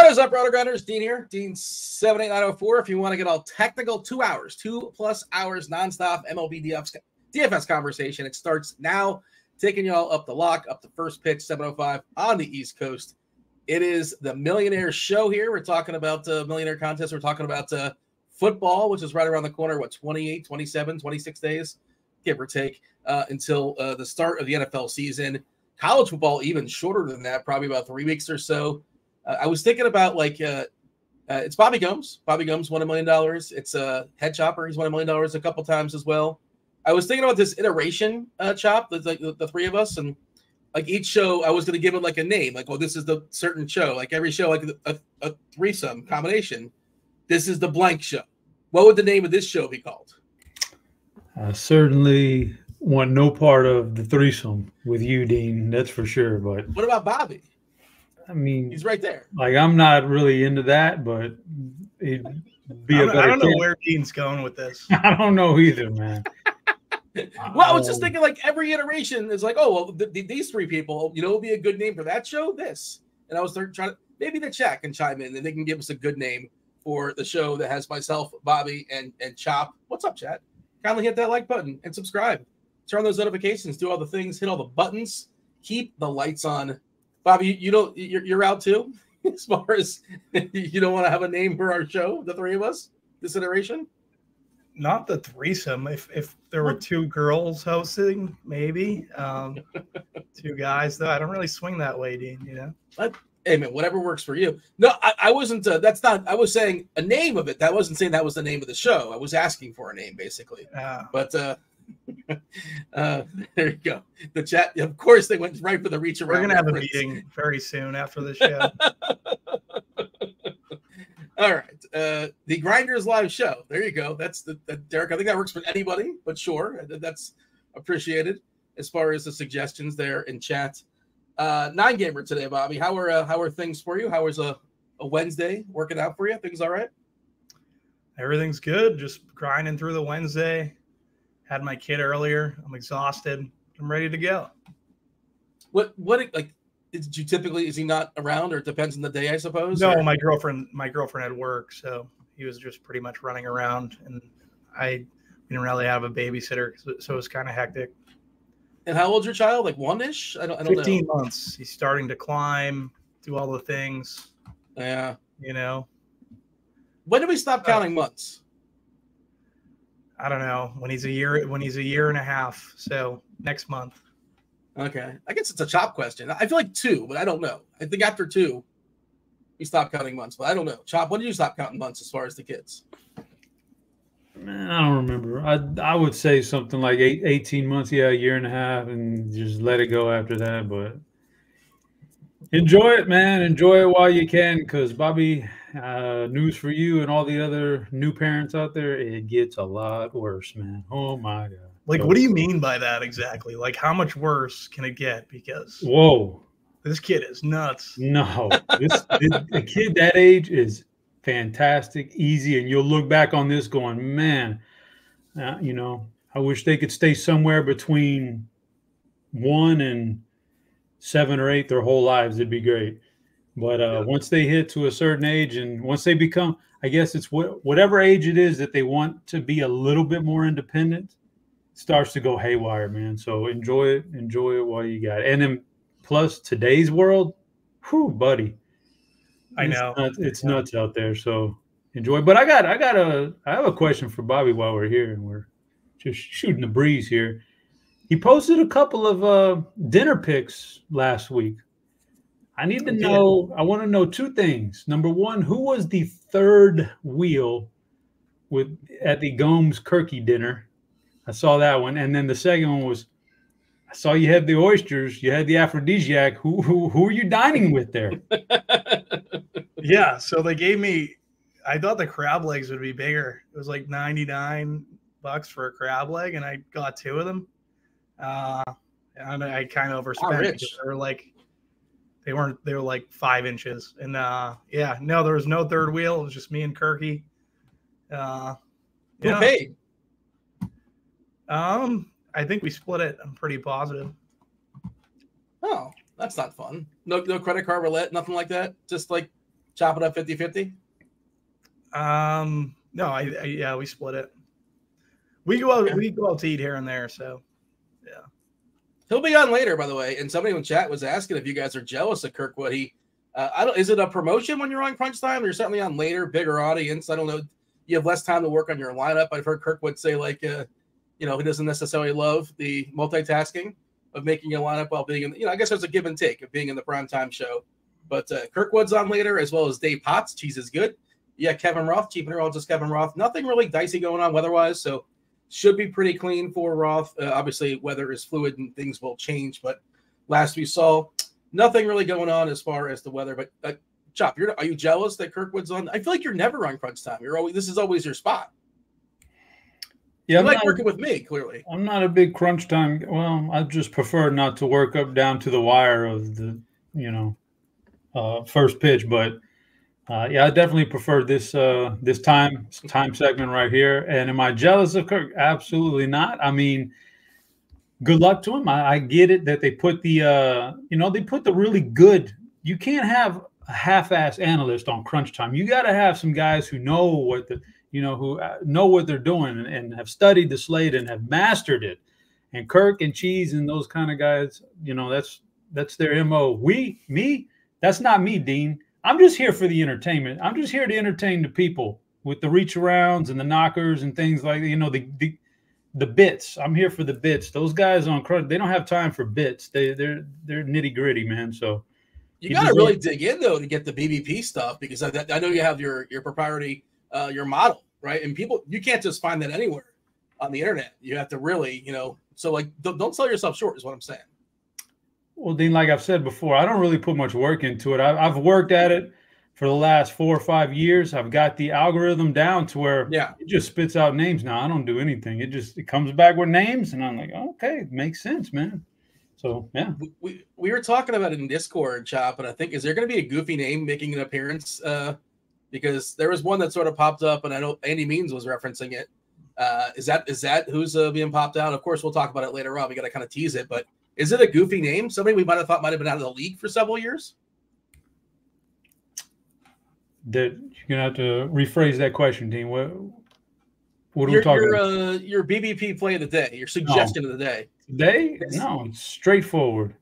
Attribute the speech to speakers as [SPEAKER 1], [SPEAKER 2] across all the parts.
[SPEAKER 1] What is up, RotoGrinders? Dean here, Dean78904. If you want to get all technical, 2 hours, 2+ hours nonstop Mlb DFS conversation. It starts now, taking you all up the lock, up the first pitch, 7:05 on the East Coast. It is the Millionaire Show here. We're talking about Millionaire Contest. We're talking about football, which is right around the corner, 28, 27, 26 days, give or take, until the start of the NFL season. College football, even shorter than that, probably about 3 weeks or so. I was thinking about, it's Bobby Gomes. Bobby Gomes won $1 million. It's Head Chopper. He's won $1 million a couple times as well. I was thinking about this iteration, Chop, the three of us, and like each show, I was going to give it like a name. Like, well, this is the certain show. Like every show, like a threesome combination. This is the blank show. What would the name of this show be called?
[SPEAKER 2] I certainly want no part of the threesome with you, Dean. That's for sure. But
[SPEAKER 1] what about Bobby?
[SPEAKER 2] I mean,
[SPEAKER 1] he's right there.
[SPEAKER 2] Like, I'm not really into that, but it'd be a better.
[SPEAKER 3] I don't know where Dean's going with this.
[SPEAKER 2] I don't know either, man.
[SPEAKER 1] Well, I was just thinking, like, every iteration is like, oh, well, these three people, you know, would be a good name for that show, this. And I was trying to, maybe the chat can chime in and they can give us a good name for the show that has myself, Bobby, and Chop. What's up, chat? Kindly hit that like button and subscribe. Turn on those notifications, do all the things, hit all the buttons, keep the lights on. Bobby, you're out too, as far as you don't want to have a name for our show, the three of us, this iteration?
[SPEAKER 3] Not the threesome. If there were two girls hosting, maybe. Two guys, though. I don't really swing that way, Dean, you know?
[SPEAKER 1] Hey, man, whatever works for you. No, I wasn't, that's not, I was saying a name of it. That wasn't saying that was the name of the show. I was asking for a name, basically. But there you go. The chat, of course, they went right for the reach around.
[SPEAKER 3] We're going to have a meeting very soon after the show.
[SPEAKER 1] All right. The Grinders Live show. There you go. That's the Derek. I think that works for anybody, but sure. That's appreciated as far as the suggestions there in chat. 9-gamer today, Bobby. How are things for you? How was a Wednesday working out for you? Things all right?
[SPEAKER 3] Everything's good. Just grinding through the Wednesday. Had my kid earlier. I'm exhausted. I'm ready to go.
[SPEAKER 1] What like? Did you typically, is he not around, or it depends on the day, I suppose?
[SPEAKER 3] No,
[SPEAKER 1] or?
[SPEAKER 3] my girlfriend had work, so he was just pretty much running around, and I didn't really have a babysitter, so it was kind of hectic.
[SPEAKER 1] And how old's your child? Like one-ish? I don't
[SPEAKER 3] 15
[SPEAKER 1] know.
[SPEAKER 3] months. He's starting to climb, do all the things.
[SPEAKER 1] Yeah.
[SPEAKER 3] You know.
[SPEAKER 1] When do we stop counting months?
[SPEAKER 3] I don't know. When he's a year and a half. So next month.
[SPEAKER 1] Okay. I guess it's a Chop question. I feel like 2, but I don't know. I think after 2, we stop counting months, but I don't know. Chop, when did you stop counting months as far as the kids?
[SPEAKER 2] Man, I don't remember. I would say something like 18 months, yeah, a year and a half, and just let it go after that. But enjoy it, man. Enjoy it while you can, because, Bobby, news for you and all the other new parents out there, it gets a lot worse, man. Oh, my God.
[SPEAKER 3] Like, what do you mean by that exactly? Like, how much worse can it get? Because
[SPEAKER 2] whoa, this
[SPEAKER 3] kid is nuts.
[SPEAKER 2] No, a kid that age is fantastic, easy, and you'll look back on this going, man, you know, I wish they could stay somewhere between 1 and 7 or 8 their whole lives. It'd be great. But once they hit to a certain age, and once they become, I guess it's whatever age it is that they want to be a little bit more independent, starts to go haywire, man. So enjoy it while you got it. And then plus today's world, whew, buddy.
[SPEAKER 3] I know
[SPEAKER 2] it's nuts out there. So enjoy. But I have a question for Bobby while we're here, and we're just shooting the breeze here. He posted a couple of dinner pics last week. I need to know. I want to know 2 things. Number 1, who was the third wheel at the Gomes Kirky dinner? I saw that one. And then the second one was, I saw you had the oysters, you had the aphrodisiac. Who are you dining with there?
[SPEAKER 3] Yeah, so they gave me, I thought the crab legs would be bigger. It was like $99 for a crab leg, and I got 2 of them. And I kind of overspent because they were like 5 inches. And yeah, no, there was no third wheel. It was just me and Kirky.
[SPEAKER 1] Who paid?
[SPEAKER 3] I think we split it. I'm pretty positive.
[SPEAKER 1] Oh, that's not fun. No credit card roulette, nothing like that. Just like chop it up 50-50?
[SPEAKER 3] No, yeah, we split it. We go out to eat here and there, so yeah.
[SPEAKER 1] He'll be on later, by the way. And somebody in chat was asking if you guys are jealous of Kirkwood. Is it a promotion when you're on crunch time? You're certainly on later, bigger audience. I don't know. You have less time to work on your lineup. I've heard Kirkwood say like, he doesn't necessarily love the multitasking of making a lineup while being in. I guess there's a give and take of being in the primetime show. But Kirkwood's on later, as well as Dave Potts. Cheeseisgood. Yeah, Kevin Roth, chief meteorologist Kevin Roth. Nothing really dicey going on weather-wise, so should be pretty clean for Roth. Obviously, weather is fluid and things will change, but last we saw, nothing really going on as far as the weather. But Chop, are you jealous that Kirkwood's on? I feel like you're never on crunch time. This is always your spot.
[SPEAKER 2] Yeah,
[SPEAKER 1] you like working with me, clearly.
[SPEAKER 2] I'm not a big crunch time. Well, I just prefer not to work up down to the wire of the, first pitch. But yeah, I definitely prefer this time segment right here. And am I jealous of Kirk? Absolutely not. I mean, good luck to him. I get it that they put they put the really good. You can't have a half-ass analyst on crunch time. You got to have some guys who know what who know what they're doing and have studied the slate and have mastered it. And Kirk and Cheese and those kind of guys, that's their MO. That's not me, Dean. I'm just here for the entertainment. I'm just here to entertain the people with the reach arounds and the knockers and things like the bits. I'm here for the bits. Those guys on crunch, they don't have time for bits. They're nitty gritty, man. So
[SPEAKER 1] you got to really dig in though to get the BBP stuff, because I know you have your proprietary your model, right? And you can't just find that anywhere on the internet. You have to really, so like don't sell yourself short is what I'm saying.
[SPEAKER 2] Well, Dean, like I've said before, I don't really put much work into it. I've worked at it for the last 4 or 5 years. I've got the algorithm down to where it just spits out names now. I don't do anything. It comes back with names, and I'm like, okay, it makes sense, man. So, yeah.
[SPEAKER 1] We were talking about it in Discord, Chop, and I think, is there going to be a goofy name making an appearance? Because there was one that sort of popped up, and I know Andy Means was referencing it. Is that who's being popped out? Of course, we'll talk about it later on. We got to kind of tease it, but is it a goofy name? Somebody we might have thought might have been out of the league for several years?
[SPEAKER 2] You're gonna have to rephrase that question, Dean. What are we talking about?
[SPEAKER 1] Your BBP play of the day, your suggestion of the day.
[SPEAKER 2] Today? No, it's straightforward.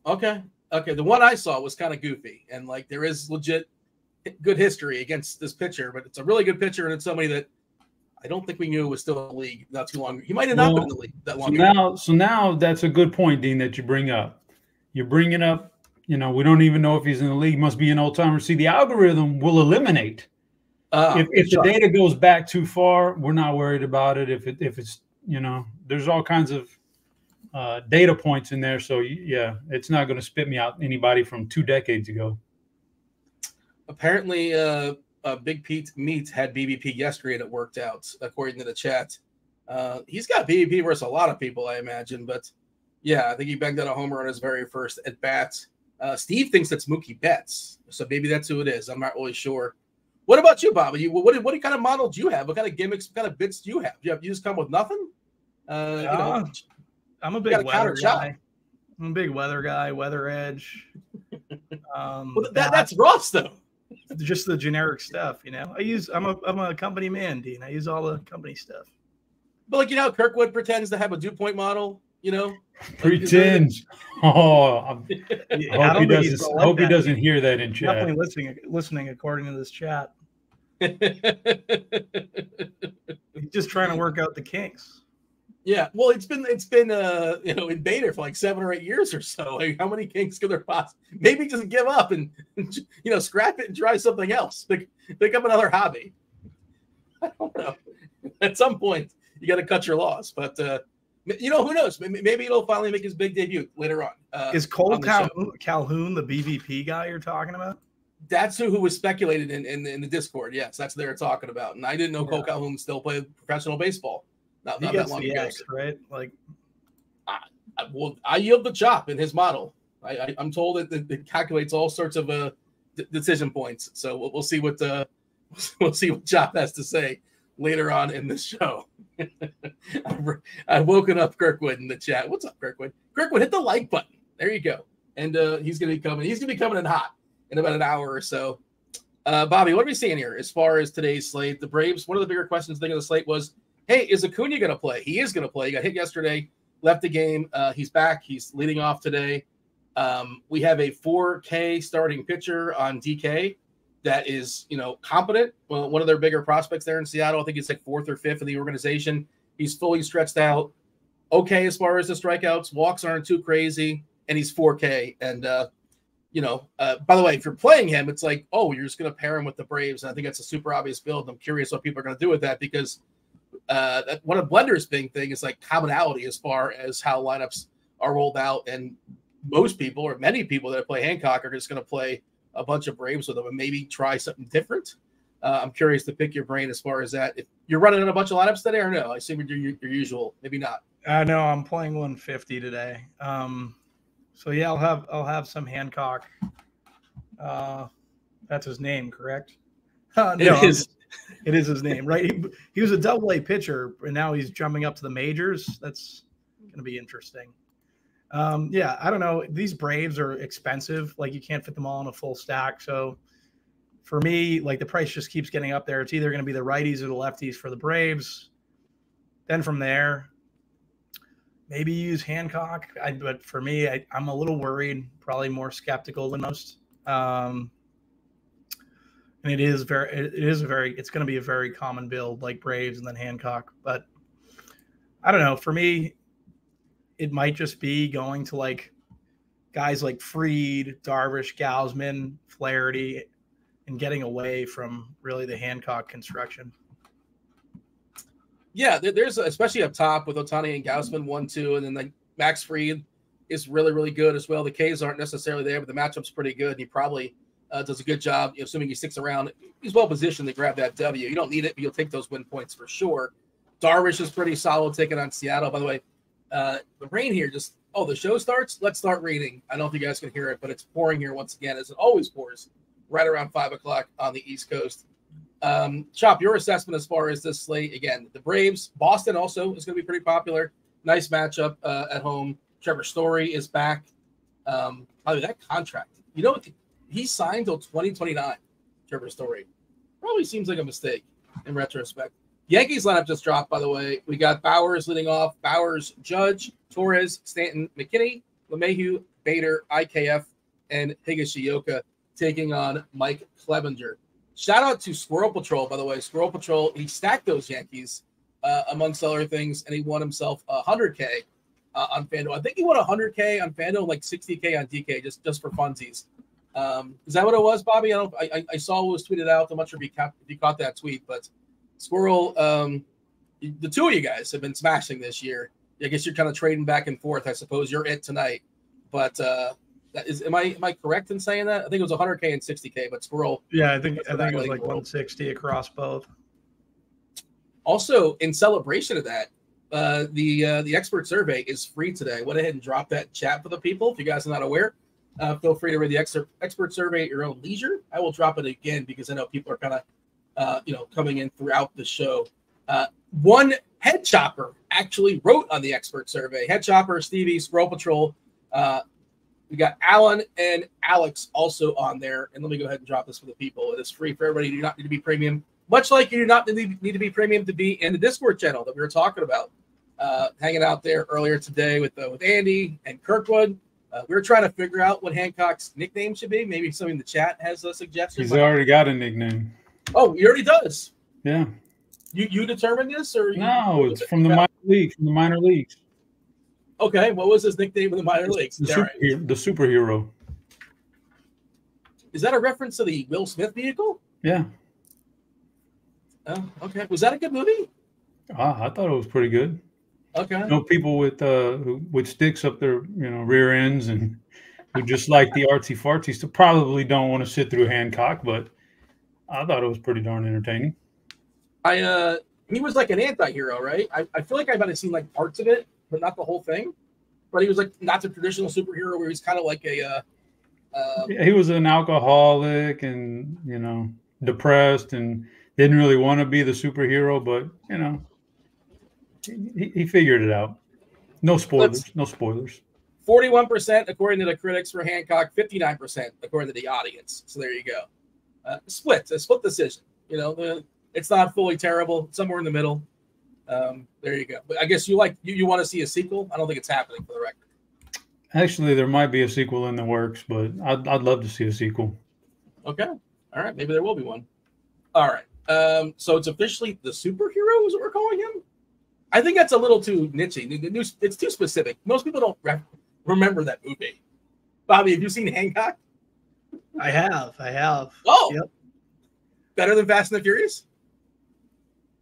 [SPEAKER 1] Okay. The one I saw was kind of goofy, and like there is legit good history against this pitcher, but it's a really good pitcher, and it's somebody that I don't think we knew was still in the league not too long. He might have not been in the league that long.
[SPEAKER 2] So now that's a good point, Dean, that you bring up. You're bringing up, we don't even know if he's in the league. Must be an old timer. See, the algorithm will eliminate. If the data goes back too far, we're not worried about it. If it's, there's all kinds of data points in there. So yeah, it's not going to spit me out anybody from 2 decades ago.
[SPEAKER 1] Apparently, Big Pete Meat had BBP yesterday and it worked out, according to the chat. He's got BBP versus a lot of people, I imagine. But yeah, I think he banged out a homer on his very first at bat. Steve thinks that's Mookie Betts, so maybe that's who it is. I'm not really sure. What about you, Bobby? What kind of model do you have? What kind of gimmicks, what kind of bits do you have? You just come with nothing?
[SPEAKER 3] I'm a big weather guy. I'm a big weather guy, weather edge.
[SPEAKER 1] That's Ross, though.
[SPEAKER 3] Just the generic stuff, I'm a company man, Dean. I use all the company stuff.
[SPEAKER 1] But like, Kirkwood pretends to have a dew point model,
[SPEAKER 2] Pretends. I hope he doesn't hear that in chat.
[SPEAKER 3] Definitely listening according to this chat. He's just trying to work out the kinks.
[SPEAKER 1] Yeah, well, it's been in beta for like 7 or 8 years or so. Like, how many kinks could there possibly? Maybe just give up and scrap it and try something else. Pick up another hobby. I don't know. At some point, you got to cut your loss. But who knows? Maybe it'll finally make his big debut later on.
[SPEAKER 3] Is Cole Calhoun the BVP guy you're talking about?
[SPEAKER 1] That's who was speculated in the Discord. Yes, that's what they were talking about. And I didn't know Cole Calhoun still played professional baseball. Not that long ago,
[SPEAKER 3] right? Like,
[SPEAKER 1] I yield the chop in his model. I'm told that it calculates all sorts of decision points. So we'll see what Chop has to say later on in the show. I've woken up Kirkwood in the chat. What's up, Kirkwood? Kirkwood, hit the like button. There you go. And he's gonna be coming. He's gonna be coming in hot in about an hour or so. Bobby, what are we seeing here as far as today's slate? The Braves, one of the bigger questions I think of the slate was, hey, is Acuna going to play? He is going to play. He got hit yesterday, left the game. He's back. He's leading off today. We have a 4K starting pitcher on DK that is, competent. Well, one of their bigger prospects there in Seattle. I think he's like 4th or 5th in the organization. He's fully stretched out. Okay, as far as the strikeouts, walks aren't too crazy, and he's 4K. And, by the way, if you're playing him, it's like, oh, you're just going to pair him with the Braves. And I think that's a super obvious build. I'm curious what people are going to do with that because one of Blender's big thing is like commonality as far as how lineups are rolled out. And most people or many people that play Hancock are just going to play a bunch of Braves with them and maybe try something different. I'm curious to pick your brain as far as that. If you're running in a bunch of lineups today or no? I assume you're your usual, maybe not.
[SPEAKER 3] No, I'm playing 150 today. So yeah, I'll have some Hancock. That's his name, correct? No, it is his name, right? He was a double-A pitcher, and now he's jumping up to the majors. That's going to be interesting. Yeah, I don't know. These Braves are expensive. Like, you can't fit them all in a full stack. So for me, like, the price just keeps getting up there. It's either going to be the righties or the lefties for the Braves. Then from there, maybe use Hancock. But for me, I'm a little worried, probably more skeptical than most. And it's going to be a very common build like Braves and then Hancock. But I don't know. For me, it might just be going to like guys like Fried, Darvish, Gausman, Flaherty, and getting away from really the Hancock construction.
[SPEAKER 1] Yeah, there's especially up top with Ohtani and Gausman 1-2, and then like Max Fried is really, really good as well. The Ks aren't necessarily there, but the matchup's pretty good. He probably does a good job, assuming he sticks around. He's well positioned to grab that W. You don't need it, but you'll take those win points for sure. Darvish is pretty solid taking on Seattle. By the way, the rain here the show starts. Let's start raining. I don't know if you guys can hear it, but it's pouring here once again, as it always pours right around 5 o'clock on the East Coast. Chop, your assessment as far as this slate. Again, the Braves, Boston also is going to be pretty popular. Nice matchup at home. Trevor Story is back. By the way, that contract, he signed till 2029. Trevor Story probably seems like a mistake in retrospect. Yankees lineup just dropped, by the way. We got Bowers leading off. Bowers, Judge, Torres, Stanton, McKinney, LeMahieu, Bader, IKF, and Higashioka taking on Mike Clevenger. Shout out to Squirrel Patrol, by the way. Squirrel Patrol, he stacked those Yankees amongst other things, and he won himself 100K on Fanduel. I think he won 100K on Fanduel, like 60K on DK, just for funsies. Is that what it was, Bobby? I saw what was tweeted out. I'm not sure if you caught that tweet, but Squirrel, the two of you guys have been smashing this year. I guess you're kind of trading back and forth. I suppose you're it tonight, but am I correct in saying that? I think it was 100K and 60K, but Squirrel.
[SPEAKER 3] Yeah, I think it was like 160 across both.
[SPEAKER 1] Also, in celebration of that, the expert survey is free today. I went ahead and dropped that in chat for the people. If you guys are not aware, feel free to read the expert survey at your own leisure. I will drop it again because I know people are kind of coming in throughout the show. One head chopper actually wrote on the expert survey. Head chopper, Stevie, Squirrel Patrol. We got Alan and Alex also on there. And let me go ahead and drop this for the people. It is free for everybody. You do not need to be premium, much like you do not need to be premium to be in the Discord channel that we were talking about. Hanging out there earlier today with Andy and Kirkwood. We were trying to figure out what Hancock's nickname should be. Maybe something in the chat has a suggestion.
[SPEAKER 2] He's already got a nickname.
[SPEAKER 1] Oh, he already does.
[SPEAKER 2] Yeah.
[SPEAKER 1] You determined this, or
[SPEAKER 2] no? It's from the minor league. From the minor leagues.
[SPEAKER 1] Okay, what was his nickname in the minor leagues?
[SPEAKER 2] The superhero.
[SPEAKER 1] Is that a reference to the Will Smith vehicle?
[SPEAKER 2] Yeah.
[SPEAKER 1] Oh, okay. Was that a good movie?
[SPEAKER 2] I thought it was pretty good.
[SPEAKER 1] Okay.
[SPEAKER 2] People with sticks up their rear ends and who just like the artsy fartsies probably don't want to sit through Hancock, but I thought it was pretty darn entertaining.
[SPEAKER 1] He was like an anti-hero, right? I feel like I might have seen like parts of it, but not the whole thing. But he was like not the traditional superhero where he's kind of like a
[SPEAKER 2] he was an alcoholic and depressed and didn't really want to be the superhero, but he figured it out. No spoilers.
[SPEAKER 1] 41% according to the critics for Hancock, 59% according to the audience. So there you go. A split decision. You know, it's not fully terrible. It's somewhere in the middle. There you go. But I guess you want to see a sequel. I don't think it's happening, for the record.
[SPEAKER 2] Actually, there might be a sequel in the works, but I'd love to see a sequel.
[SPEAKER 1] Okay. All right. Maybe there will be one. All right. So it's officially the superhero is what we're calling him? I think that's a little too nichey. It's too specific. Most people don't remember that movie. Bobby, have you seen Hancock?
[SPEAKER 3] I have.
[SPEAKER 1] Oh.
[SPEAKER 3] Yep.
[SPEAKER 1] Better than Fast and the Furious?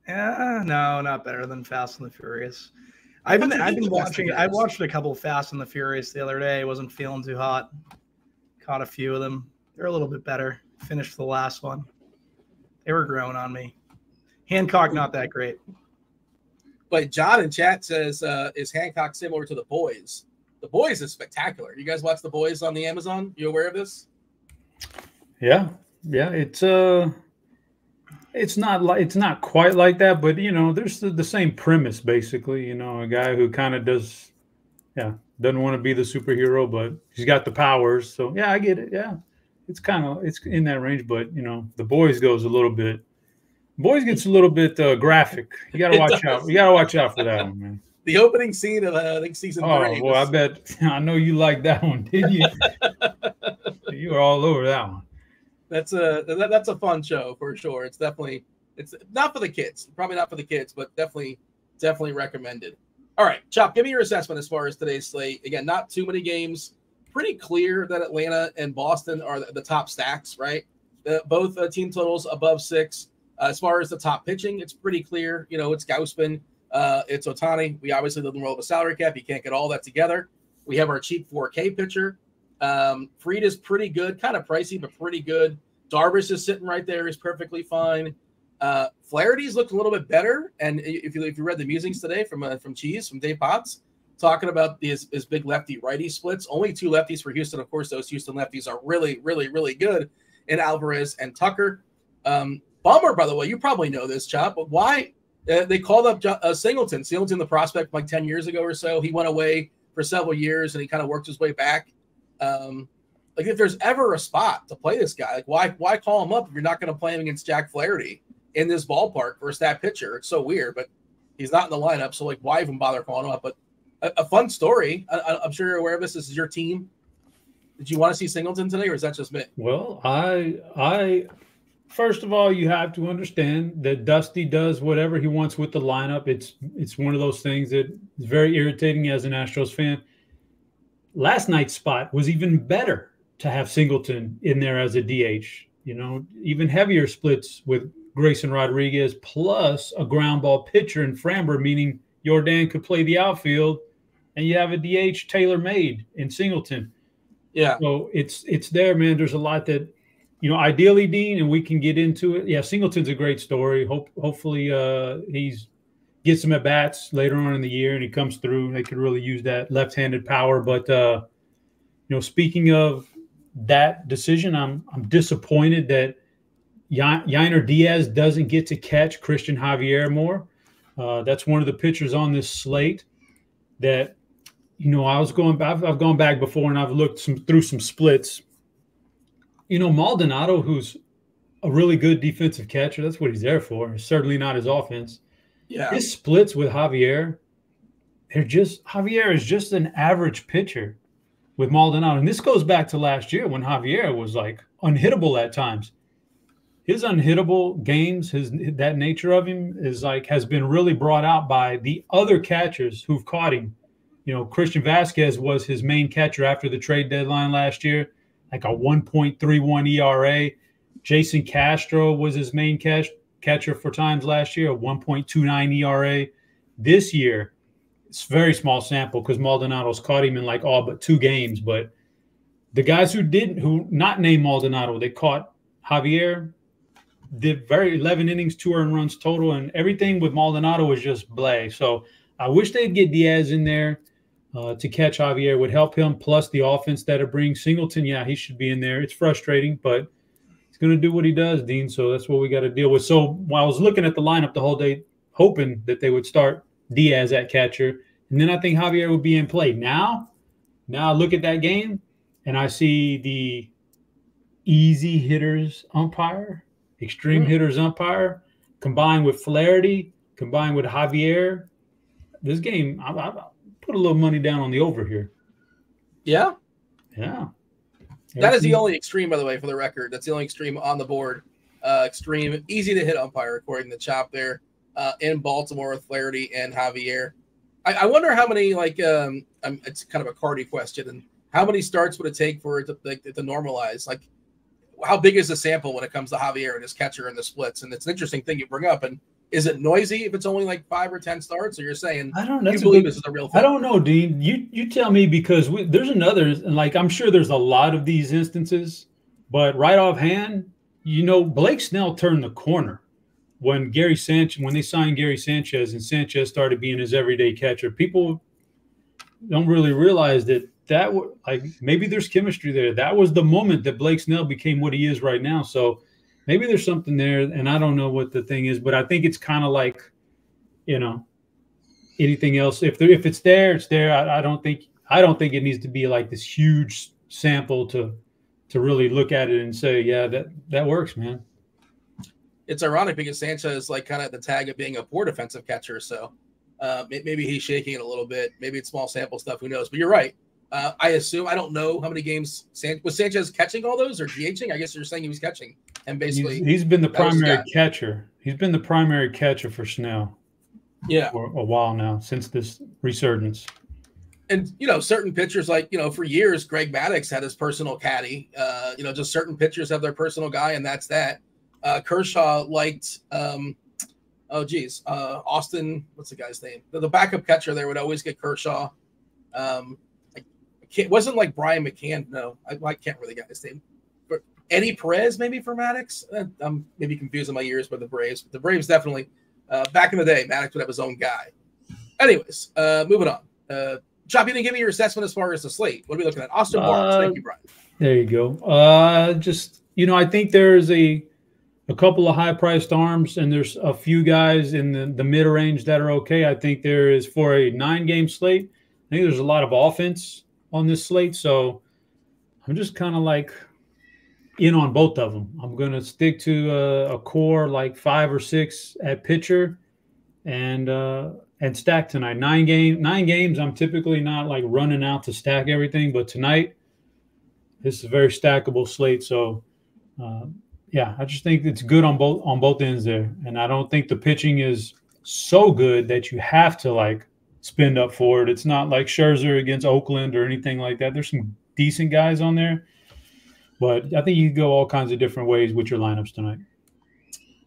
[SPEAKER 3] Yeah, no, not better than Fast and the Furious. I've been watching. I watched a couple of Fast and the Furious the other day. Wasn't feeling too hot. Caught a few of them. They're a little bit better. Finished the last one. They were growing on me. Hancock, not that great.
[SPEAKER 1] But John in chat says, is Hancock similar to The Boys? The Boys is spectacular. You guys watch The Boys on the Amazon? You aware of this?
[SPEAKER 2] Yeah. It's not quite like that, but you know, there's the same premise basically. You know, a guy who kind of doesn't want to be the superhero, but he's got the powers. So yeah, I get it. Yeah, it's in that range, but you know, The Boys gets a little bit graphic. You gotta watch out. You gotta watch out for that one, man.
[SPEAKER 1] The opening scene of I think season 3.
[SPEAKER 2] Oh boy, I bet I know you like that one, didn't you? You were all over that one.
[SPEAKER 1] That's a fun show for sure. It's not for the kids, probably not for the kids, but definitely recommended. All right, Chop, give me your assessment as far as today's slate. Again, not too many games. Pretty clear that Atlanta and Boston are the top stacks, right? Both team totals above 6. As far as the top pitching, it's pretty clear. You know, it's Gausman, it's Ohtani. We obviously live in the world of a salary cap. You can't get all that together. We have our cheap 4K pitcher. Fried is pretty good, kind of pricey, but pretty good. Darvish is sitting right there. He's perfectly fine. Flaherty's looked a little bit better. And if you read the musings today from Dave Potts, talking about his big lefty righty splits, only 2 lefties for Houston. Of course, those Houston lefties are really, really, really good in Alvarez and Tucker. Bummer, by the way, you probably know this, Chop, but why they called up Singleton, the prospect, like 10 years ago or so. He went away for several years and he kind of worked his way back. Like if there's ever a spot to play this guy, like why call him up if you're not going to play him against Jack Flaherty in this ballpark for a stat pitcher? It's so weird, but he's not in the lineup, so like why even bother calling him up? But a fun story. I'm sure you're aware of this. This is your team. Did you want to see Singleton today, or is that just me?
[SPEAKER 2] Well, I first of all, you have to understand that Dusty does whatever he wants with the lineup. It's one of those things that is very irritating as an Astros fan. Last night's spot was even better to have Singleton in there as a DH. You know, even heavier splits with Grayson Rodriguez plus a ground ball pitcher in Framber, meaning Jordan could play the outfield, and you have a DH tailor-made in Singleton.
[SPEAKER 1] Yeah.
[SPEAKER 2] So it's there, man. There's a lot that, you know, ideally, Dean, and we can get into it. Yeah, Singleton's a great story. Hopefully he's gets some at-bats later on in the year and he comes through. They could really use that left-handed power. But, you know, speaking of that decision, I'm disappointed that Yainer Diaz doesn't get to catch Christian Javier more. That's one of the pitchers on this slate that, you know, I've gone back before and I've looked through some splits. You know, Maldonado, who's a really good defensive catcher, that's what he's there for. It's certainly not his offense.
[SPEAKER 1] Yeah.
[SPEAKER 2] His splits with Javier, Javier is just an average pitcher with Maldonado. And this goes back to last year when Javier was like unhittable at times. His unhittable games, that nature of him is like has been really brought out by the other catchers who've caught him. You know, Christian Vasquez was his main catcher after the trade deadline last year, like a 1.31 ERA. Jason Castro was his main catcher for times last year, a 1.29 ERA. This year, it's a very small sample because Maldonado's caught him in like all but 2 games. But the guys who not named Maldonado, they caught Javier, did 11 innings, 2 earned runs total, and everything with Maldonado was just bleh. So I wish they'd get Diaz in there to catch Javier. Would help him, plus the offense that it brings. Singleton, yeah, he should be in there. It's frustrating, but he's going to do what he does, Dean, so that's what we got to deal with. So while I was looking at the lineup the whole day, hoping that they would start Diaz at catcher, and then I think Javier would be in play. Now I look at that game, and I see the easy hitters umpire, extreme hitters umpire, combined with Flaherty, combined with Javier. This game, I put a little money down on the over here.
[SPEAKER 1] Yeah?
[SPEAKER 2] Yeah.
[SPEAKER 1] That is the only extreme, by the way, for the record. That's the only extreme on the board. Extreme, easy to hit umpire, according to Chop there, in Baltimore with Flaherty and Javier. I wonder how many, like, it's kind of a Cardi question, and how many starts would it take for it to normalize? Like, how big is the sample when it comes to Javier and his catcher and the splits? And it's an interesting thing you bring up. And is it noisy if it's only like 5 or 10 starts? Or you're saying
[SPEAKER 2] I don't know.
[SPEAKER 1] You believe this is a real thing?
[SPEAKER 2] I don't know, Dean. You tell me, because there's another, and like I'm sure there's a lot of these instances, but right offhand, Blake Snell turned the corner when they signed Gary Sanchez and Sanchez started being his everyday catcher. People don't really realize that like maybe there's chemistry there. That was the moment that Blake Snell became what he is right now. So maybe there's something there, and I don't know what the thing is, but I think it's kind of like, anything else. If it's there, it's there. I don't think it needs to be like this huge sample to really look at it and say, yeah, that works, man.
[SPEAKER 1] It's ironic because Sanchez is like kind of the tag of being a poor defensive catcher. So maybe he's shaking it a little bit. Maybe it's small sample stuff. Who knows? But you're right. I assume, I don't know how many games was Sanchez catching all those or DHing? I guess you're saying he was catching, and basically
[SPEAKER 2] he's been the primary catcher. He's been the primary catcher for Snell.
[SPEAKER 1] Yeah,
[SPEAKER 2] for a while now, since this resurgence.
[SPEAKER 1] And certain pitchers, like for years, Greg Maddux had his personal caddy. Just certain pitchers have their personal guy, and that's that. Kershaw liked, Austin. What's the guy's name? The backup catcher there would always get Kershaw. It wasn't like Brian McCann. No, I can't really get his name. But Eddie Perez, maybe for Maddux. I'm maybe confusing my years with the Braves. But the Braves definitely, back in the day, Maddux would have his own guy. Anyways, moving on. Chop, you didn't give me your assessment as far as the slate. What are we looking at? Austin Barnes. Thank you, Brian.
[SPEAKER 2] There you go. I think there's a couple of high-priced arms, and there's a few guys in the mid-range that are okay. I think there is, for a 9-game slate, I think there's a lot of offense on this slate, so I'm just kind of like in on both of them. I'm going to stick to a core like 5 or 6 at pitcher and stack tonight. 9 games, I'm typically not like running out to stack everything, but tonight this is a very stackable slate. So I just think it's good on both ends there, and I don't think the pitching is so good that you have to like spend up for it. It's not like Scherzer against Oakland or anything like that. There's some decent guys on there, but I think you can go all kinds of different ways with your lineups tonight.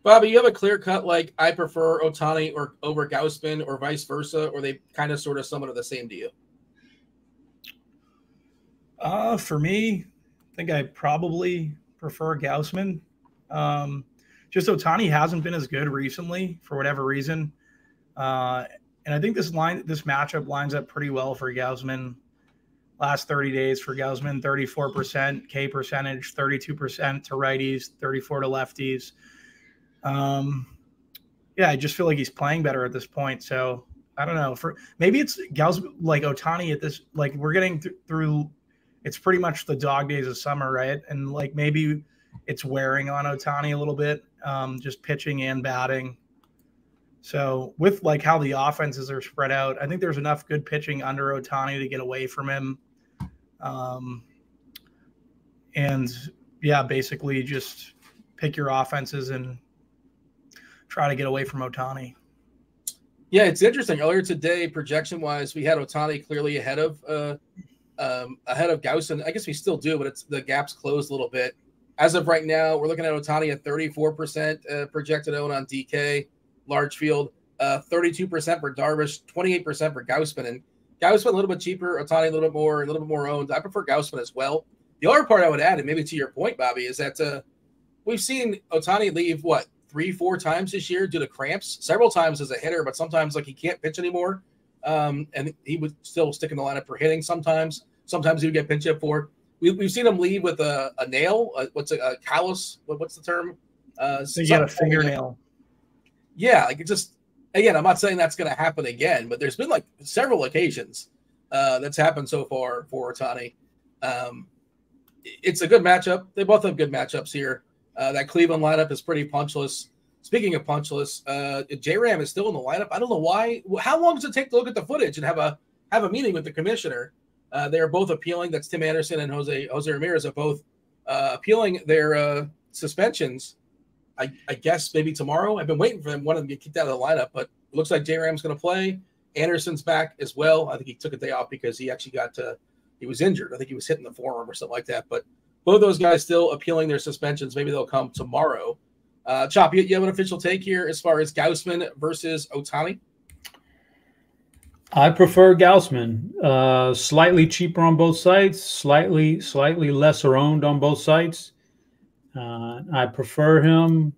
[SPEAKER 1] Bobby, you have a clear cut like I prefer Ohtani or over Gausman or vice versa, or they kind of sort of somewhat of the same to you?
[SPEAKER 3] For me, I think I probably prefer Gausman. Just Ohtani hasn't been as good recently for whatever reason. And I think this matchup lines up pretty well for Gausman. Last 30 days for Gausman, 34% K percentage, 32% to righties, 34 to lefties. I just feel like he's playing better at this point. So I don't know. Maybe it's Gausman, like Ohtani at this, like we're getting through. It's pretty much the dog days of summer, right? And like maybe it's wearing on Ohtani a little bit, just pitching and batting. So with like how the offenses are spread out, I think there's enough good pitching under Ohtani to get away from him. Basically just pick your offenses and try to get away from Ohtani.
[SPEAKER 1] Yeah, it's interesting. Earlier today, projection-wise, we had Ohtani clearly ahead of Gausman. I guess we still do, but the gap's closed a little bit. As of right now, we're looking at Ohtani at 34% projected own on DK, large field, 32% for Darvish, 28% for Gausman. And Gausman a little bit cheaper, Ohtani a little bit more owned. I prefer Gausman as well. The other part I would add, and maybe to your point, Bobby, is that we've seen Ohtani leave, 3-4 times this year due to cramps, several times as a hitter, but sometimes like he can't pitch anymore. And he would still stick in the lineup for hitting sometimes. Sometimes he would get pinch hit for. We've seen him leave with a nail. What's a callus? What's the term?
[SPEAKER 3] So you got a fingernail.
[SPEAKER 1] Yeah, like it just, again, I'm not saying that's going to happen again, but there's been like several occasions that's happened so far for Ohtani. it's a good matchup. They both have good matchups here. That Cleveland lineup is pretty punchless. Speaking of punchless, J-Ram is still in the lineup. I don't know why. How long does it take to look at the footage and have a meeting with the commissioner? They are both appealing. That's Tim Anderson and Jose Ramirez are both appealing their suspensions. I guess maybe tomorrow. I've been waiting for one of them to get kicked out of the lineup, but it looks like J-Ram's going to play. Anderson's back as well. I think he took a day off because he actually he was injured. I think he was hitting the forearm or something like that. But both those guys still appealing their suspensions. Maybe they'll come tomorrow. Chop, you have an official take here as far as Gausman versus Ohtani?
[SPEAKER 2] I prefer Gausman. Slightly cheaper on both sides, slightly lesser owned on both sides. I prefer him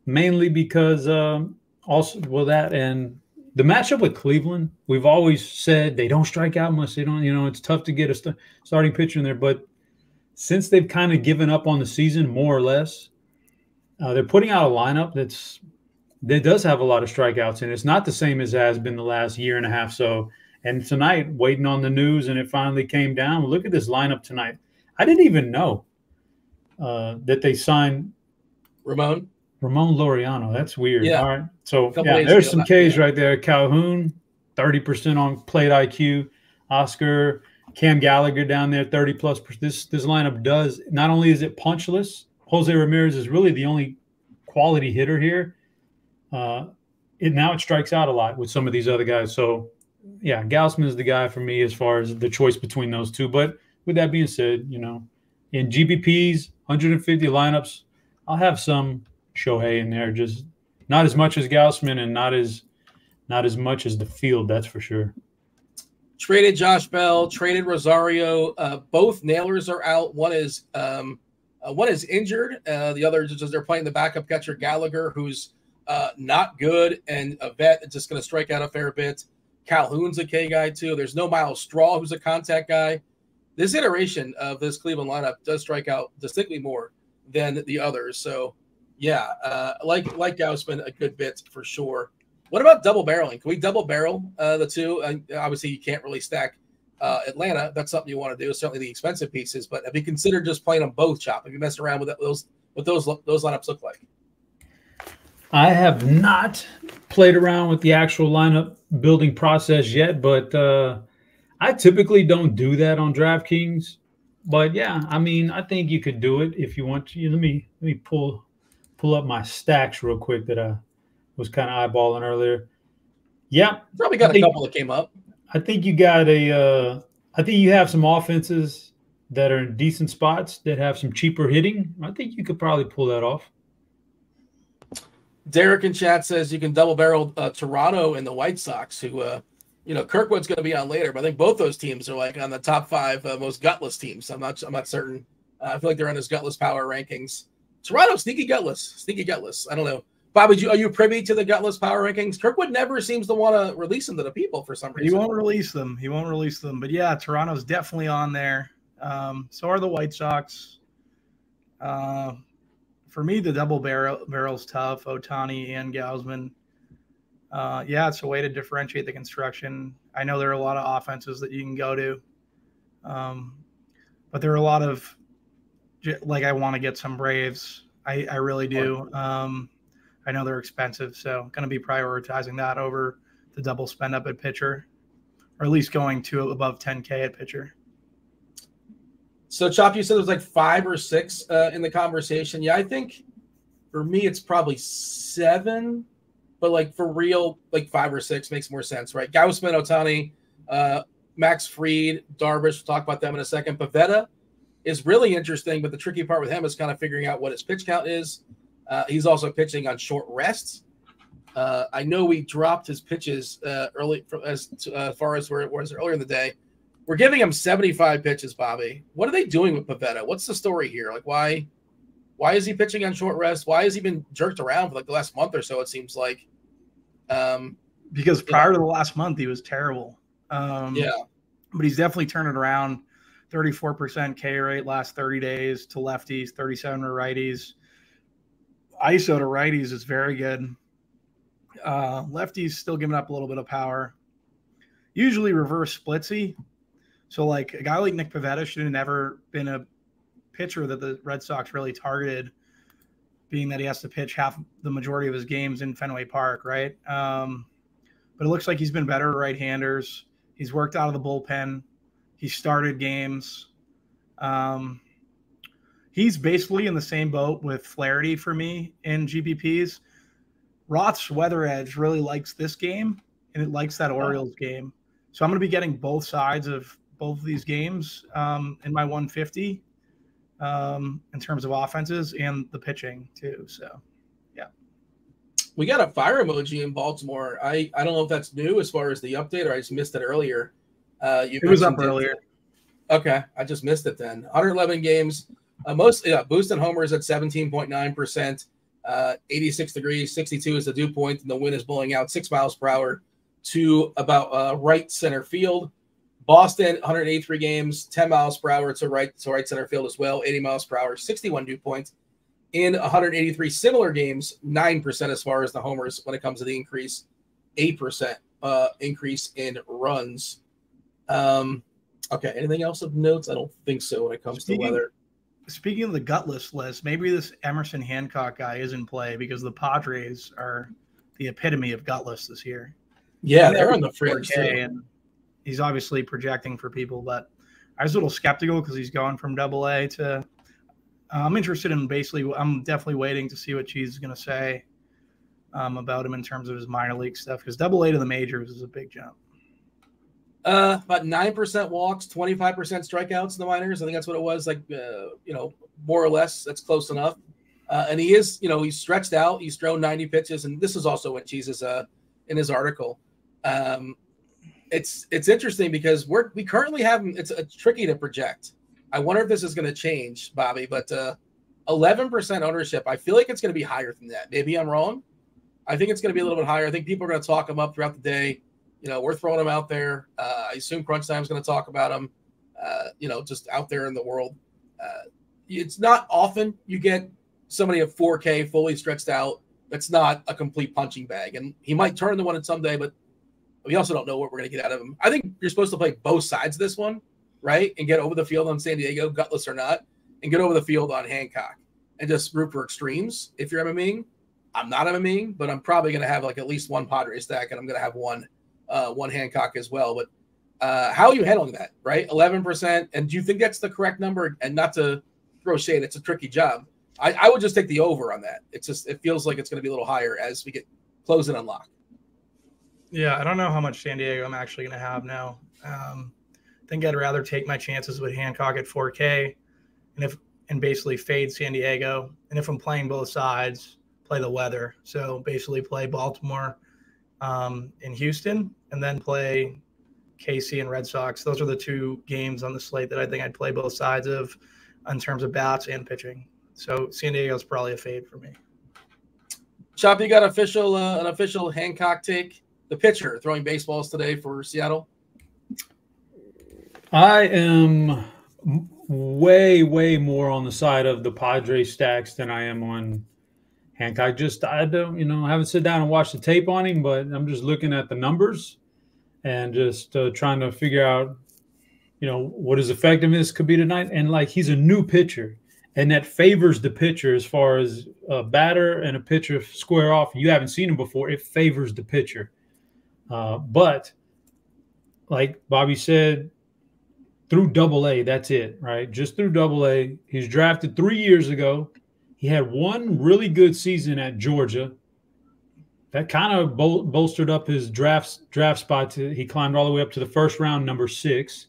[SPEAKER 2] mainly because that and the matchup with Cleveland, we've always said they don't strike out much. They don't, it's tough to get a starting pitcher in there. But since they've kind of given up on the season, more or less, they're putting out a lineup that does have a lot of strikeouts, and it's not the same as it has been the last year and a half. So, and tonight, waiting on the news, and it finally came down. Look at this lineup tonight. I didn't even know that they signed
[SPEAKER 1] Ramon
[SPEAKER 2] Laureano. That's weird.
[SPEAKER 1] Yeah.
[SPEAKER 2] All right. So, there's some Ks right there. Calhoun, 30% on plate IQ. Oscar, Cam Gallagher down there, 30+. This lineup does, not only is it punchless, Jose Ramirez is really the only quality hitter here. Now it strikes out a lot with some of these other guys. So, yeah, Gausman is the guy for me as far as the choice between those two. But with that being said, in GPPs, 150 lineups, I'll have some Shohei in there, just not as much as Gausman and not as much as the field, that's for sure.
[SPEAKER 1] Traded Josh Bell, traded Rosario. Both nailers are out. One is injured. The other is just they're playing the backup catcher Gallagher, who's not good, and a vet just going to strike out a fair bit. Calhoun's a K guy too. There's no Miles Straw, who's a contact guy. This iteration of this Cleveland lineup does strike out distinctly more than the others. So, yeah, like Gausman, a good bit for sure. What about double barreling? Can we double barrel the two? Obviously, you can't really stack Atlanta. That's something you want to do. Certainly the expensive pieces, but have you considered just playing them both, Chop? Have you messed around with those lineups look like?
[SPEAKER 2] I have not played around with the actual lineup building process yet, but I typically don't do that on DraftKings. But yeah, I mean, I think you could do it if you want to. Let me pull up my stacks real quick that I was kind of eyeballing earlier. Yeah,
[SPEAKER 1] probably got a couple that came up.
[SPEAKER 2] I think you got I think you have some offenses that are in decent spots that have some cheaper hitting. I think you could probably pull that off.
[SPEAKER 1] Derek in chat says you can double barrel Toronto and the White Sox, who, Kirkwood's going to be on later, but I think both those teams are like on the top 5 most gutless teams. I'm not certain. I feel like they're on his gutless power rankings. Toronto, sneaky gutless. I don't know. Bob, are you privy to the gutless power rankings? Kirkwood never seems to want to release them to the people for some reason.
[SPEAKER 3] He won't release them. But yeah, Toronto's definitely on there. So are the White Sox. For me, the double barrel's tough. Ohtani and Gausman. It's a way to differentiate the construction. I know there are a lot of offenses that you can go to. But there are a lot of, I want to get some Braves. I really do. I know they're expensive, so I'm going to be prioritizing that over the double spend up at pitcher, or at least going to above 10K at pitcher.
[SPEAKER 1] So, Chop, you said there's like 5 or 6 in the conversation. Yeah, I think for me it's probably 7, but for real, 5 or 6 makes more sense, right? Gausman, Ohtani, Max Fried, Darvish, we'll talk about them in a second. Pivetta is really interesting, but the tricky part with him is kind of figuring out what his pitch count is. He's also pitching on short rests. I know we dropped his pitches early as far as where it was earlier in the day. We're giving him 75 pitches, Bobby. What are they doing with Pivetta? What's the story here? Why is he pitching on short rest? Why has he been jerked around for the last month or so, it seems like?
[SPEAKER 3] Because prior to the last month, he was terrible.
[SPEAKER 1] But
[SPEAKER 3] he's definitely turned it around. 34% K rate last 30 days to lefties, 37 to righties. ISO to righties is very good. Lefties still giving up a little bit of power. Usually reverse splitsy. So a guy like Nick Pivetta should have never been pitcher that the Red Sox really targeted, being that he has to pitch the majority of his games in Fenway Park, right? But it looks like he's been better at right-handers. He's worked out of the bullpen. He started games. He's basically in the same boat with Flaherty for me in GPPs. Roth's weather edge really likes this game, and it likes that Orioles game. So I'm going to be getting both sides of both of these games in my 150 in terms of offenses and the pitching too. So, yeah.
[SPEAKER 1] We got a fire emoji in Baltimore. I don't know if that's new as far as the update, or I just missed it earlier.
[SPEAKER 3] It was up earlier.
[SPEAKER 1] Okay, I just missed it then. 111 games. Mostly boosted homers at 17.9%, 86 degrees, 62 is the dew point, and the wind is blowing out 6 miles per hour to about right center field. Boston, 183 games, 10 miles per hour to right center field as well, 80 miles per hour, 61 dew points. In 183 similar games, 9% as far as the homers when it comes to the increase, 8% increase in runs. Okay, anything else of notes? I don't think so when it comes to weather.
[SPEAKER 3] Speaking of the gutless list, maybe this Emerson Hancock guy is in play because the Padres are the epitome of gutless this year.
[SPEAKER 1] Yeah, they're on the fringe too.
[SPEAKER 3] And he's obviously projecting for people, but I was a little skeptical because he's going from AA to I'm interested in I'm definitely waiting to see what Cheese is going to say about him in terms of his minor league stuff, because AA to the majors is a big jump.
[SPEAKER 1] About 9% walks, 25% strikeouts in the minors. I think that's what it was, like, more or less. That's close enough. And he is, he's stretched out. He's thrown 90 pitches. And this is also what Cheese is in his article. It's interesting because we currently have him. It's tricky to project. I wonder if this is going to change, Bobby, but 11% ownership. I feel like it's going to be higher than that. Maybe I'm wrong. I think it's going to be a little bit higher. I think people are going to talk him up throughout the day. We're throwing him out there. I assume Crunch Time is going to talk about him, just out there in the world. It's not often you get somebody at 4K fully stretched out that's not a complete punching bag. And he might turn into one someday, but we also don't know what we're going to get out of him. I think you're supposed to play both sides of this one, right? And get over the field on San Diego, gutless or not, and get over the field on Hancock and just root for extremes. If you're MMing, I'm not MMing, but I'm probably going to have like at least one Padre stack, and I'm going to have one Hancock as well. But how are you handling that, right? 11%. And do you think that's the correct number? And not to throw shade, it's a tricky job. I would just take the over on that. It feels like it's going to be a little higher as we get close and unlock.
[SPEAKER 3] Yeah, I don't know how much San Diego I'm actually going to have now. I think I'd rather take my chances with Hancock at 4K and basically fade San Diego. And if I'm playing both sides, play the weather. So basically play Baltimore in Houston, and then play KC and Red Sox. Those are the two games on the slate that I think I'd play both sides of in terms of bats and pitching. So San Diego is probably a fade for me.
[SPEAKER 1] Chop, you got an official Hancock take? The pitcher throwing baseballs today for Seattle.
[SPEAKER 2] I am way, way more on the side of the Padres stacks than I am on Hancock. I don't, I haven't sit down and watched the tape on him, but I'm just looking at the numbers and just trying to figure out, what his effectiveness could be tonight. And like, he's a new pitcher, and that favors the pitcher as far as a batter and a pitcher square off. You haven't seen him before. It favors the pitcher. But like Bobby said, through AA, that's it, right? Just through AA. He's drafted 3 years ago. He had one really good season at Georgia. That kind of bolstered up his draft spot. He climbed all the way up to the first round, number 6.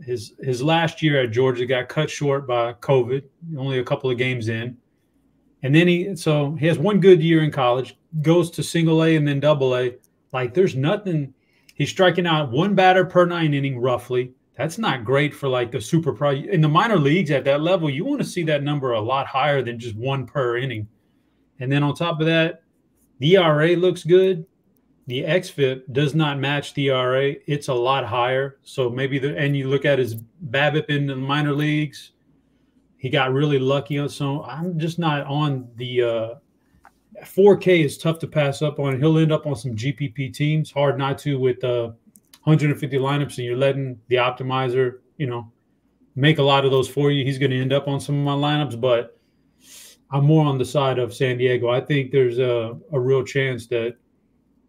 [SPEAKER 2] His last year at Georgia got cut short by COVID, only a couple of games in. And then he has one good year in college, goes to single A and then double A. Like, there's nothing. He's striking out one batter per 9 inning roughly. That's not great for like the super pro. In the minor leagues at that level, you want to see that number a lot higher than just one per inning. And then on top of that, the ERA looks good. The XFIP does not match the ERA. It's a lot higher. So maybe and you look at his BABIP in the minor leagues, he got really lucky. So I'm just not on the 4K is tough to pass up on. He'll end up on some GPP teams. Hard not to with 150 lineups, and you're letting the optimizer, make a lot of those for you. He's going to end up on some of my lineups, but I'm more on the side of San Diego. I think there's a real chance that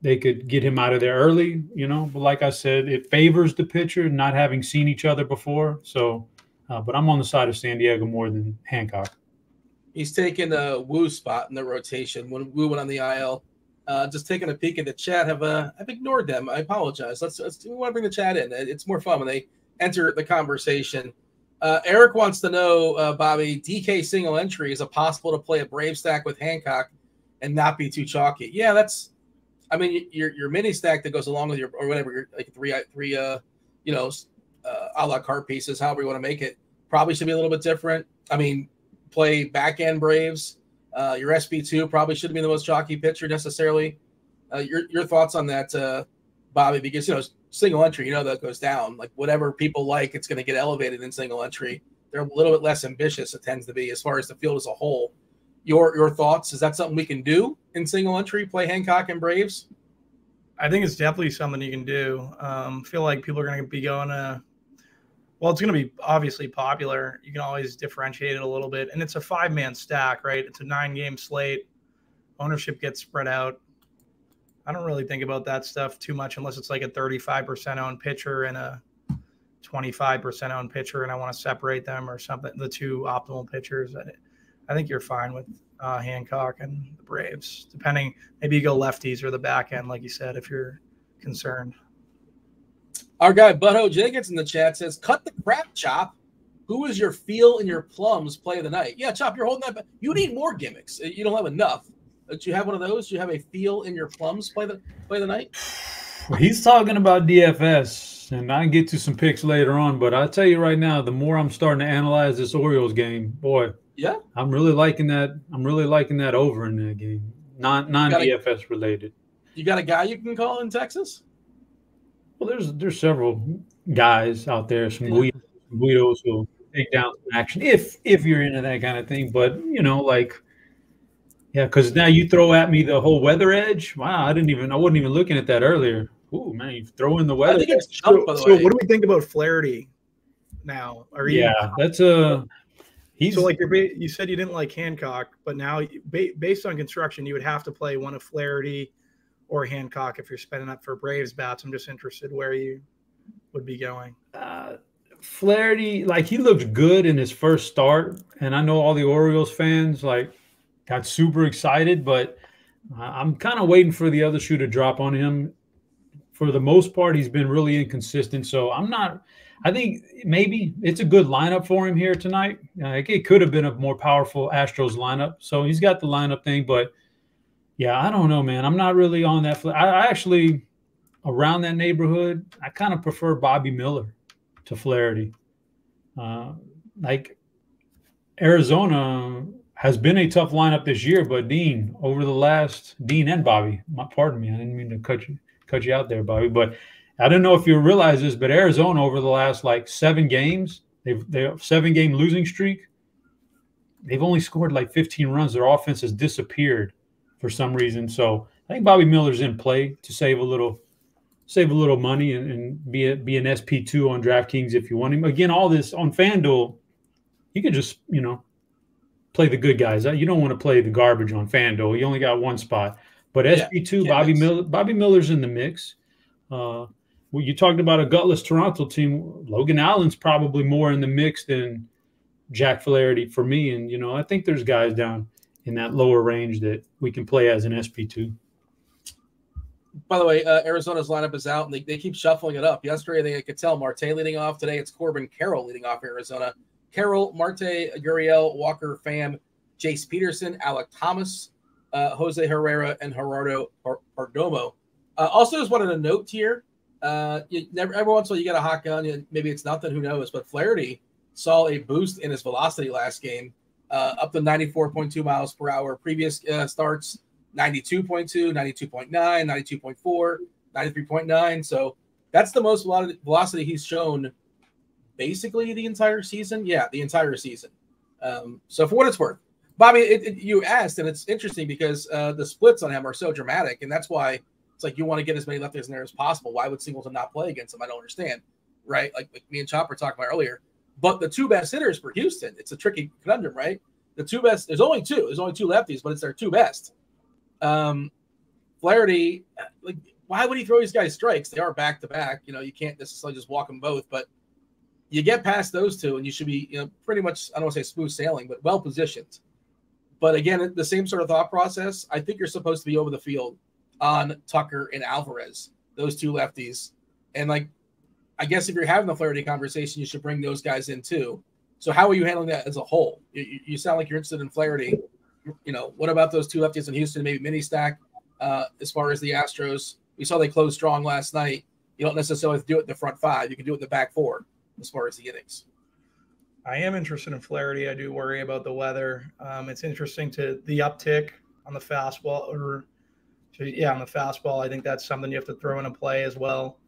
[SPEAKER 2] they could get him out of there early, you know. But like I said, it favors the pitcher not having seen each other before. So, but I'm on the side of San Diego more than Hancock.
[SPEAKER 1] He's taken a Wu spot in the rotation when Wu went on the IL. Just taking a peek at the chat. I've ignored them. I apologize. We want to bring the chat in. It's more fun when they enter the conversation. Eric wants to know, Bobby, DK single entry, is it possible to play a Brave stack with Hancock and not be too chalky? Yeah, that's. I mean, your mini stack that goes along with your or whatever, your like three a la carte pieces, however you want to make it, probably should be a little bit different. I mean, play back end Braves. Your SP2 probably shouldn't be the most chalky pitcher necessarily. Your thoughts on that, Bobby? Because single entry, that goes down. Like whatever people like, it's going to get elevated in single entry. They're a little bit less ambitious. It tends to be as far as the field as a whole. Your thoughts? Is that something we can do in single entry? Play Hancock and Braves?
[SPEAKER 3] I think it's definitely something you can do. Feel like people are going to be going well, it's going to be obviously popular. You can always differentiate it a little bit. And it's a 5-man stack, right? It's a 9-game slate. Ownership gets spread out. I don't really think about that stuff too much unless it's like a 35% owned pitcher and a 25% owned pitcher, and I want to separate them or something, the two optimal pitchers. I think you're fine with Hancock and the Braves, depending. Maybe you go lefties or the back end, like you said, if you're concerned.
[SPEAKER 1] Our guy Butthole Jenkins in the chat says, cut the crap, Chop. Who is your feel and your plums play of the night? Yeah, Chop, you're holding that back. You need more gimmicks. You don't have enough. Do you have one of those? Do you have a feel in your plums play the night?
[SPEAKER 2] Well, he's talking about DFS, and I can get to some picks later on, but I'll tell you right now, the more I'm starting to analyze this Orioles game, boy,
[SPEAKER 1] yeah, I'm
[SPEAKER 2] really liking that. I'm really liking that over in that game, non-DFS related.
[SPEAKER 1] You got a guy you can call in Texas?
[SPEAKER 2] Well, there's several guys out there, some Guidos who take down some action if you're into that kind of thing. But yeah, because now you throw at me the whole weather edge. Wow, I wasn't even looking at that earlier. Ooh, man, you throw in the weather.
[SPEAKER 3] I think it's jump, by the way. What do we think about Flaherty now?
[SPEAKER 2] That's he's
[SPEAKER 3] so like you said you didn't like Hancock, but now based on construction, you would have to play one of Flaherty or Hancock if you're spending up for Braves bats. I'm just interested where you would be going.
[SPEAKER 2] Flaherty, he looked good in his first start, and I know all the Orioles fans got super excited, but I'm kind of waiting for the other shoe to drop on him. For the most part, he's been really inconsistent, so I think maybe it's a good lineup for him here tonight. It could have been a more powerful Astros lineup, so he's got the lineup thing, but yeah, I don't know, man. I'm not really on that. I actually, around that neighborhood, I kind of prefer Bobby Miller to Flaherty. Arizona has been a tough lineup this year, but Dean and Bobby, pardon me, I didn't mean to cut you out there, Bobby, but I don't know if you realize this, but Arizona over the last 7 games, they're 7-game losing streak. They've only scored 15 runs. Their offense has disappeared for some reason. So I think Bobby Miller's in play to save a little money and be an SP2 on DraftKings if you want him. Again, all this on FanDuel, you can just play the good guys. You don't want to play the garbage on FanDuel. You only got one spot. But SP2, Bobby Miller's in the mix. You talked about a gutless Toronto team. Logan Allen's probably more in the mix than Jack Flaherty for me. And, I think there's guys down in that lower range that we can play as an SP2.
[SPEAKER 1] By the way, Arizona's lineup is out, and they keep shuffling it up. Yesterday, I could tell Marte leading off. Today, it's Corbin Carroll leading off Arizona. Carroll, Marte, Gurriel, Walker, Pham, Jace Peterson, Alec Thomas, Jose Herrera, and Gerardo Perdomo. Also, just wanted to note here, every once in a while you get a hot gun, and maybe it's nothing, who knows, but Flaherty saw a boost in his velocity last game, up to 94.2 miles per hour. Previous starts, 92.2, 92.9, 92.4, 93.9. So that's the most velocity he's shown basically the entire season. Yeah, the entire season. So for what it's worth, Bobby, you asked, and it's interesting because the splits on him are so dramatic, and that's why it's you want to get as many lefties in there as possible. Why would Singleton not play against him? I don't understand, right? Like me and Chopper talked about earlier. But the two best hitters for Houston, it's a tricky conundrum, right? The two best, there's only two lefties, but it's their two best. Flaherty, like, why would he throw these guys strikes? They are back to back. You know, you can't necessarily just walk them both, but you get past those two and you should be, you know, pretty much, I don't want to say smooth sailing, but well positioned. But again, the same sort of thought process. I think you're supposed to be over the field on Tucker and Alvarez, those two lefties. And like, I guess if you're having the Flaherty conversation, you should bring those guys in too. So how are you handling that as a whole? You sound like you're interested in Flaherty. You know, what about those two lefties in Houston, maybe mini stack? As far as the Astros, we saw they closed strong last night. You don't necessarily have to do it in the front five. You can do it in the back four as far as the innings.
[SPEAKER 3] I am interested in Flaherty. I do worry about the weather. It's interesting to the uptick on the fastball, on the fastball. I think that's something you have to throw into play as well.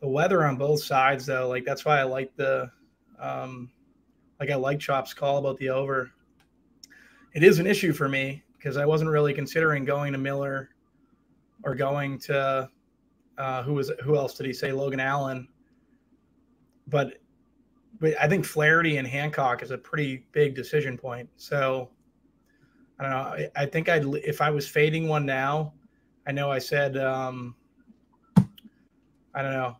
[SPEAKER 3] The weather on both sides, though, like that's why I like I like Chop's call about the over. It is an issue for me because I wasn't really considering going to Miller or going to who else did he say? Logan Allen. But I think Flaherty and Hancock is a pretty big decision point. So I don't know. I think if I was fading one now, I know I said I don't know.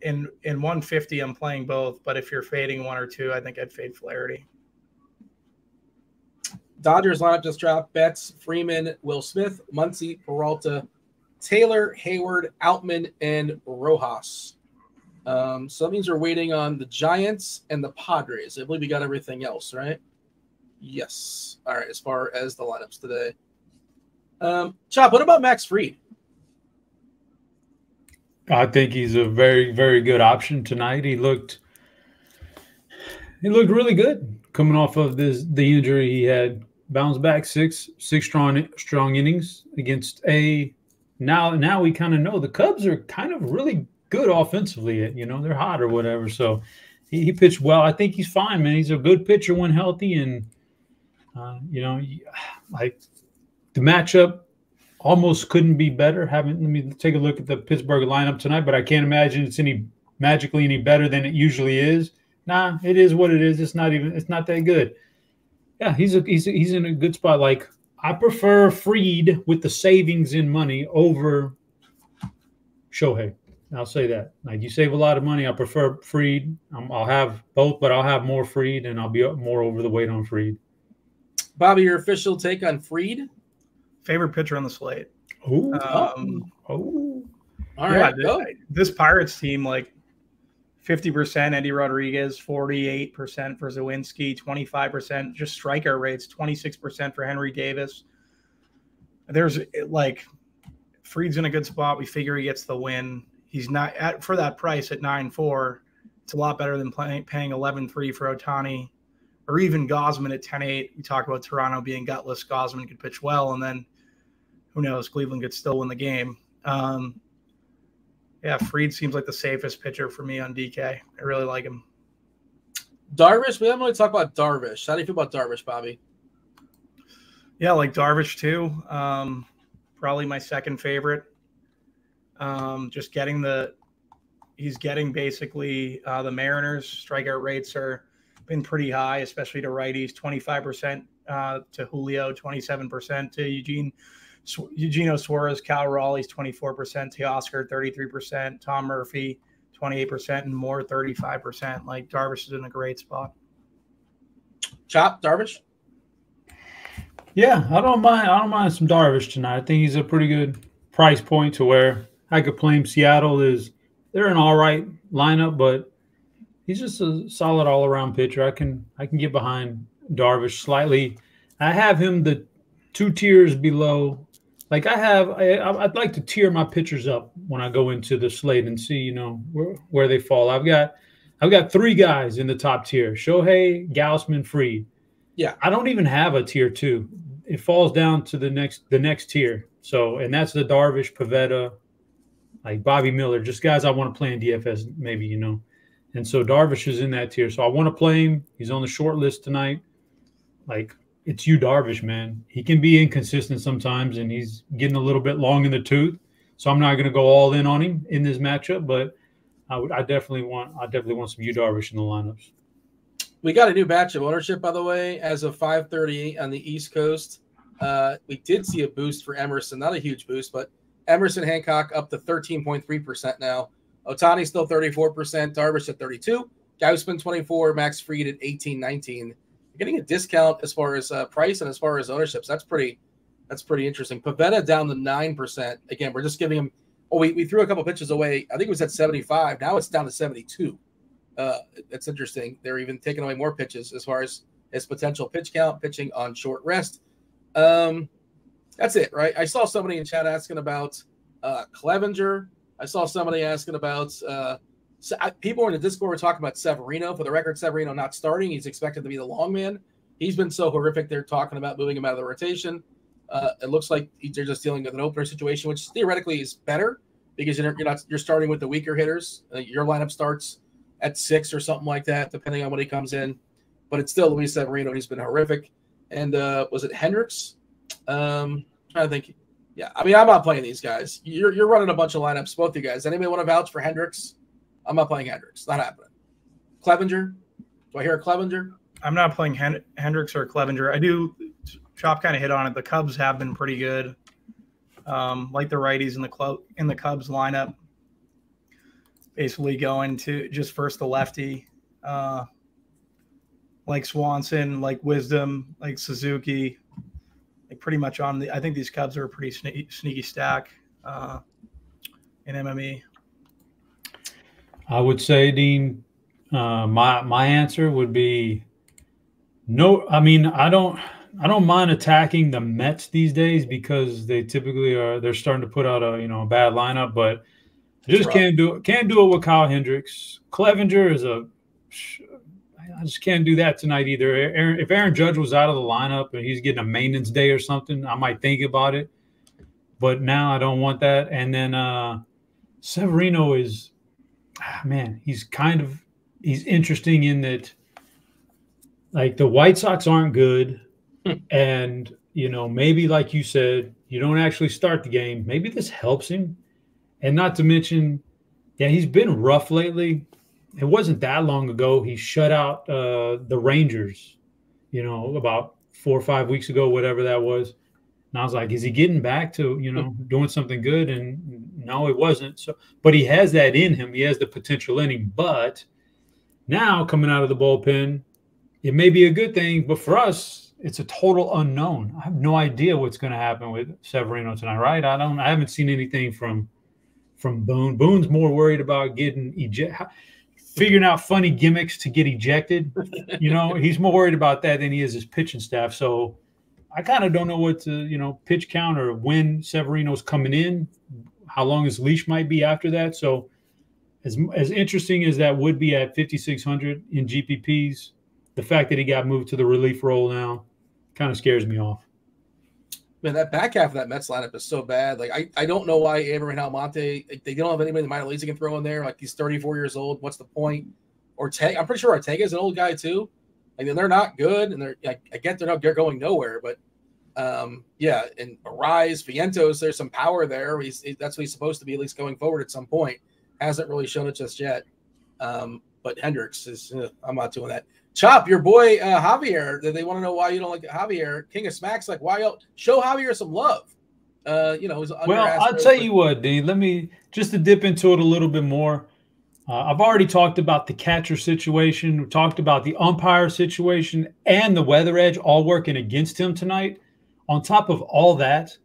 [SPEAKER 3] In 150 I'm playing both, but if you're fading one or two, I think I'd fade Flaherty.
[SPEAKER 1] Dodgers lineup just dropped. Betts, Freeman, Will Smith, Muncy, Peralta, Taylor, Hayward, Outman, and Rojas. So that means we're waiting on the Giants and the Padres. I believe we got everything else, right? Yes. All right, as far as the lineups today. Chop, what about Max Fried?
[SPEAKER 2] I think he's a very, very good option tonight. He looked really good coming off of the injury he had. Bounced back six strong innings against now we kind of know the Cubs are kind of really good offensively. You know, they're hot or whatever. So he pitched well. I think he's fine, man. He's a good pitcher when healthy, and you know, like the matchup almost couldn't be better. Let me take a look at the Pittsburgh lineup tonight, but I can't imagine it's magically any better than it usually is. Nah, it is what it is. It's not that good. Yeah, he's in a good spot. Like, I prefer Fried with the savings in money over Shohei. I'll say that. Like, you save a lot of money. I prefer Fried. I'll have both, but I'll have more Fried, and I'll be more over the weight on Fried.
[SPEAKER 1] Bobby, your official take on Fried?
[SPEAKER 3] Favorite pitcher on the slate.
[SPEAKER 2] All
[SPEAKER 3] right. This Pirates team, like 50% Eddie Rodriguez, 48% for Zawinski, 25% just strikeout rates, 26% for Henry Davis. There's like Fried's in a good spot. We figure he gets the win. He's not for that price at 9.4. It's a lot better than paying 11.3 for Ohtani, or even Gausman at 10.8. We talk about Toronto being gutless. Gausman could pitch well, and then who knows? Cleveland could still win the game. Yeah, Fried seems like the safest pitcher for me on DK. I really like him.
[SPEAKER 1] Darvish, we haven't really talked about Darvish. How do you feel about Darvish, Bobby?
[SPEAKER 3] Yeah, I like Darvish too. Probably my second favorite. Just he's getting basically the Mariners strikeout rates been pretty high, especially to righties. 25% to Julio, 27% to Eugenio Suarez, Cal Raleigh's 24%, Teoscar 33%, Tom Murphy 28%, and Moore 35%. Like, Darvish is in a great spot.
[SPEAKER 1] Chop, Darvish?
[SPEAKER 2] Yeah, I don't mind some Darvish tonight. I think he's a pretty good price point to where I could play him. Seattle they're an all right lineup, but he's just a solid all around pitcher. I can get behind Darvish slightly. I have him the 2 tiers below. Like, I'd like to tier my pitchers up when I go into the slate and see, you know, where they fall. I've got 3 guys in the top tier: Shohei, Gausman, Fried.
[SPEAKER 1] Yeah,
[SPEAKER 2] I don't even have a tier 2. It falls down to the next tier. So, and that's the Darvish, Pivetta, like Bobby Miller, just guys I want to play in DFS, maybe, you know. And so Darvish is in that tier. So I want to play him. He's on the short list tonight. Like, it's Darvish, man. He can be inconsistent sometimes, and he's getting a little bit long in the tooth. So I'm not going to go all in on him in this matchup, but I definitely want some Darvish in the lineups.
[SPEAKER 1] We got a new batch of ownership, by the way, as of 5:30 on the East Coast. We did see a boost for Emerson, not a huge boost, but Emerson Hancock up to 13.3% now. Otani still 34%, Darvish at 32%, Gausman 24%, Max Fried at 18-19. You're getting a discount as far as price and as far as ownership. So that's pretty interesting. Pavetta down to 9%. Again, we're just giving him. Oh, we threw a couple pitches away. I think it was at 75. Now it's down to 72. That's interesting. They're even taking away more pitches as far as his potential pitch count, pitching on short rest. That's it, right? I saw somebody in chat asking about Clevenger. I saw somebody asking about people in the Discord were talking about Severino. For the record, Severino not starting. He's expected to be the long man. He's been so horrific. They're talking about moving him out of the rotation. It looks like they're just dealing with an opener situation, which theoretically is better because you're starting with the weaker hitters. Your lineup starts at 6 or something like that, depending on when he comes in. But it's still Luis Severino. He's been horrific. And was it Hendricks? Trying to think. Yeah, I mean, I'm not playing these guys. You're running a bunch of lineups, both you guys. Anybody want to vouch for Hendricks? I'm not playing Hendricks. Not happening. Clevenger? Do I hear a Clevenger?
[SPEAKER 3] I'm not playing Hendricks or Clevenger. I do. Chop kind of hit on it. The Cubs have been pretty good, like the righties in the Cubs lineup. Basically going to just first the lefty, like Swanson, like Wisdom, like Suzuki. Like pretty much on the. I think these Cubs are a pretty sneaky stack in MME.
[SPEAKER 2] I would say, Dean, my answer would be no. I mean, I don't mind attacking the Mets these days because they typically they're starting to put out a a bad lineup, but I just can't do it with Kyle Hendricks. Clevenger is I just can't do that tonight either. If Aaron Judge was out of the lineup and he's getting a maintenance day or something, I might think about it. But now I don't want that. And then Severino is, man, he's interesting in that, like, the White Sox aren't good. And, maybe like you said, you don't actually start the game. Maybe this helps him. And not to mention, yeah, he's been rough lately. It wasn't that long ago he shut out the Rangers, about 4 or 5 weeks ago, whatever that was. And I was like, is he getting back to, doing something good? And no, it wasn't. So, but he has that in him. He has the potential in him. But now coming out of the bullpen, it may be a good thing. But for us, it's a total unknown. I have no idea what's going to happen with Severino tonight, right? I haven't seen anything from Boone. Boone's more worried about getting figuring out funny gimmicks to get ejected. He's more worried about that than he is his pitching staff. So I kind of don't know what to, pitch count or when Severino's coming in, how long his leash might be after that. So as interesting as that would be at 5,600 in GPPs, the fact that he got moved to the relief role now kind of scares me off.
[SPEAKER 1] Man, that back half of that Mets lineup is so bad. Like, I don't know why Abraham Almonte, they don't have anybody in the minor leagues they can throw in there. Like, he's 34 years old. What's the point? Ortega, I'm pretty sure Ortega's an old guy too. Like, they're not good, and I get they're going nowhere. But yeah, and Arise, Vientos, there's some power there. That's what he's supposed to be, at least going forward at some point. Hasn't really shown it just yet. But Hendricks is, I'm not doing that. Chop, your boy Javier. They want to know why you don't like Javier. King of Smacks, like, why you show Javier some love?
[SPEAKER 2] I'll tell you what, Dean. Let me just to dip into it a little bit more. I've already talked about the catcher situation. We talked about the umpire situation and the weather edge all working against him tonight. On top of all that,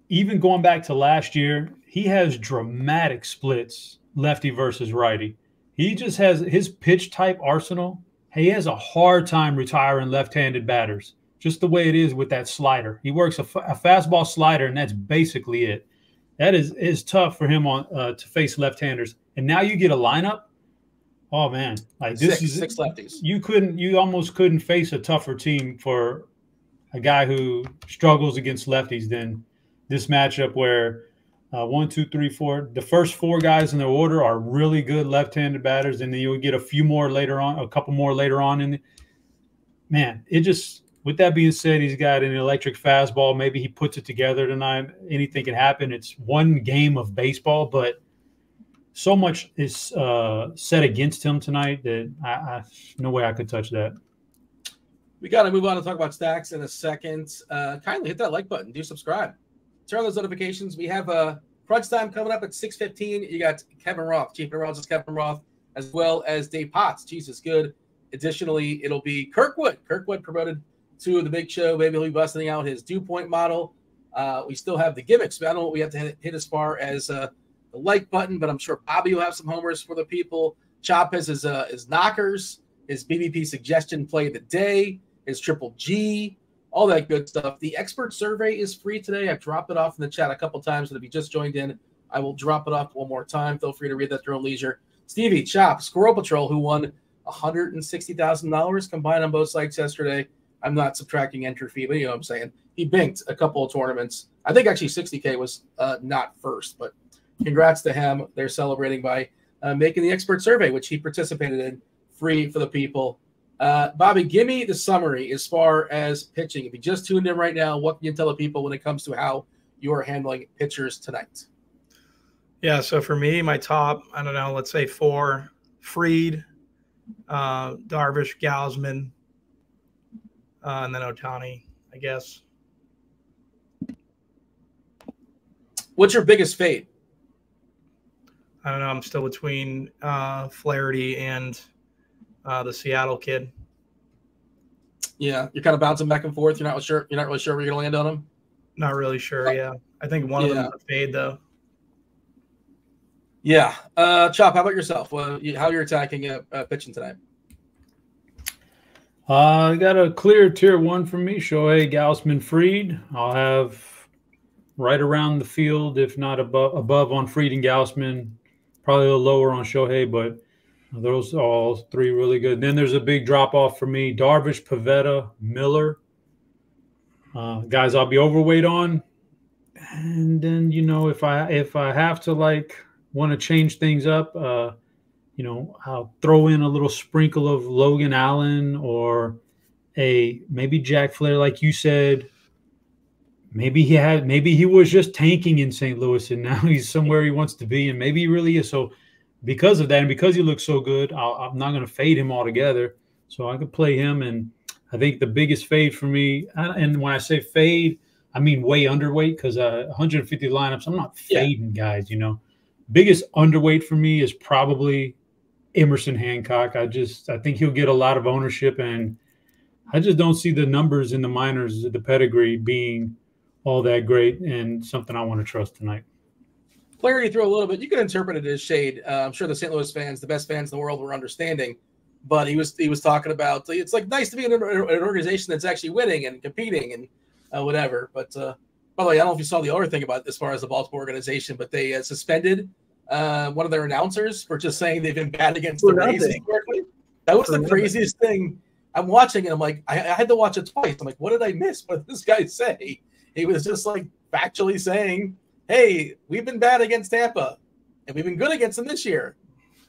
[SPEAKER 2] even going back to last year, he has dramatic splits, lefty versus righty. He just has his pitch type arsenal. He has a hard time retiring left-handed batters, just the way it is with that slider. He works a fastball slider, and that's basically it. That is tough for him to face left-handers. And now you get a lineup. Oh man, like this is
[SPEAKER 1] six lefties.
[SPEAKER 2] You almost couldn't face a tougher team for a guy who struggles against lefties than this matchup where 1, 2, 3, 4. The first 4 guys in the order are really good left-handed batters, and then you'll get a couple more later on. Man, it just, with that being said, he's got an electric fastball. Maybe he puts it together tonight. Anything can happen. It's one game of baseball, but so much is set against him tonight that I no way I could touch that.
[SPEAKER 1] We got to move on and talk about stacks in a second. Kindly hit that like button. Do subscribe. Turn on those notifications. We have a crunch time coming up at 6:15. You got Kevin Roth, Chief Neurologist Kevin Roth, as well as Dave Potts, Cheeseisgood. Additionally, it'll be Kirkwood. Kirkwood promoted to the big show. Maybe he'll be busting out his dew point model. We still have the gimmicks. But I don't know what we have to hit as far as the like button, but I'm sure Bobby will have some homers for the people. Chop has his knockers, his BBP suggestion play of the day, his triple G, all that good stuff. The expert survey is free today. I've dropped it off in the chat a couple times, but if you just joined in, I will drop it off one more time. Feel free to read that at your own leisure. Stevie, Chop, Squirrel Patrol, who won $160,000 combined on both sites yesterday. I'm not subtracting entry fee, but you know what I'm saying. He banked a couple of tournaments. I think actually 60K was not first, but congrats to him. They're celebrating by making the expert survey, which he participated in, free for the people. Bobby, give me the summary as far as pitching. If you just tuned in right now, what can you tell the people when it comes to how you are handling pitchers tonight?
[SPEAKER 3] Yeah, so for me, my top, I don't know, let's say 4, Fried, Darvish, Gausman, and then Ohtani, I guess.
[SPEAKER 1] What's your biggest fade?
[SPEAKER 3] I don't know. I'm still between Flaherty and the Seattle kid.
[SPEAKER 1] Yeah, you're kind of bouncing back and forth. You're not really sure where you're gonna land on him.
[SPEAKER 3] Not really sure. Yeah, I think one of them is a fade though.
[SPEAKER 1] Yeah, Chop. How about yourself? How you're attacking pitching tonight?
[SPEAKER 2] I got a clear tier 1 for me. Shohei, Gausman, Fried. I'll have right around the field, if not above on Fried and Gausman. Probably a little lower on Shohei, but those are all 3 really good. Then there's a big drop-off for me. Darvish, Pivetta, Miller. Guys I'll be overweight on. And then, you know, if I have to, like, want to change things up, you know, I'll throw in a little sprinkle of Logan Allen or maybe Jack Flair, like you said. Maybe he was just tanking in St. Louis and now he's somewhere he wants to be, and maybe he really is. So because of that and because he looks so good, I'm not going to fade him altogether. So I could play him, and I think the biggest fade for me, and when I say fade, I mean way underweight, because 150 lineups, I'm not fading guys, you know. Biggest underweight for me is probably Emerson Hancock. I think he'll get a lot of ownership, and I just don't see the numbers in the minors, the pedigree being all that great, and something I want to trust tonight.
[SPEAKER 1] Flaherty threw a little bit. You could interpret it as shade. I'm sure the St. Louis fans, the best fans in the world, were understanding. But he was talking about, it's like nice to be in an organization that's actually winning and competing and whatever. But by the way, I don't know if you saw the other thing about as far as the Baltimore organization, but they suspended one of their announcers for just saying they've been bad against the Rays historically. That was the craziest thing. I'm watching it. I'm like, I had to watch it twice. I'm like, what did I miss? What did this guy say? He was just like factually saying, hey, we've been bad against Tampa, and we've been good against them this year,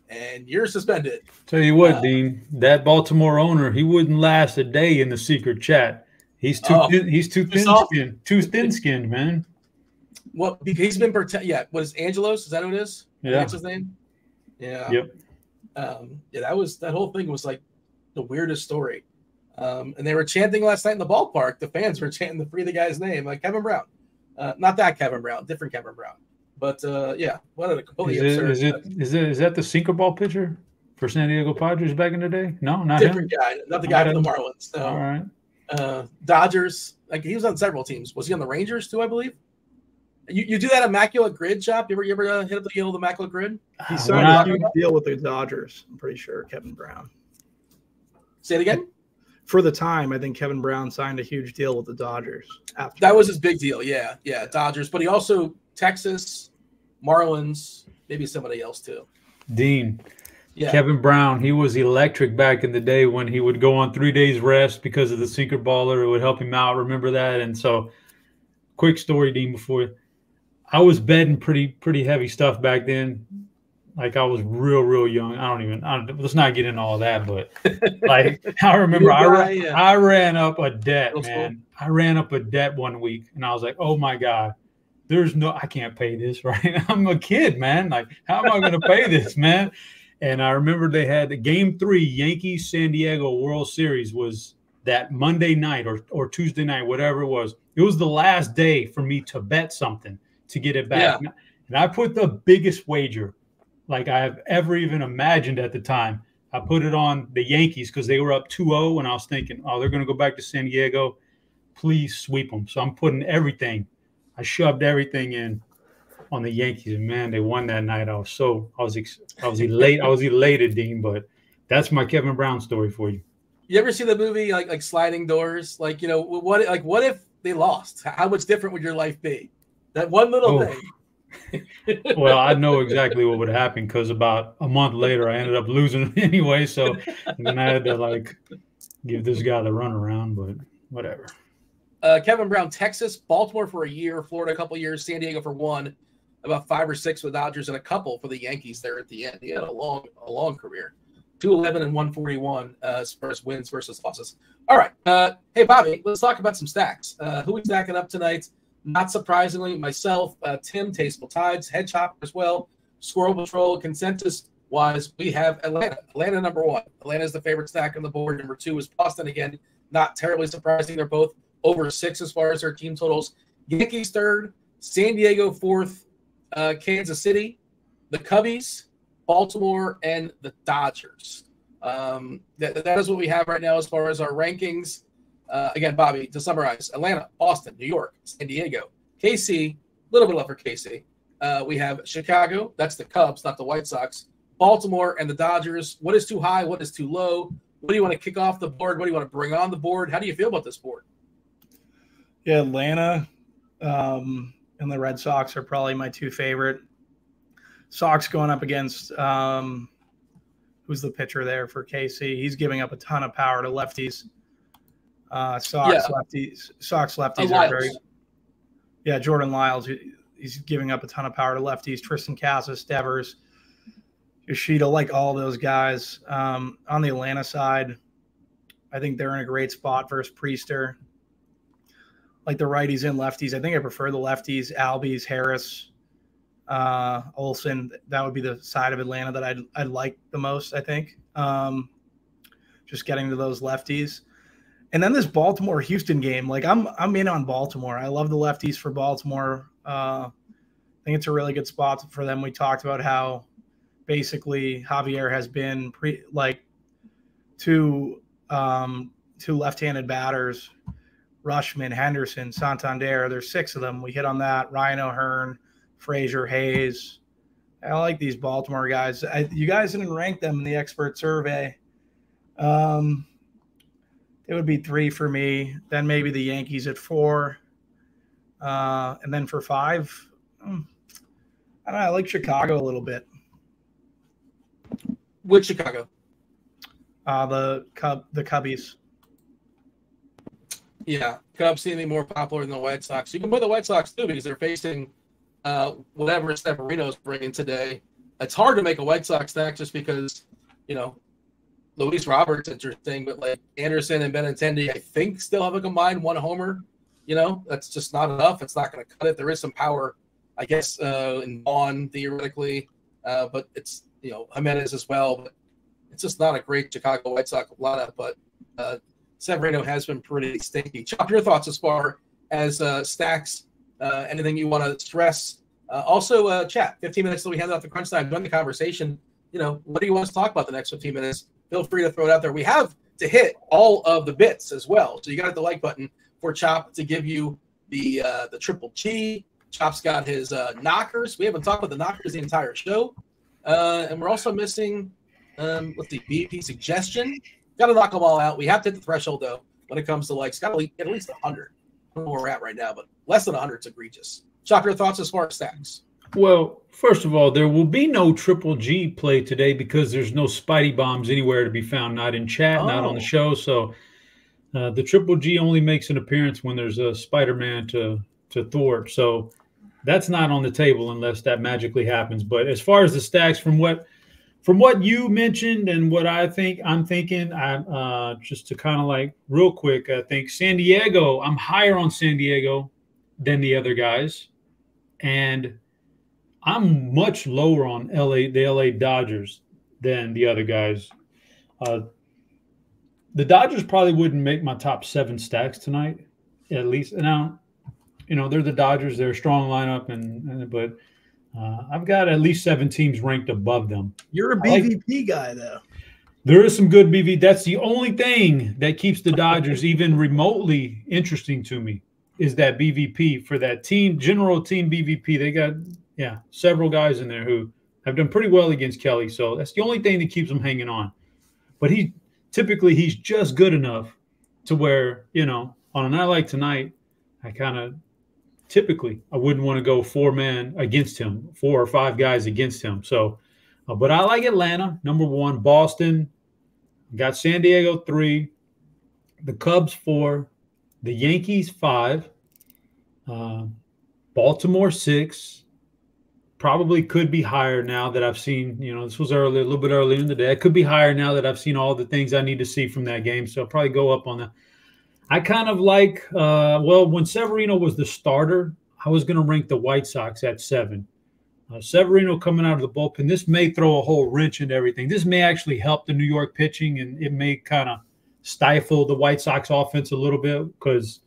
[SPEAKER 1] and you're suspended.
[SPEAKER 2] Tell you what, Dean, that Baltimore owner, he wouldn't last a day in the secret chat. He's too thin-skinned, man.
[SPEAKER 1] Well, because he's been what is Angelos? Is that who it is?
[SPEAKER 2] Yeah.
[SPEAKER 1] That's his name? Yeah.
[SPEAKER 2] Yep.
[SPEAKER 1] That whole thing was like the weirdest story. And they were chanting last night in the ballpark. The fans were chanting the free the guy's name, like Kevin Brown. Not that Kevin Brown, different Kevin Brown. But what a completely absurd.
[SPEAKER 2] Is that the sinker ball pitcher for San Diego Padres back in the day? No, not
[SPEAKER 1] different
[SPEAKER 2] him.
[SPEAKER 1] guy, not the guy from the Marlins. No.
[SPEAKER 2] All right.
[SPEAKER 1] Dodgers, like he was on several teams. Was he on the Rangers too? I believe. You do that immaculate grid, Chop? You ever hit up the old immaculate grid?
[SPEAKER 3] He signed a huge deal with the Dodgers. I'm pretty sure Kevin Brown.
[SPEAKER 1] Say it again.
[SPEAKER 3] For the time, I think Kevin Brown signed a huge deal with the Dodgers. After
[SPEAKER 1] that was his big deal. Yeah, Dodgers. But he also Texas, Marlins, maybe somebody else too.
[SPEAKER 2] Dean. Yeah. Kevin Brown, he was electric back in the day when he would go on 3 days rest because of the sinker baller. It would help him out. Remember that? And so, quick story, Dean, before I was betting pretty heavy stuff back then. Like I was real young. Let's not get into all that, but like I remember I ran up a debt, man. I ran up a debt one week and I was like, oh my God, I can't pay this, right? I'm a kid, man. Like, how am I going to pay this, man? And I remember they had the Game 3 Yankees San Diego World Series was that Monday night or Tuesday night, whatever it was. It was the last day for me to bet something to get it back.
[SPEAKER 1] Yeah.
[SPEAKER 2] And I put the biggest wager like I have ever even imagined at the time. I put it on the Yankees because they were up 2-0, and I was thinking, oh, they're going to go back to San Diego. Please sweep them. So I'm putting everything. I shoved everything in on the Yankees, and man, they won that night. I was elated, Dean. But that's my Kevin Brown story for you.
[SPEAKER 1] You ever see the movie like Sliding Doors? Like, you know, what if they lost? How much different would your life be? That one little thing.
[SPEAKER 2] Well, I know exactly what would happen because about a month later, I ended up losing anyway. So then I had to like give this guy the runaround, but whatever.
[SPEAKER 1] Kevin Brown, Texas, Baltimore for a year, Florida a couple years, San Diego for one, about 5 or 6 with the Dodgers, and a couple for the Yankees there at the end. He had a long career. 211 and 141 as far as wins versus losses. All right. Hey, Bobby, let's talk about some stacks. Who we stacking up tonight? Not surprisingly, myself, Tim, Tasteful Tides, Head Chopper as well, Squirrel Patrol. Consensus-wise, we have Atlanta. Atlanta number 1. Atlanta is the favorite stack on the board. Number 2 is Boston again. Not terribly surprising. They're both over 6 as far as their team totals. Yankees 3rd, San Diego 4th, Kansas City, the Cubbies, Baltimore, and the Dodgers. That is what we have right now as far as our rankings. Again, Bobby, to summarize, Atlanta, Boston, New York, San Diego, KC, a little bit left for KC. We have Chicago, that's the Cubs, not the White Sox, Baltimore, and the Dodgers. What is too high? What is too low? What do you want to kick off the board? What do you want to bring on the board? How do you feel about this board?
[SPEAKER 3] Yeah, Atlanta and the Red Sox are probably my 2 favorite. Sox going up against who's the pitcher there for KC? He's giving up a ton of power to lefties. Lefties are very. Yeah, Jordan Lyles. He's giving up a ton of power to lefties. Tristan Casas, Devers, Yoshida, like all those guys. On the Atlanta side, I think they're in a great spot versus Priester. Like the righties and lefties. I think I prefer the lefties, Albies, Harris, Olsen. That would be the side of Atlanta that I'd like the most, I think. Just getting to those lefties. And then this Baltimore-Houston game, like I'm in on Baltimore. I love the lefties for Baltimore. I think it's a really good spot for them. We talked about how basically Javier has been two left-handed batters, Rushman, Henderson, Santander. There's 6 of them. We hit on that. Ryan O'Hearn, Frazier, Hayes. I like these Baltimore guys. You guys didn't rank them in the expert survey. It would be 3 for me. Then maybe the Yankees at 4. And then for 5, I don't know. I like Chicago a little bit.
[SPEAKER 1] Which Chicago?
[SPEAKER 3] The Cubbies.
[SPEAKER 1] Yeah, Cubs seem to be more popular than the White Sox. You can put the White Sox too because they're facing whatever Severino's bringing today. It's hard to make a White Sox stack just because, you know, Luis Roberts interesting, but like Anderson and Benintendi, I think still have a combined 1 homer. You know, that's just not enough. It's not going to cut it. There is some power, I guess, in Vaughn theoretically, but it's, you know, Jimenez as well. But it's just not a great Chicago White Sox lineup. But Severino has been pretty stinky. Chop your thoughts as far as stacks. Anything you want to stress? Also, chat. 15 minutes till we hand out the crunch time. Join the conversation. You know, what do you want us to talk about the next 15 minutes? Feel free to throw it out there. We have to hit all of the bits as well. So you got to hit the like button for Chop to give you the triple G. Chop's got his knockers. We haven't talked about the knockers the entire show. And we're also missing, let's see, BP suggestion. Got to knock them all out. We have to hit the threshold, though, when it comes to likes. Got to get at least 100. I don't know where we're at right now, but less than 100 is egregious. Chop, your thoughts as far as stacks?
[SPEAKER 2] Well, first of all, there will be no triple G play today because there's no Spidey bombs anywhere to be found, not in chat, not on the show. So the triple G only makes an appearance when there's a Spider-Man to thwart. So that's not on the table unless that magically happens. But as far as the stacks, from what you mentioned and what I'm thinking, just to kind of like real quick, I think San Diego, I'm higher on San Diego than the other guys. And I'm much lower on the LA Dodgers than the other guys. The Dodgers probably wouldn't make my top 7 stacks tonight, at least. Now, they're the Dodgers. They're a strong lineup, but I've got at least 7 teams ranked above them.
[SPEAKER 3] You're a BVP guy, though.
[SPEAKER 2] There is some good BV. That's the only thing that keeps the Dodgers even remotely interesting to me is that BVP for that team, general team BVP. They got, several guys in there who have done pretty well against Kelly. So that's the only thing that keeps them hanging on. But he's just good enough to where, on a night like tonight, I wouldn't want to go 4-man against him, 4 or 5 guys against him. So, but I like Atlanta, number 1, Boston, got San Diego 3, the Cubs 4, the Yankees 5, Baltimore 6, probably could be higher now that I've seen, this was a little bit early in the day. It could be higher now that I've seen all the things I need to see from that game. So I'll probably go up on that. I kind of like, when Severino was the starter, I was going to rank the White Sox at 7. Severino coming out of the bullpen, this may throw a whole wrench into everything. This may actually help the New York pitching, and it may kind of stifle the White Sox offense a little bit because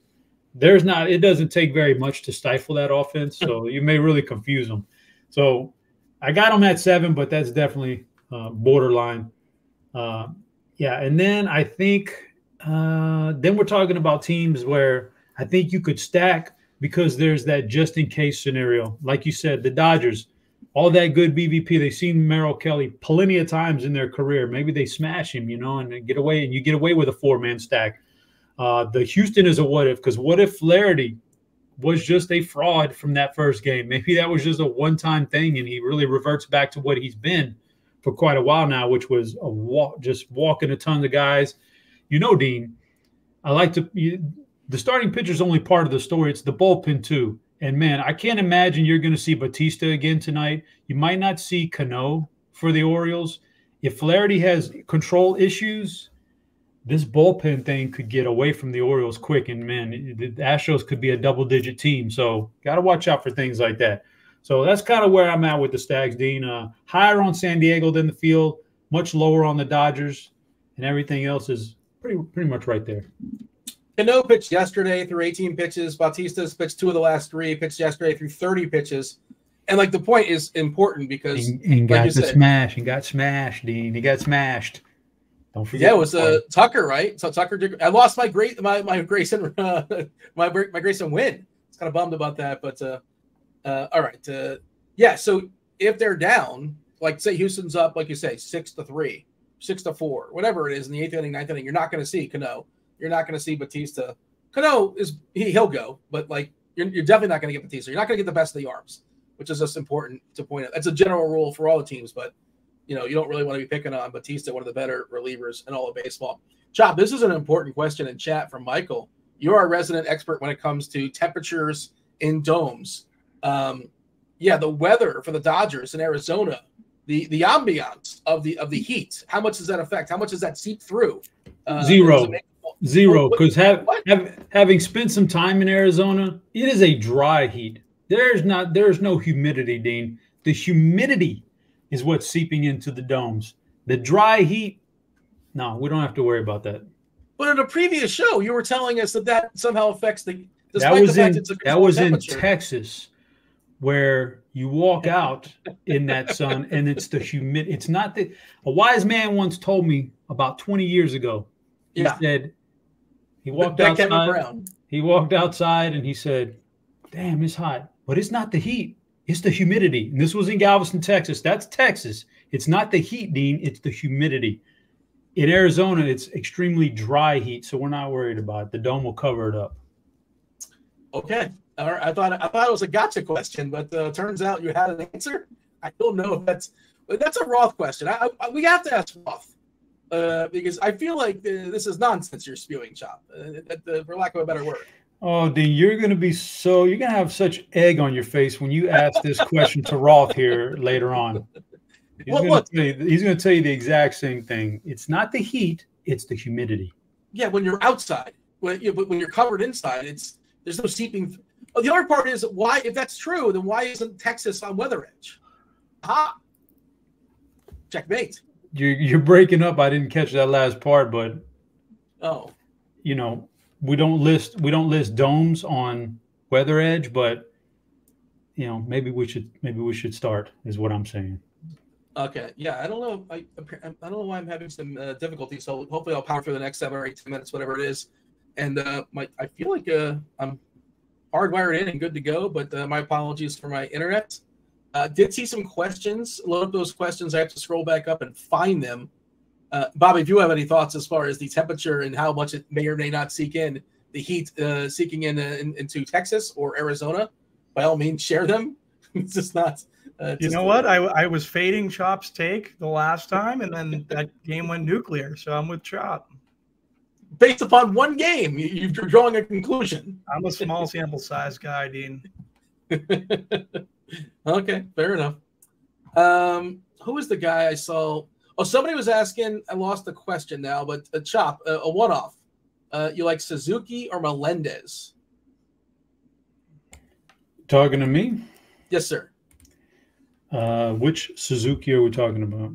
[SPEAKER 2] it doesn't take very much to stifle that offense. So you may really confuse them. So I got them at 7, but that's definitely borderline. And then I think then we're talking about teams where I think you could stack because there's that just in case scenario. Like you said, the Dodgers, all that good BVP. They've seen Merrill Kelly plenty of times in their career. Maybe they smash him, and you get away with a 4-man stack. The Houston is a what if, because what if Flaherty was just a fraud from that first game? Maybe that was just a one-time thing, and he really reverts back to what he's been for quite a while now, which was just walking a ton of guys. Dean, the starting pitcher is only part of the story. It's the bullpen too. And man, I can't imagine you're going to see Batista again tonight. You might not see Cano for the Orioles. If Flaherty has control issues, this bullpen thing could get away from the Orioles quick. And man, the Astros could be a double-digit team. So got to watch out for things like that. So that's kind of where I'm at with the stacks, Dean. Higher on San Diego than the field, much lower on the Dodgers, and everything else is pretty much right there.
[SPEAKER 1] Cano pitched yesterday through 18 pitches. Bautista's pitched 2 of the last 3. Pitched yesterday through 30 pitches. And the point is important because
[SPEAKER 2] and got smashed. He got smashed, Dean. He got smashed. Don't forget.
[SPEAKER 1] Yeah, it was Tucker, right? So Tucker did. I lost my Grayson my Grayson win. It's kind of bummed about that, but all right. So if they're down, like say Houston's up, like you say, 6-3, 6-4, whatever it is in the 8th inning, 9th inning, you're not going to see Cano. You're not going to see Batista. Cano he'll go, but you're definitely not going to get Batista. You're not going to get the best of the arms, which is just important to point out. That's a general rule for all the teams, but you don't really want to be picking on Batista, one of the better relievers in all of baseball. Chop, this is an important question in chat from Michael. You're our resident expert when it comes to temperatures in domes. The weather for the Dodgers in Arizona, the ambiance of the heat. How much does that affect? How much does that seep through?
[SPEAKER 2] Zero, because having spent some time in Arizona, it is a dry heat. There's no humidity, Dean. The humidity is what's seeping into the domes. The dry heat, no, we don't have to worry about that.
[SPEAKER 1] But in a previous show, you were telling us that somehow affects the.
[SPEAKER 2] That was in Texas, where you walk out in that sun and it's the humidity. It's not a wise man once told me about 20 years ago. He said he walked outside. He walked outside and he said, "Damn, it's hot, but it's not the heat. It's the humidity." And this was in Galveston, Texas. That's Texas. It's not the heat, Dean. It's the humidity. In Arizona, it's extremely dry heat, so we're not worried about it. The dome will cover it up.
[SPEAKER 1] Okay. All right. I thought it was a gotcha question, but turns out you had an answer. I don't know if that's a Roth question. We have to ask Roth. Because I feel like this is nonsense you're spewing, Chop, for lack of a better word.
[SPEAKER 2] Oh, Dean, you're going to have such egg on your face when you ask this question to Roth here later on. He's going to tell you the exact same thing. It's not the heat, it's the humidity.
[SPEAKER 1] Yeah, when you're outside, but when you're covered inside, there's no seeping. Oh, the other part is why, if that's true, then why isn't Texas on Weather Edge? Aha. Checkmate.
[SPEAKER 2] You're breaking up. I didn't catch that last part, but you know, we don't list domes on Weather Edge, but you know, maybe we should start, is what I'm saying.
[SPEAKER 1] Okay, yeah, I don't know. I don't know why I'm having some difficulty. So hopefully I'll power through the next 7 or 8 minutes, whatever it is. And I feel like I'm hardwired in and good to go. But my apologies for my internet. Did see some questions. Load up those questions. I have to scroll back up and find them. Bobby, if you have any thoughts as far as the temperature and how much it may or may not seek in, the heat seeking into Texas or Arizona, by all means, share them. It's just not.
[SPEAKER 3] You know what? I was fading Chop's take the last time, and then that game went nuclear. So I'm with Chop.
[SPEAKER 1] Based upon one game, you're drawing a conclusion.
[SPEAKER 3] I'm a small sample size guy, Dean.
[SPEAKER 1] Okay, fair enough. Who was the guy I saw? Oh, somebody was asking. I lost the question now, but Chop, a one-off. You like Suzuki or Melendez?
[SPEAKER 2] Talking to me?
[SPEAKER 1] Yes, sir.
[SPEAKER 2] Which Suzuki are we talking about?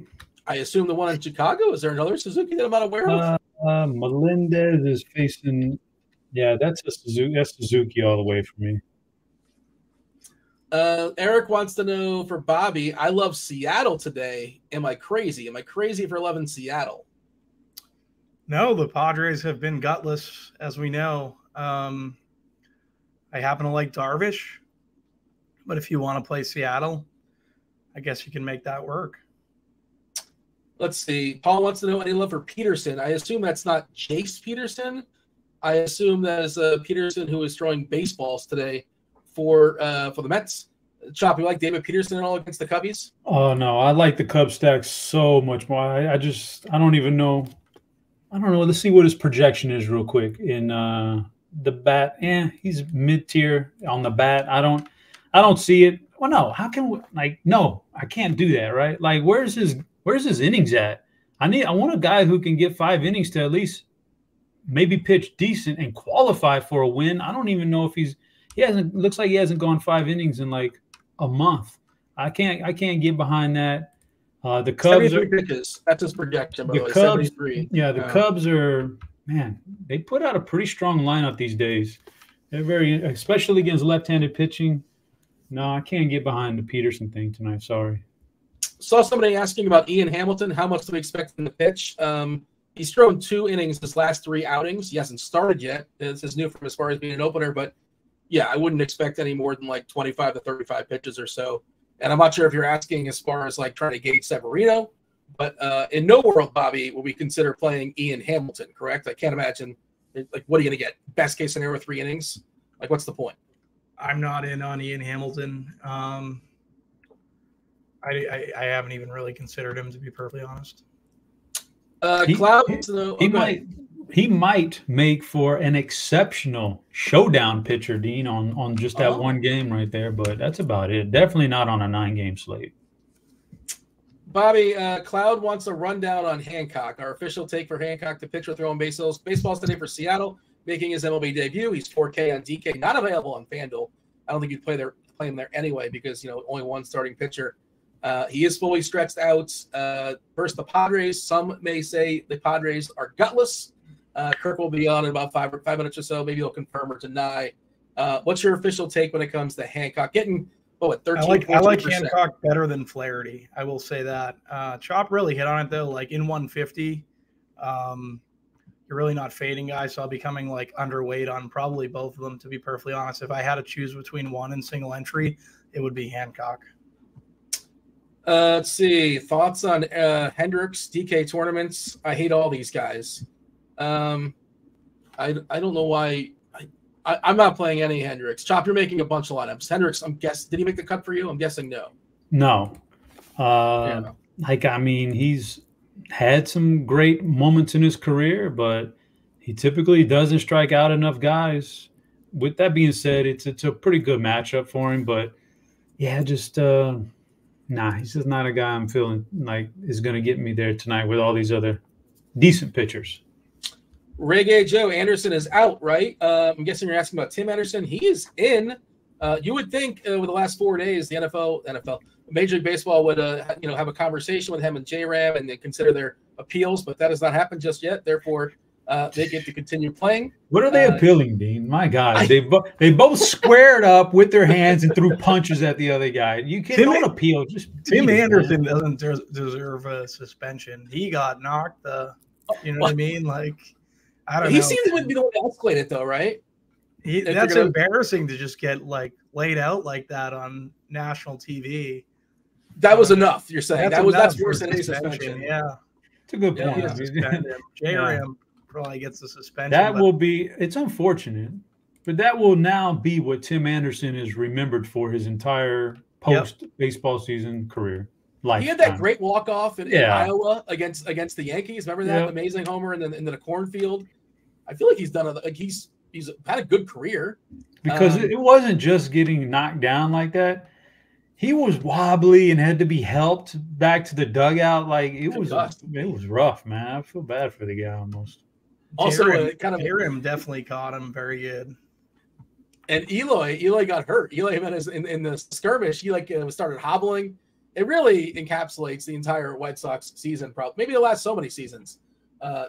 [SPEAKER 1] I assume the one in Chicago. Is there another Suzuki that I'm not aware of?
[SPEAKER 2] Melendez is facing. Yeah, that's a Suzuki. That's Suzuki all the way for me.
[SPEAKER 1] Eric wants to know for Bobby. I love Seattle today. Am I crazy? Am I crazy for loving Seattle?
[SPEAKER 3] No, the Padres have been gutless, as we know. I happen to like Darvish, but if you want to play Seattle, I guess you can make that work.
[SPEAKER 1] Let's see. Paul wants to know any love for Peterson. I assume that's not Jace Peterson. I assume that is Peterson who is throwing baseballs today for the Mets. Chop, you like David Peterson at all against the Cubbies?
[SPEAKER 2] Oh no, I like the Cub stack so much more. I don't even know. I don't know. Let's see what his projection is real quick. In the bat, he's mid-tier on the bat. I don't see it. Well, no. How can we, no, I can't do that, right? Like, where's his innings at? I want a guy who can get 5 innings to at least maybe pitch decent and qualify for a win. I don't even know if looks like he hasn't gone 5 innings in like a month. I can't get behind that. The Cubs are
[SPEAKER 1] pitches. That's his projection, by the way.
[SPEAKER 2] Cubs,
[SPEAKER 1] 73.
[SPEAKER 2] Yeah, the Cubs are, man, they put out a pretty strong lineup these days. They're especially against left-handed pitching. No, I can't get behind the Peterson thing tonight. Sorry.
[SPEAKER 1] Saw somebody asking about Ian Hamilton. How much do we expect him to pitch? He's thrown 2 innings his last 3 outings. He hasn't started yet. This is new from as far as being an opener, but yeah, I wouldn't expect any more than like 25 to 35 pitches or so. And I'm not sure if you're asking as far as like trying to gauge Severino, but in no world, Bobby, will we consider playing Ian Hamilton, correct? I can't imagine. Like, what are you going to get? Best case scenario, 3 innings? Like, what's the point?
[SPEAKER 3] I'm not in on Ian Hamilton. I haven't even really considered him, to be perfectly honest.
[SPEAKER 2] He might make for an exceptional showdown pitcher, Dean, on just that one game right there, but that's about it. Definitely not on a 9-game slate.
[SPEAKER 1] Bobby, Cloud wants a rundown on Hancock. Our official take for Hancock to pitch or throw in baseballs today for Seattle, making his MLB debut. He's 4K on DK, not available on Fanduel. I don't think you'd play him there anyway because, only one starting pitcher. He is fully stretched out. First, the Padres. Some may say the Padres are gutless. Kirk will be on in about 5 minutes or so. Maybe he'll confirm or deny. What's your official take when it comes to Hancock getting 13?
[SPEAKER 3] I like Hancock better than Flaherty. I will say that. Chop really hit on it though. Like in 150, you're really not fading guys. So I'll be coming like underweight on probably both of them. To be perfectly honest, if I had to choose between one and single entry, it would be Hancock.
[SPEAKER 1] Let's see. Thoughts on Hendricks DK tournaments? I hate all these guys. I don't know why. I'm not playing any Hendricks. Chop, you're making a bunch of lineups. Hendricks, did he make the cut for you? I'm guessing no.
[SPEAKER 2] No. He's had some great moments in his career, but he typically doesn't strike out enough guys. With that being said, it's a pretty good matchup for him, but yeah, just he's just not a guy I'm feeling like is going to get me there tonight with all these other decent pitchers.
[SPEAKER 1] Reggae Joe Anderson is out, right? I'm guessing you're asking about Tim Anderson. He is in. You would think with the last 4 days, the NFL, Major League Baseball would have a conversation with him and J-Ram and they consider their appeals, but that has not happened just yet. Therefore, they get to continue playing.
[SPEAKER 2] What are they appealing, Dean? My God, they both squared up with their hands and threw punches at the other guy. You can't appeal. Just
[SPEAKER 3] Tim Anderson doesn't deserve a suspension. He got knocked. You know what I mean? Like, I don't know.
[SPEAKER 1] He seems to be the one to escalate it, though, right?
[SPEAKER 3] That's embarrassing to just get like laid out like that on national TV.
[SPEAKER 1] That was enough. You're saying that's worse than any
[SPEAKER 3] suspension. Yeah,
[SPEAKER 2] it's a good point.
[SPEAKER 3] J-Ram probably gets the suspension.
[SPEAKER 2] That will be. It's unfortunate, but that will now be what Tim Anderson is remembered for his entire post-baseball season career.
[SPEAKER 1] He had that great walk-off in Iowa against the Yankees. Remember that amazing homer and then into the cornfield. I feel like he's done he's had a good career
[SPEAKER 2] because it wasn't just getting knocked down like that. He was wobbly and had to be helped back to the dugout. Like it was rough, man. I feel bad for the guy almost.
[SPEAKER 3] Also, J-Ram definitely caught him very good.
[SPEAKER 1] And Eloy got hurt. Eloy in the skirmish. He started hobbling. It really encapsulates the entire White Sox season, probably maybe the last so many seasons.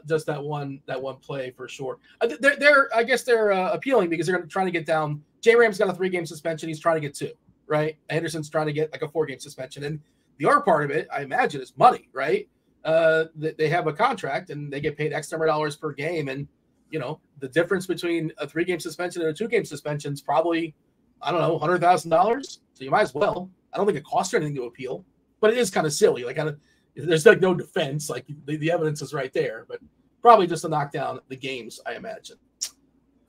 [SPEAKER 1] Just that one play for sure. I guess they're appealing because they're trying to get down. J-Ram's got a 3-game suspension. He's trying to get 2, right? Anderson's trying to get like a 4-game suspension. And the other part of it, I imagine, is money, right? They have a contract and they get paid X number of dollars per game. And, the difference between a 3-game suspension and a 2-game suspension is probably, I don't know, $100,000. So you might as well. I don't think it costs you anything to appeal, but it is kind of silly. Like, there's like no defense. Like the evidence is right there, but probably just to knock down the games, I imagine.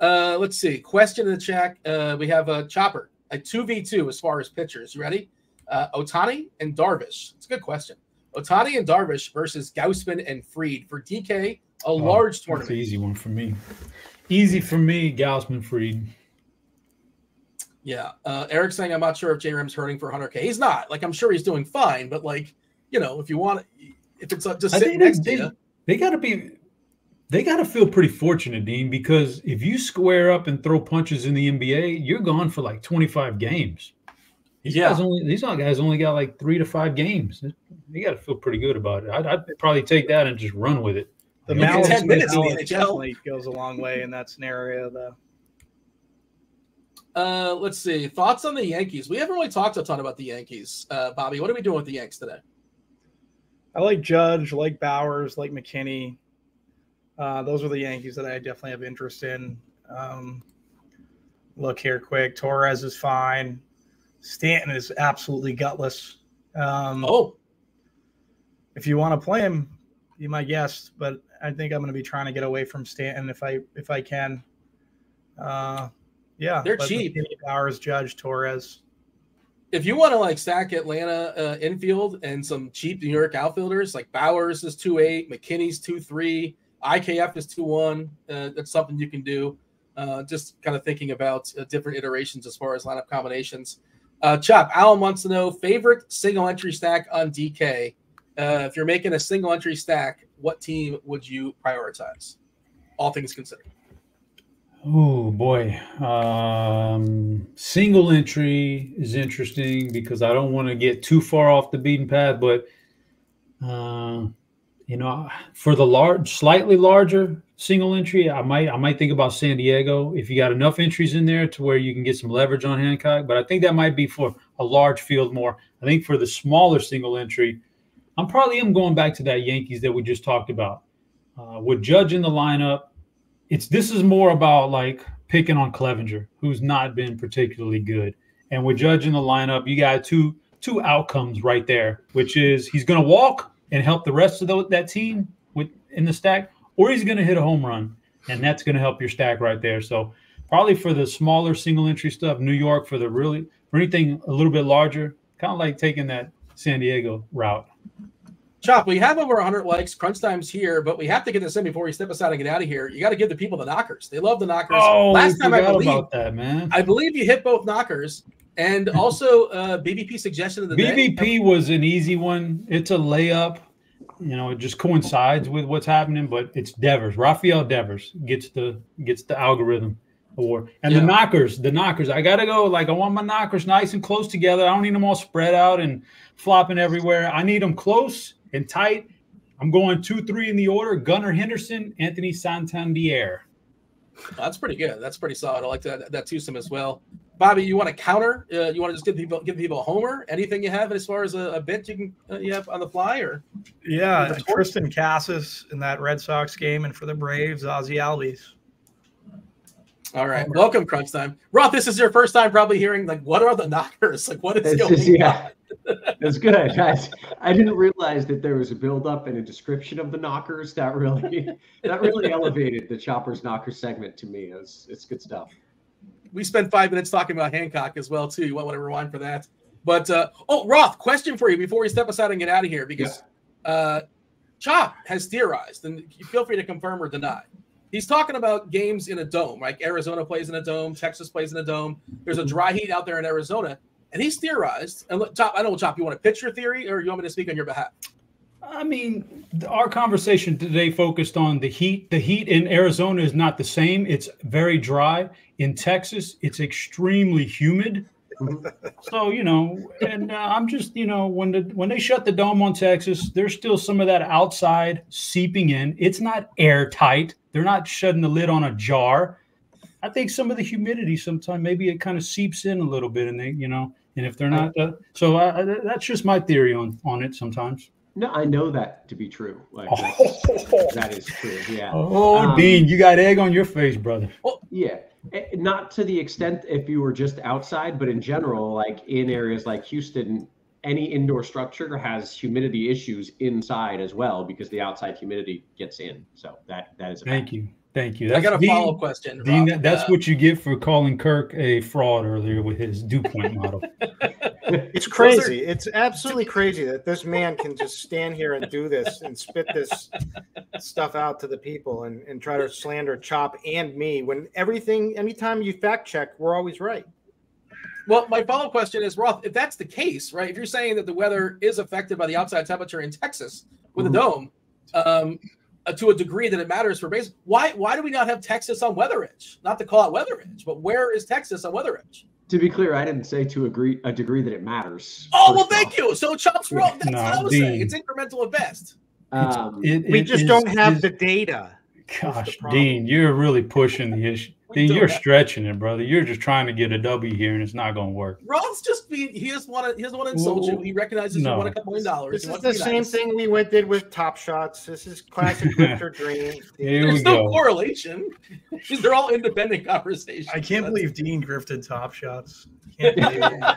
[SPEAKER 1] Let's see. Question in the chat. We have a Chopper, a 2v2 as far as pitchers. You ready? Ohtani and Darvish. It's a good question. Ohtani and Darvish versus Gausman and Fried for DK, a large tournament.
[SPEAKER 2] That's an easy one for me. Easy for me, Gausman, Fried.
[SPEAKER 1] Yeah. Eric's saying, I'm not sure if J-Ram's hurting for 100K. He's not. Like, I'm sure he's doing fine, but like, if you want, if it's just sitting next to you.
[SPEAKER 2] They got to feel pretty fortunate, Dean, because if you square up and throw punches in the NBA, you're gone for like 25 games. These guys only got like 3 to 5 games. They got to feel pretty good about it. I'd probably take that and just run with it.
[SPEAKER 3] The balance 10 minutes in the NHL goes a long way in that scenario, though.
[SPEAKER 1] Let's see. Thoughts on the Yankees? We haven't really talked a ton about the Yankees. Bobby, what are we doing with the Yanks today?
[SPEAKER 3] I like Judge, like Bowers, like McKinney. Those are the Yankees that I definitely have interest in. Look here quick. Torres is fine. Stanton is absolutely gutless. If you want to play him, be my guest, but I think I'm going to be trying to get away from Stanton if I can.
[SPEAKER 1] They're cheap.
[SPEAKER 3] Bowers, Judge, Torres.
[SPEAKER 1] If you want to like stack Atlanta infield and some cheap New York outfielders, like Bowers is 2.8, McKinney's 2.3, IKF is 2.1. That's something you can do. Just kind of thinking about different iterations as far as lineup combinations. Chop, Alan wants to know favorite single entry stack on DK. If you're making a single entry stack, what team would you prioritize? All things considered.
[SPEAKER 2] Oh boy, single entry is interesting because I don't want to get too far off the beaten path, but for the slightly larger single entry, I might think about San Diego if you got enough entries in there to where you can get some leverage on Hancock. But I think that might be for a large field more. I think for the smaller single entry, I'm going back to that Yankees that we just talked about. With Judge in the lineup. This is more about like picking on Clevenger, who's not been particularly good. And with Judge in the lineup, you got two outcomes right there, which is he's going to walk and help the rest of that team in the stack, or he's going to hit a home run, and that's going to help your stack right there. So probably for the smaller single entry stuff, New York for anything a little bit larger, kind of like taking that San Diego route.
[SPEAKER 1] Chop, we have over 100 likes. Crunch time's here, but we have to get this in before we step aside and get out of here. You got to give the people the knockers. They love the knockers.
[SPEAKER 2] Oh, last time I believe about that, man.
[SPEAKER 1] I believe you hit both knockers, and also BBP suggestion of the day.
[SPEAKER 2] BBP was an easy one. It's a layup. It just coincides with what's happening, but it's Devers. Rafael Devers gets the algorithm. And the knockers. I gotta go. Like, I want my knockers nice and close together. I don't need them all spread out and flopping everywhere. I need them close and tight. I'm going 2-3 in the order: Gunnar Henderson, Anthony Santander.
[SPEAKER 1] That's pretty good. That's pretty solid. I like that twosome as well. Bobby, you want to counter? You want to just give people a homer? Anything you have as far as a bit you have on the fly, or?
[SPEAKER 3] Yeah, Tristan Cassis in that Red Sox game, and for the Braves, Ozzie Albies.
[SPEAKER 1] All right, welcome Crunch Time, Roth. This is your first time probably hearing like, what are the knockers? Like, what is going on?
[SPEAKER 4] That's good, guys. I didn't realize that there was a build-up and a description of the knockers. That really elevated the Choppers Knockers segment to me. It's good stuff.
[SPEAKER 1] We spent 5 minutes talking about Hancock as well too. You want to rewind for that? But Roth, question for you before we step aside and get out of here, because Chop has theorized, and feel free to confirm or deny. He's talking about games in a dome, like Arizona plays in a dome, Texas plays in a dome. There's a dry heat out there in Arizona, and he's theorized. And look, Chop, I know, Chop, you want to pitch your theory, or you want me to speak on your behalf?
[SPEAKER 2] I mean, our conversation today focused on the heat. The heat in Arizona is not the same. It's very dry. In Texas, it's extremely humid. So, and I'm just, when they shut the dome on Texas, there's still some of that outside seeping in. It's not airtight. They're not shutting the lid on a jar. I think some of the humidity sometimes, maybe it kind of seeps in a little bit, and they, and if they're not, that's just my theory on it sometimes.
[SPEAKER 4] No, I know that to be true. Like that is true. Yeah.
[SPEAKER 2] Oh, Dean, you got egg on your face, brother.
[SPEAKER 4] Well, yeah. Not to the extent if you were just outside, but in general, like in areas like Houston, any indoor structure has humidity issues inside as well because the outside humidity gets in. So that is a
[SPEAKER 2] Thank
[SPEAKER 4] fact.
[SPEAKER 2] you. Thank you.
[SPEAKER 1] I got a follow-up question.
[SPEAKER 2] Dean, that's what you get for calling Kirk a fraud earlier with his dew point model.
[SPEAKER 5] It's crazy. It's absolutely crazy that this man can just stand here and do this and spit this stuff out to the people and try to slander Chop and me when anytime you fact check, we're always right.
[SPEAKER 1] Well, my follow-up question is, Roth, if that's the case, right, if you're saying that the weather is affected by the outside temperature in Texas with a dome, to a degree that it matters for base, why do we not have Texas on Weather Edge? Not to call out Weather Edge, but where is Texas on Weather Edge?
[SPEAKER 4] To be clear, I didn't say to a degree that it matters.
[SPEAKER 1] Oh, well, thank you. So Chop's wrong. That's what I was saying. It's incremental at best.
[SPEAKER 5] We just don't have the data.
[SPEAKER 2] Gosh, Dean, you're really pushing the issue. Dean, you're stretching it, brother. You're just trying to get a W here, and it's not going to work.
[SPEAKER 1] Roth's just he doesn't want to insult you. He recognizes you won $2 million.
[SPEAKER 5] This is the same thing we did with Top Shots. This is classic Richard Dream.
[SPEAKER 1] There's no correlation. They're all independent conversations.
[SPEAKER 3] I can't believe Dean grifted Top Shots.
[SPEAKER 1] I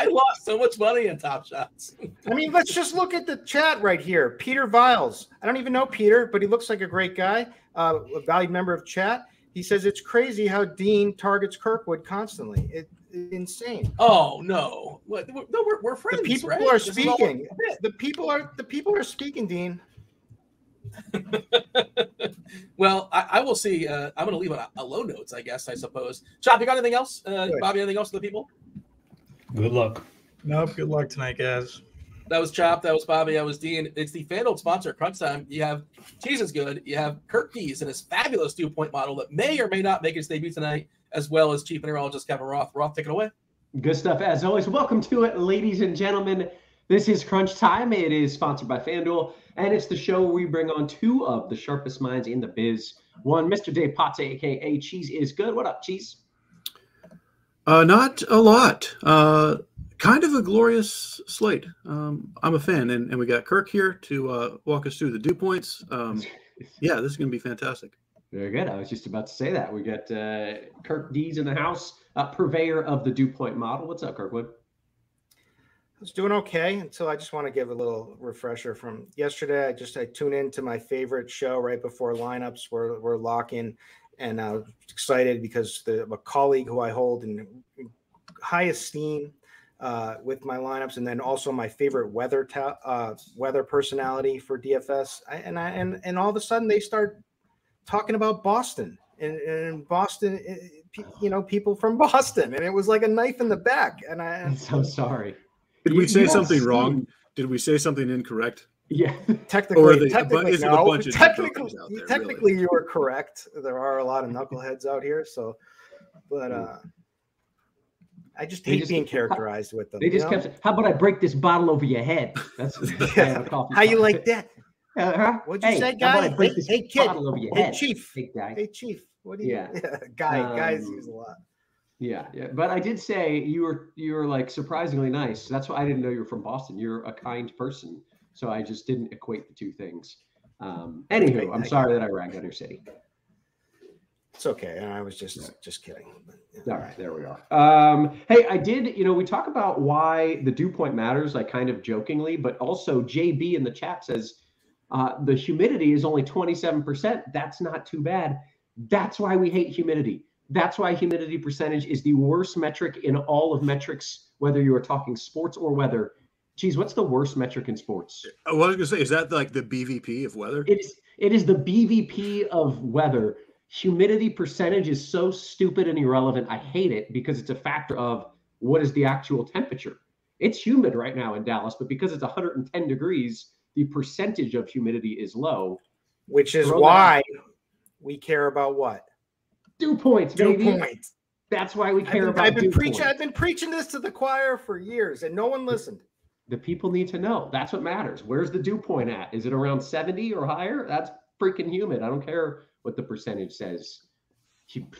[SPEAKER 1] lost so much money in Top Shots.
[SPEAKER 5] I mean, let's just look at the chat right here. Peter Viles. I don't even know Peter, but he looks like a great guy. A valued member of chat. He says it's crazy how Dean targets Kirkwood constantly. It's insane.
[SPEAKER 1] Oh no! No, we're friends.
[SPEAKER 5] The people
[SPEAKER 1] right?
[SPEAKER 5] are speaking. The people are speaking, Dean.
[SPEAKER 1] Well, I will see. I'm going to leave a low notes, I guess. I suppose. Chop, you got anything else? Bobby, anything else for the people?
[SPEAKER 2] Good luck.
[SPEAKER 3] Nope. Good luck tonight, guys.
[SPEAKER 1] That was Chop. That was Bobby. That was Dean. It's the Fanduel sponsor, Crunch Time. You have Cheeseisgood. You have Kirkdiese and his fabulous 2-point model that may or may not make its debut tonight, as well as Chief Mineralogist Kevin Roth. Roth, take it away.
[SPEAKER 4] Good stuff as always. Welcome to it, ladies and gentlemen. This is Crunch Time. It is sponsored by Fanduel, and it's the show where we bring on two of the sharpest minds in the biz. One, Mr. Dave Potts, a.k.a. Cheeseisgood. What up, Cheese?
[SPEAKER 6] Not a lot. Kind of a glorious slate. I'm a fan, and we got Kirk here to walk us through the dew points. Yeah, this is going to be fantastic.
[SPEAKER 4] Very good. I was just about to say that. We got Kirkdiese in the house, purveyor of the dew point model. What's up, Kirkwood?
[SPEAKER 5] I was doing okay until I just want to give a little refresher from yesterday. I tuned into my favorite show right before lineups were locking, and I was excited because a colleague who I hold in high esteem with my lineups, and then also my favorite weather personality for DFS, and all of a sudden they start talking about Boston and Boston, people from Boston, and it was like a knife in the back. And
[SPEAKER 4] I'm so sorry.
[SPEAKER 6] Did we say something wrong? Did we say something incorrect?
[SPEAKER 4] Yeah.
[SPEAKER 5] Technically,
[SPEAKER 6] technically,
[SPEAKER 5] you were correct. There are a lot of knuckleheads out here. So, but I just hate being characterized with them.
[SPEAKER 4] They just kept saying, "How about I break this bottle over your head?" That's
[SPEAKER 5] how you like that? What'd you say, guy? Hey, kid. Hey, chief. Hey, chief. What do you? Yeah. Guys use a lot.
[SPEAKER 4] Yeah. But I did say you were like surprisingly nice. That's why I didn't know you were from Boston. You're a kind person, so I just didn't equate the two things. Anywho, I'm sorry that I ragged on your city.
[SPEAKER 5] It's okay. I was just kidding. But,
[SPEAKER 4] yeah. All right, there we are. Hey, I did, we talk about why the dew point matters, like kind of jokingly, but also JB in the chat says the humidity is only 27%. That's not too bad. That's why we hate humidity. That's why humidity percentage is the worst metric in all of metrics, whether you are talking sports or weather. Geez, what's the worst metric in sports?
[SPEAKER 6] What I was going to say, is that like the BVP of weather?
[SPEAKER 4] It is the BVP of weather. Humidity percentage is so stupid and irrelevant. I hate it because it's a factor of what is the actual temperature. It's humid right now in Dallas, but because it's 110 degrees, the percentage of humidity is low.
[SPEAKER 5] Which is why we care about what?
[SPEAKER 4] Dew points, baby.
[SPEAKER 5] Dew points.
[SPEAKER 4] That's why we care about dew points.
[SPEAKER 5] I've been preaching this to the choir for years, and no one listened.
[SPEAKER 4] The people need to know. That's what matters. Where's the dew point at? Is it around 70 or higher? That's freaking humid. I don't care what the percentage says.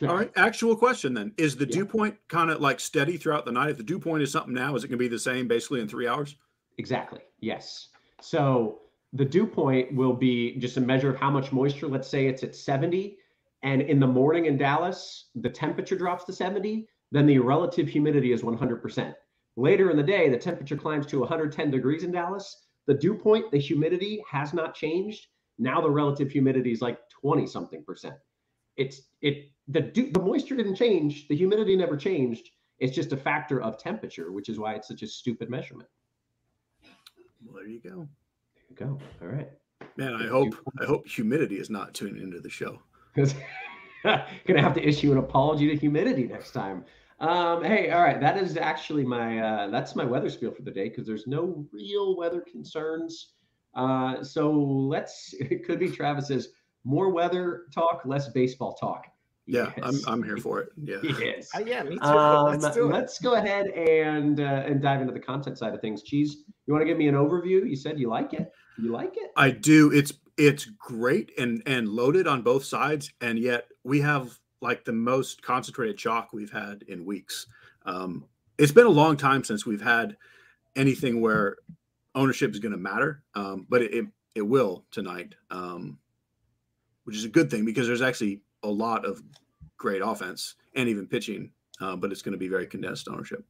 [SPEAKER 6] All right. Actual question then. Is the dew point kind of like steady throughout the night? If the dew point is something now, is it going to be the same basically in 3 hours?
[SPEAKER 4] Exactly. Yes. So the dew point will be just a measure of how much moisture. Let's say it's at 70. And in the morning in Dallas, the temperature drops to 70. Then the relative humidity is 100%. Later in the day, the temperature climbs to 110 degrees in Dallas. The dew point, the humidity has not changed. Now the relative humidity is like 20-something%. The moisture didn't change. The humidity never changed. It's just a factor of temperature, which is why it's such a stupid measurement.
[SPEAKER 6] Well, there you go.
[SPEAKER 4] There you go. All right.
[SPEAKER 6] Man, I hope humidity is not tuning into the show.
[SPEAKER 4] Gonna have to issue an apology to humidity next time. Hey, all right. That is actually that's my weather spiel for the day because there's no real weather concerns. So it could be Travis's more weather talk, less baseball talk.
[SPEAKER 6] Yeah, yes. I'm here for it. Yeah.
[SPEAKER 4] Yes.
[SPEAKER 5] Yeah, me too. Let's do it.
[SPEAKER 4] Let's go ahead and dive into the content side of things. Cheese, you want to give me an overview? You said you like it. You like it?
[SPEAKER 6] I do. It's great and loaded on both sides, and yet we have like the most concentrated chalk we've had in weeks. It's been a long time since we've had anything where ownership is going to matter, but it will tonight, which is a good thing because there's actually a lot of great offense and even pitching, but it's going to be very condensed ownership.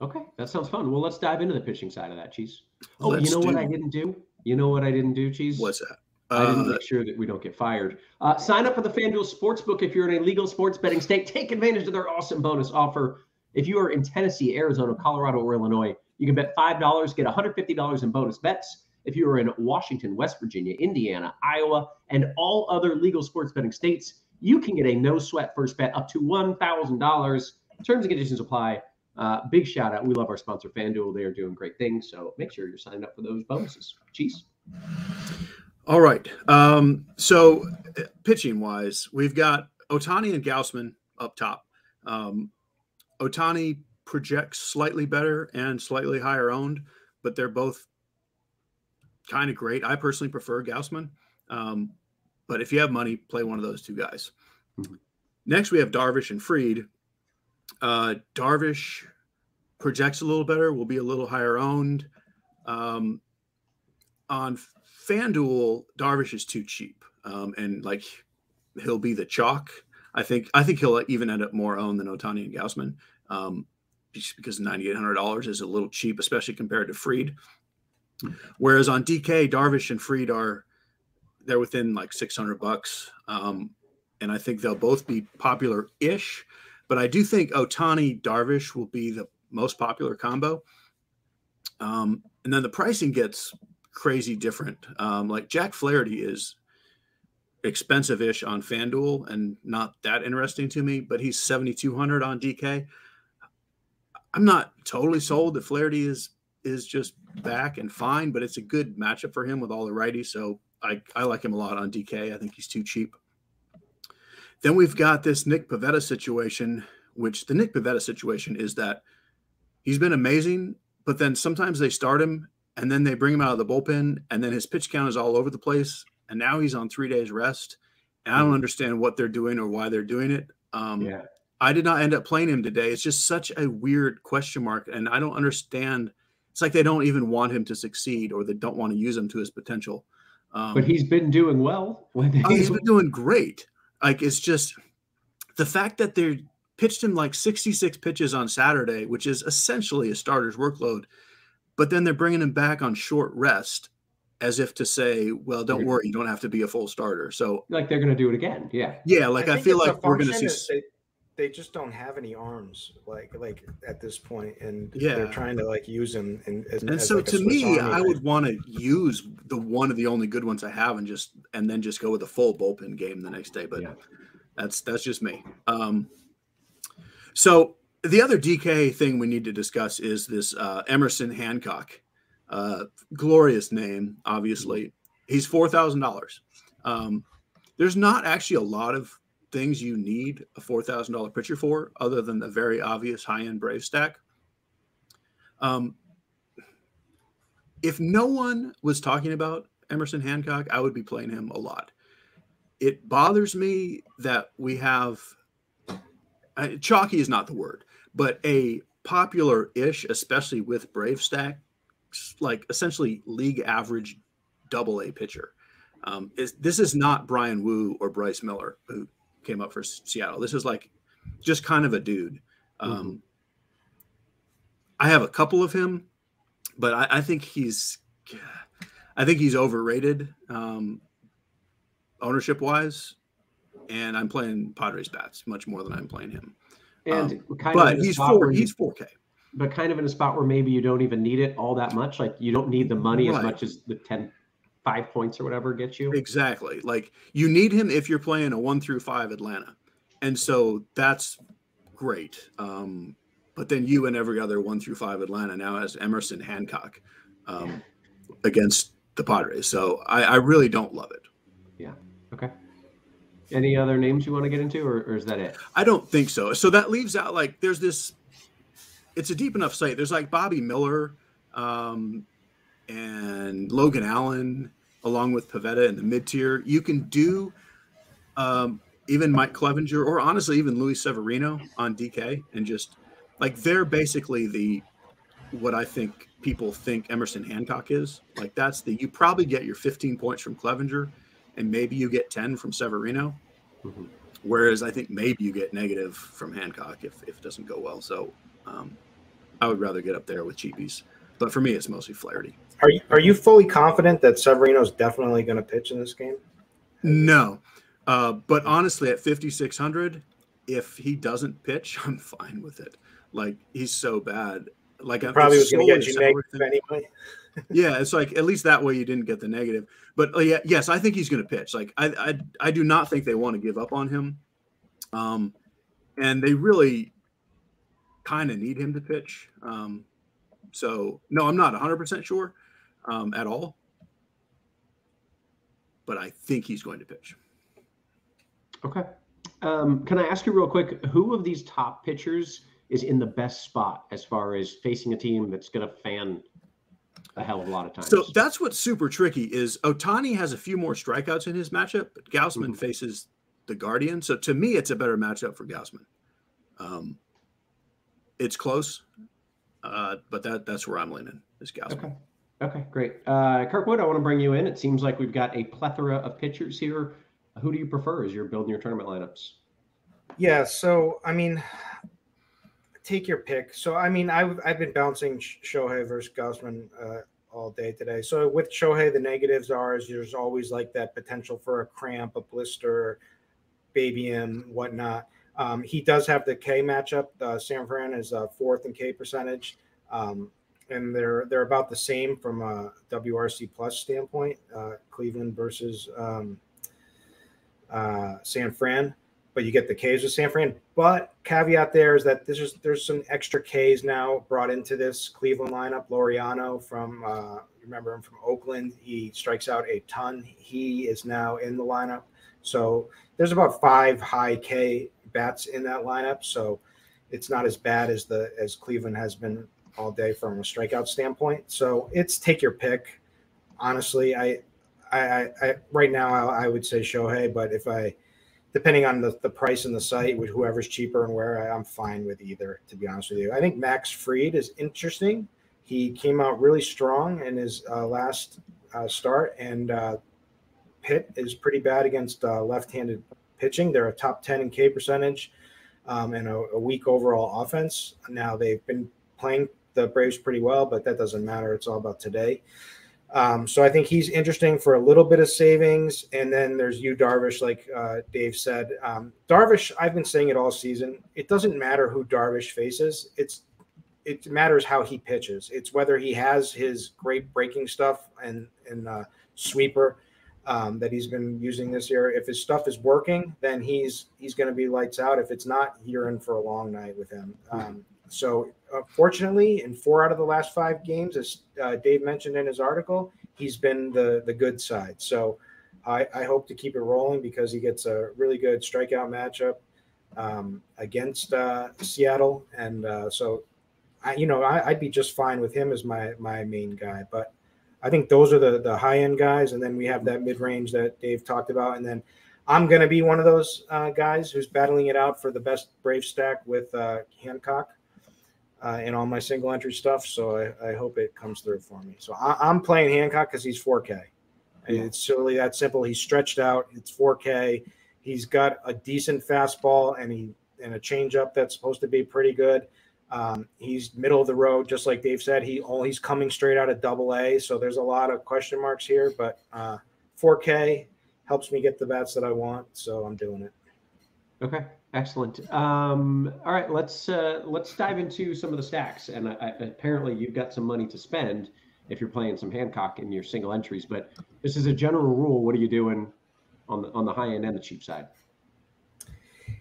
[SPEAKER 4] Okay, that sounds fun. Well, let's dive into the pitching side of that, Cheese. Oh, you know what I didn't do? You know what I didn't do, Cheese?
[SPEAKER 6] What's that?
[SPEAKER 4] I didn't make sure that we don't get fired. Sign up for the Fanduel Sportsbook if you're in a legal sports betting state. Take advantage of their awesome bonus offer. If you are in Tennessee, Arizona, Colorado, or Illinois, you can bet $5, get $150 in bonus bets. If you are in Washington, West Virginia, Indiana, Iowa, and all other legal sports betting states, you can get a no-sweat first bet up to $1,000. Terms and conditions apply. Big shout out. We love our sponsor, Fanduel. They are doing great things. So make sure you're signed up for those bonuses. Cheese.
[SPEAKER 6] All right. So pitching wise, we've got Ohtani and Gausman up top. Ohtani projects slightly better and slightly higher owned, but they're both kind of great. I personally prefer Gausman. But if you have money, play one of those two guys. Mm-hmm. Next, we have Darvish and Fried. Darvish projects a little better, will be a little higher owned. On FanDuel, Darvish is too cheap, and like he'll be the chalk. I think he'll even end up more owned than Ohtani and Gausman, just because $9,800 is a little cheap, especially compared to Fried. Whereas on DK, Darvish and Fried they're within like $600, and I think they'll both be popular-ish. But I do think Ohtani Darvish will be the most popular combo, and then the pricing gets crazy different. Like Jack Flaherty is expensive-ish on FanDuel and not that interesting to me, but he's $7,200 on DK. I'm not totally sold that Flaherty is is just back and fine, but it's a good matchup for him with all the righties. So I like him a lot on DK. I think he's too cheap. Then we've got this Nick Pivetta situation, which the Nick Pivetta situation is that he's been amazing, but then sometimes they start him and then they bring him out of the bullpen and then his pitch count is all over the place. And now he's on 3 days rest. And I don't understand what they're doing or why they're doing it. I did not end up playing him today. It's just such a weird question mark. And I don't understand. It's like they don't even want him to succeed or they don't want to use him to his potential.
[SPEAKER 4] But he's been doing well.
[SPEAKER 6] He's been doing great. Like, it's just the fact that they pitched him like 66 pitches on Saturday, which is essentially a starter's workload. But then they're bringing him back on short rest as if to say, well, don't worry, you don't have to be a full starter. So
[SPEAKER 4] like they're going to do it again. Yeah.
[SPEAKER 6] Yeah. Like, I feel like we're going to see.
[SPEAKER 5] They just don't have any arms like at this point, and
[SPEAKER 6] yeah,
[SPEAKER 5] they're trying to like use them.
[SPEAKER 6] And so like to me, I would want to use the one of the only good ones I have, and then just go with a full bullpen game the next day. But that's just me. So the other DK thing we need to discuss is this Emerson Hancock, glorious name. Obviously, he's $4,000. There's not actually a lot of things you need a $4,000 pitcher for, other than the very obvious high-end Brave stack. If no one was talking about Emerson Hancock, I would be playing him a lot. It bothers me that we have chalky is not the word, but a popular-ish, especially with Brave stacks, like essentially league average AA pitcher. This is not Brian Wu or Bryce Miller, who came up for Seattle. This is like just kind of a dude. I have a couple of him, but I think he's overrated ownership wise, and I'm playing Padres bats much more than I'm playing him.
[SPEAKER 4] And
[SPEAKER 6] he's 4K.
[SPEAKER 4] But kind of in a spot where maybe you don't even need it all that much. Like you don't need the money as much as the 5 points or whatever gets you.
[SPEAKER 6] Exactly. Like you need him if you're playing a 1 through 5 Atlanta. And so that's great. But then you and every other 1 through 5 Atlanta now has Emerson Hancock against the Padres. So I really don't love it.
[SPEAKER 4] Yeah. Okay. Any other names you want to get into, or is that it?
[SPEAKER 6] I don't think so. So that leaves out like there's this, it's a deep enough site. There's like Bobby Miller and Logan Allen, along with Pivetta in the mid-tier. You can do even Mike Clevenger or honestly even Luis Severino on DK, and just like they're basically what I think people think Emerson Hancock is. Like you probably get your 15 points from Clevenger and maybe you get 10 from Severino. Whereas I think maybe you get negative from Hancock if it doesn't go well. So I would rather get up there with cheapies. But for me, it's mostly Flaherty.
[SPEAKER 5] Are you fully confident that Severino's definitely going to pitch in this game?
[SPEAKER 6] No, but honestly, at 5,600, if he doesn't pitch, I'm fine with it. Like he's so bad. Like I
[SPEAKER 5] probably was going to get you negative anyway.
[SPEAKER 6] Yeah, it's like at least that way you didn't get the negative. But yes, I think he's going to pitch. Like I do not think they want to give up on him, and they really kind of need him to pitch. So no, I'm not 100% sure at all, but I think he's going to pitch.
[SPEAKER 4] Okay. Can I ask you real quick, who of these top pitchers is in the best spot as far as facing a team that's going to fan a hell of a lot of times?
[SPEAKER 6] So that's what's super tricky is Ohtani has a few more strikeouts in his matchup, but Gausman faces the Guardian. So to me, it's a better matchup for Gausman. It's close. But that's where I'm leaning is Gausman.
[SPEAKER 4] Okay, great. Kirkwood, I want to bring you in. It seems like we've got a plethora of pitchers here. Who do you prefer as you're building your tournament lineups?
[SPEAKER 5] Yeah, so I mean, take your pick. So I mean, I've been bouncing Shohei versus Gausman all day today. So with Shohei, the negatives are there's always like that potential for a cramp, a blister, baby M, whatnot. He does have the K matchup. San Fran is fourth in K percentage, and they're about the same from a WRC plus standpoint. Cleveland versus San Fran, but you get the Ks with San Fran. But caveat there is that there's some extra Ks now brought into this Cleveland lineup. Laureano from remember him from Oakland. He strikes out a ton. He is now in the lineup. So there's about 5 high K bats in that lineup. So it's not as bad as Cleveland has been all day from a strikeout standpoint. So it's take your pick. Honestly, I right now I would say Shohei, but depending on the price and the site, with whoever's cheaper and where, I'm fine with either, to be honest with you. I think Max Fried is interesting. He came out really strong in his last start, and Pitt is pretty bad against left-handed pitching. They're a top 10 in K percentage and a weak overall offense. Now, they've been playing the Braves pretty well, but that doesn't matter. It's all about today. So I think he's interesting for a little bit of savings. And then there's Darvish, like Dave said. Darvish, I've been saying it all season. It doesn't matter who Darvish faces. It matters how he pitches. It's whether he has his great breaking stuff and sweeper that he's been using this year. If his stuff is working, then he's going to be lights out. If it's not, you're in for a long night with him. So fortunately, in 4 out of the last 5 games, as Dave mentioned in his article, he's been the good side. So I hope to keep it rolling because he gets a really good strikeout matchup against Seattle. And so, I'd be just fine with him as my main guy. But I think those are the high-end guys. And then we have that mid-range that Dave talked about. And then I'm going to be one of those guys who's battling it out for the best Brave stack with Hancock. In all my single entry stuff, so I hope it comes through for me. So I'm playing Hancock because he's 4K. Yeah. It's really that simple. He's stretched out. It's 4K. He's got a decent fastball and a changeup that's supposed to be pretty good. He's middle of the road, just like Dave said. He's coming straight out of AA, so there's a lot of question marks here. But 4K helps me get the bats that I want, so I'm doing it.
[SPEAKER 4] Okay. Excellent. All right, let's dive into some of the stacks. And apparently you've got some money to spend if you're playing some Hancock in your single entries. But this is a general rule. What are you doing on the high end and the cheap side?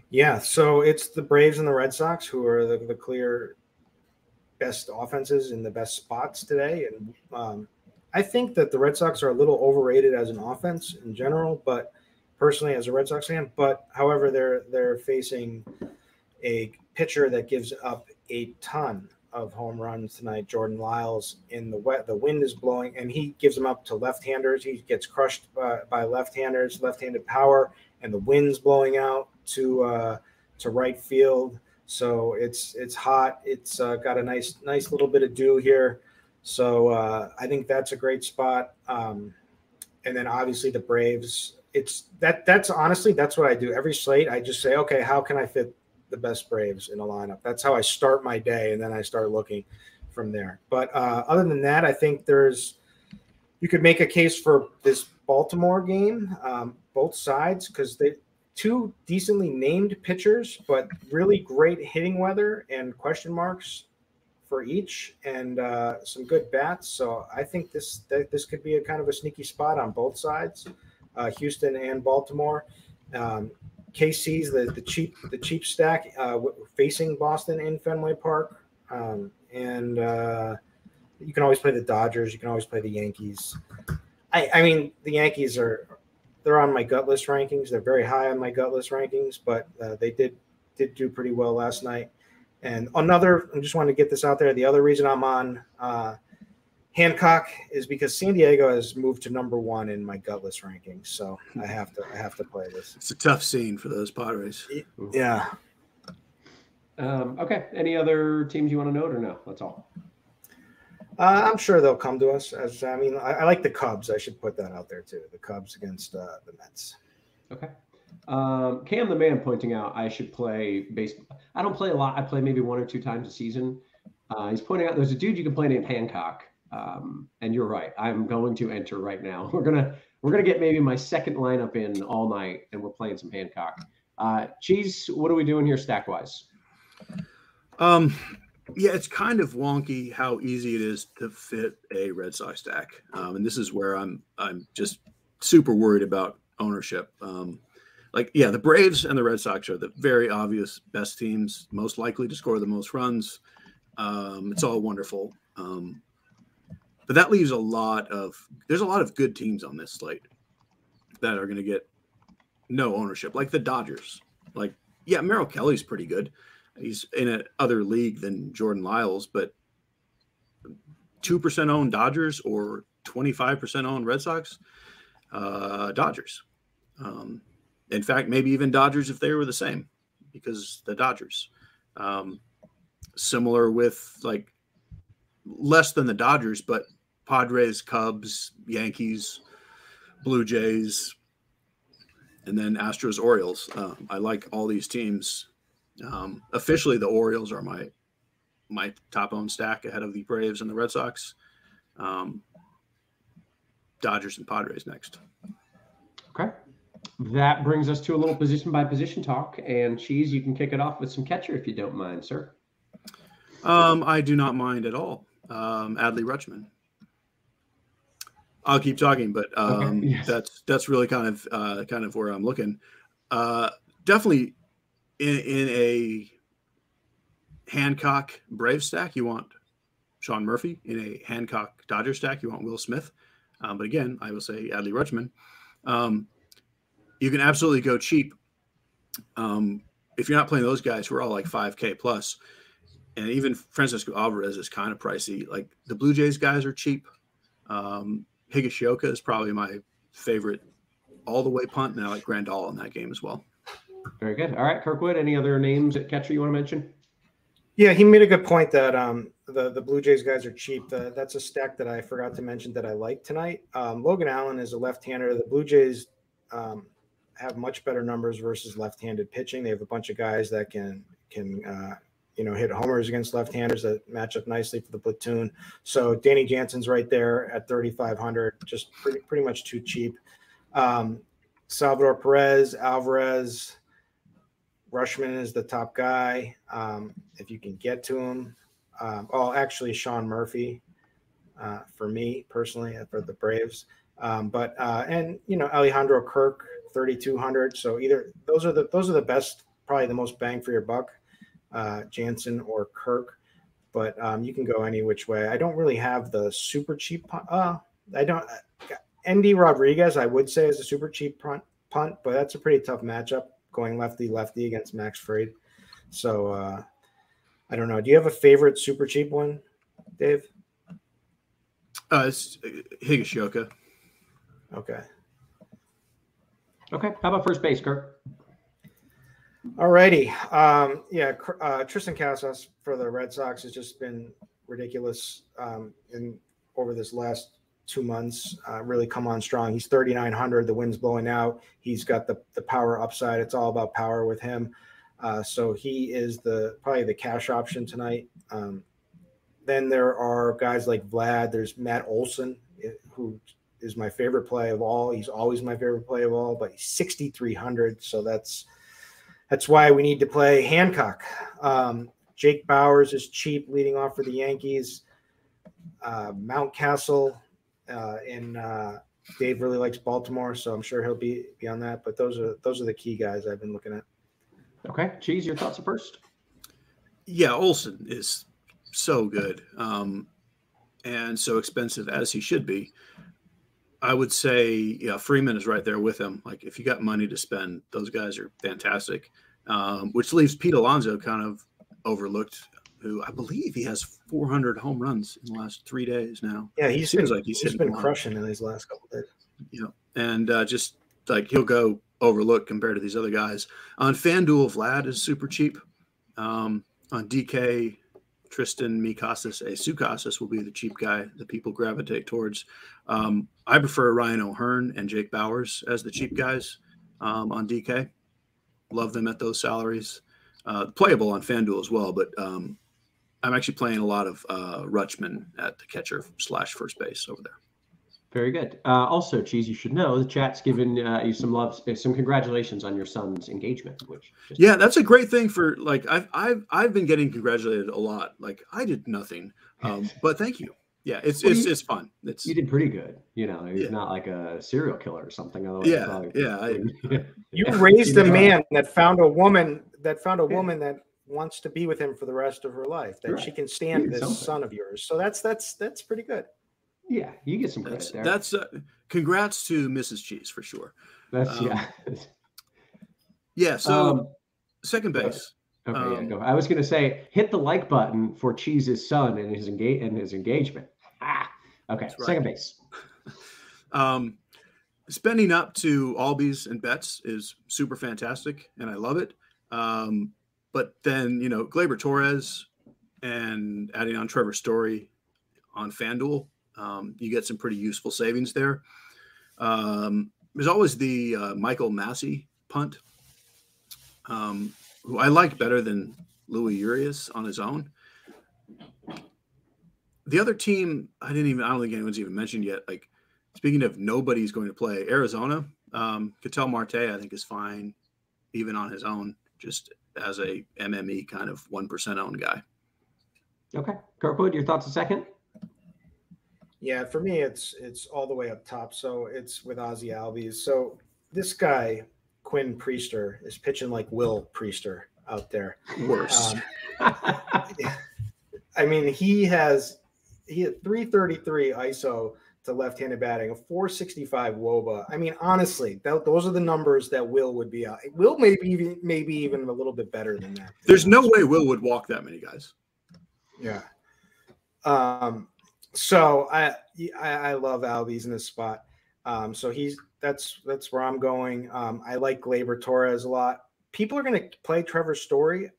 [SPEAKER 5] Yeah, so it's the Braves and the Red Sox who are the clear best offenses in the best spots today. And I think that the Red Sox are a little overrated as an offense in general, but personally as a Red Sox fan, but however, they're facing a pitcher that gives up a ton of home runs tonight, Jordan Lyles. In the wind is blowing, and he gives them up to left-handers. He gets crushed by left-handers, left-handed power, and the wind's blowing out to right field. So it's hot. It's got a nice little bit of dew here. So I think that's a great spot. And then obviously the Braves. That's honestly, that's what I do. Every slate, I just say, okay, how can I fit the best Braves in a lineup? That's how I start my day, and then I start looking from there. But other than that, I think you could make a case for this Baltimore game, both sides, because they 2 decently named pitchers, but really great hitting weather and question marks for each, and some good bats. So I think this could be a kind of a sneaky spot on both sides. Houston and Baltimore. KC's the cheap stack facing Boston in Fenway Park. And you can always play the Dodgers. You can always play the Yankees. I mean, the Yankees they're on my gut list rankings. They're very high on my gut list rankings, but they did do pretty well last night. And I just wanted to get this out there. The other reason I'm on Hancock is because San Diego has moved to number 1 in my gutless rankings, so I have to play this.
[SPEAKER 6] It's a tough scene for those Padres.
[SPEAKER 5] Yeah.
[SPEAKER 4] Okay. Any other teams you want to note, or no? That's all.
[SPEAKER 5] I'm sure they'll come to us. I like the Cubs. I should put that out there too. The Cubs against the Mets.
[SPEAKER 4] Okay. Cam the man pointing out I should play baseball. I don't play a lot. I play maybe 1 or 2 times a season. He's pointing out there's a dude you can play named Hancock. And you're right. I'm going to enter right now. We're gonna get maybe my second lineup in all night, and we're playing some Hancock. Cheese, what are we doing here stack wise?
[SPEAKER 6] Yeah, it's kind of wonky how easy it is to fit a Red Sox stack, and this is where I'm just super worried about ownership. like, yeah, the Braves and the Red Sox are the very obvious best teams, most likely to score the most runs. It's all wonderful. But that leaves there's a lot of good teams on this slate that are going to get no ownership, like the Dodgers. Like, yeah, Merrill Kelly's pretty good. He's in a other league than Jordan Lyles, but 2% owned Dodgers or 25% owned Red Sox, Dodgers. In fact, maybe even Dodgers if they were the same, because the Dodgers. Similar with, like, less than the Dodgers, but Padres, Cubs, Yankees, Blue Jays, and then Astros, Orioles. I like all these teams. Officially, the Orioles are my top owned stack ahead of the Braves and the Red Sox. Dodgers and Padres next.
[SPEAKER 4] Okay. That brings us to a little position by position talk. And Cheese, you can kick it off with some catcher if you don't mind, sir.
[SPEAKER 6] I do not mind at all. Adley Rutschman. I'll keep talking, but
[SPEAKER 4] Okay. Yes.
[SPEAKER 6] that's really kind of where I'm looking. Definitely in a Hancock Brave stack, you want Sean Murphy. In a Hancock Dodger stack, you want Will Smith. But again, I will say Adley Rutschman. You can absolutely go cheap. If you're not playing those guys who are all like 5K plus, and even Francisco Alvarez is kind of pricey. Like, the Blue Jays guys are cheap. Higashioka is probably my favorite all-the-way punt, and I like Grandal in that game as well.
[SPEAKER 4] Very good. All right, Kirkwood, any other names at catcher you want to mention?
[SPEAKER 5] Yeah, he made a good point that the Blue Jays guys are cheap. That's a stack that I forgot to mention that I like tonight. Logan Allen is a left-hander. The Blue Jays have much better numbers versus left-handed pitching. They have a bunch of guys that can hit homers against left-handers that match up nicely for the platoon. So Danny Jansen's right there at 3,500, just pretty much too cheap. Salvador Perez, Alvarez, Rutschman is the top guy. If you can get to him. Actually, Sean Murphy for me personally for the Braves. And Alejandro Kirk, 3,200. So either those are the best, probably the most bang for your buck. Jansen or Kirk, but you can go any which way. I don't really have the super cheap Andy Rodriguez, I would say, is a super cheap punt, but that's a pretty tough matchup going lefty against Max Fried. So I don't know. Do you have a favorite super cheap one, Dave?
[SPEAKER 6] It's Higashioka.
[SPEAKER 5] Okay.
[SPEAKER 4] How about first base, Kirk?
[SPEAKER 5] All righty. Tristan Casas for the Red Sox has just been ridiculous over this last 2 months. Really come on strong. He's 3,900. The wind's blowing out. He's got the power upside. It's all about power with him. So he is probably the cash option tonight. Then there are guys like Vlad. There's Matt Olson, who is my favorite play of all. He's always my favorite play of all, but he's 6,300. So that's why we need to play Hancock. Jake Bauers is cheap leading off for the Yankees. Mountcastle and Dave really likes Baltimore, so I'm sure he'll be on that. But those are the key guys I've been looking at.
[SPEAKER 4] Okay, Cheese, your thoughts first?
[SPEAKER 6] Yeah, Olsen is so good and so expensive, as he should be. I would say, Freeman is right there with him. Like, if you got money to spend, those guys are fantastic. Which leaves Pete Alonso kind of overlooked, who I believe he has 400 home runs in the last 3 days now.
[SPEAKER 5] Yeah, he's been
[SPEAKER 6] one.
[SPEAKER 5] Crushing in these last couple of days.
[SPEAKER 6] Yeah, and just like he'll go overlooked compared to these other guys. On FanDuel, Vlad is super cheap. On DK, Tristan Casas will be the cheap guy that people gravitate towards. I prefer Ryan O'Hearn and Jake Bauers as the cheap guys on DK. Love them at those salaries. Playable on FanDuel as well, but I'm actually playing a lot of Rutschman at the catcher / first base over there.
[SPEAKER 4] Very good. Also, Cheese, you should know the chat's given you some love, some congratulations on your son's engagement.
[SPEAKER 6] That's a great thing for, like, I've been getting congratulated a lot. Like, I did nothing, but thank you. Yeah, it's fun.
[SPEAKER 4] You did pretty good. You know, he's not like a serial killer or something. Otherwise,
[SPEAKER 5] you raised a man that found a woman that wants to be with him for the rest of her life. That she can stand this son of yours. So that's pretty good.
[SPEAKER 4] Yeah, you get some credit there.
[SPEAKER 6] That's congrats to Mrs. Cheese for sure.
[SPEAKER 4] That's
[SPEAKER 6] yeah. So second base.
[SPEAKER 4] Okay, go. I was going to say hit the like button for Cheese's son and his engagement. Okay, right. Second base.
[SPEAKER 6] Spending up to Albies and bets is super fantastic, and I love it. But then, you know, Gleyber Torres and adding on Trevor Story on FanDuel, you get some pretty useful savings there. There's always the Michael Massey punt, who I like better than Louis Urias on his own. The other team, I don't think anyone's even mentioned yet. Like, speaking of nobody's going to play, Arizona, Ketel Marte, I think, is fine, even on his own, just as a MME kind of 1% owned guy.
[SPEAKER 4] Okay. Kirkwood, your thoughts a second?
[SPEAKER 5] Yeah, for me, it's all the way up top. So it's with Ozzy Albies. So this guy, Quinn Priester, is pitching like Will Priester out there.
[SPEAKER 6] Worse.
[SPEAKER 5] I mean, he had 333 ISO to left-handed batting, a 465 WOBA. I mean, honestly, those are the numbers that Will would be out. Will maybe even a little bit better than that.
[SPEAKER 6] There's no way Will would walk that many guys.
[SPEAKER 5] Yeah. So I love Albies in this spot. So that's where I'm going. I like Gleyber Torres a lot. People are going to play Trevor Story.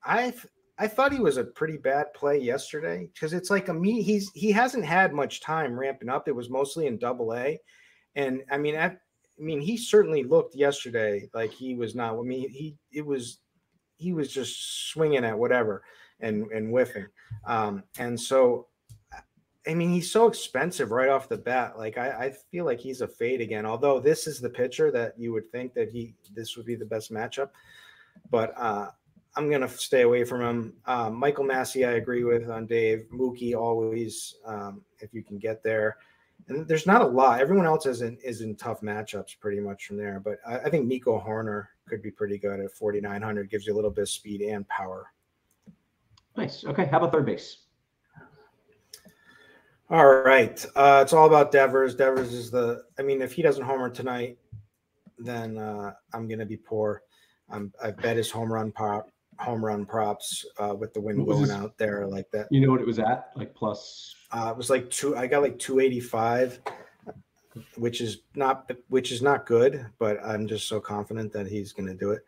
[SPEAKER 5] I thought he was a pretty bad play yesterday because it's like he hasn't had much time ramping up. It was mostly in AA, and I mean he certainly looked yesterday like he was not. I mean he was just swinging at whatever and whiffing, and so. I mean, he's so expensive right off the bat. Like, I feel like he's a fade again, although this is the pitcher that you would think that this would be the best matchup. But I'm going to stay away from him. Michael Massey, I agree with on Dave. Mookie, always, if you can get there. And there's not a lot. Everyone else is in tough matchups pretty much from there. But I think Nico Horner could be pretty good at 4,900. Gives you a little bit of speed and power.
[SPEAKER 4] Nice. Okay, how about third base?
[SPEAKER 5] All right. It's all about Devers. Devers is if he doesn't homer tonight, then I'm going to be poor. I bet his home run props with the wind blowing out there like that.
[SPEAKER 4] You know what it was at? Like plus?
[SPEAKER 5] It was like I got like 285, which is not good, but I'm just so confident that he's going to do it.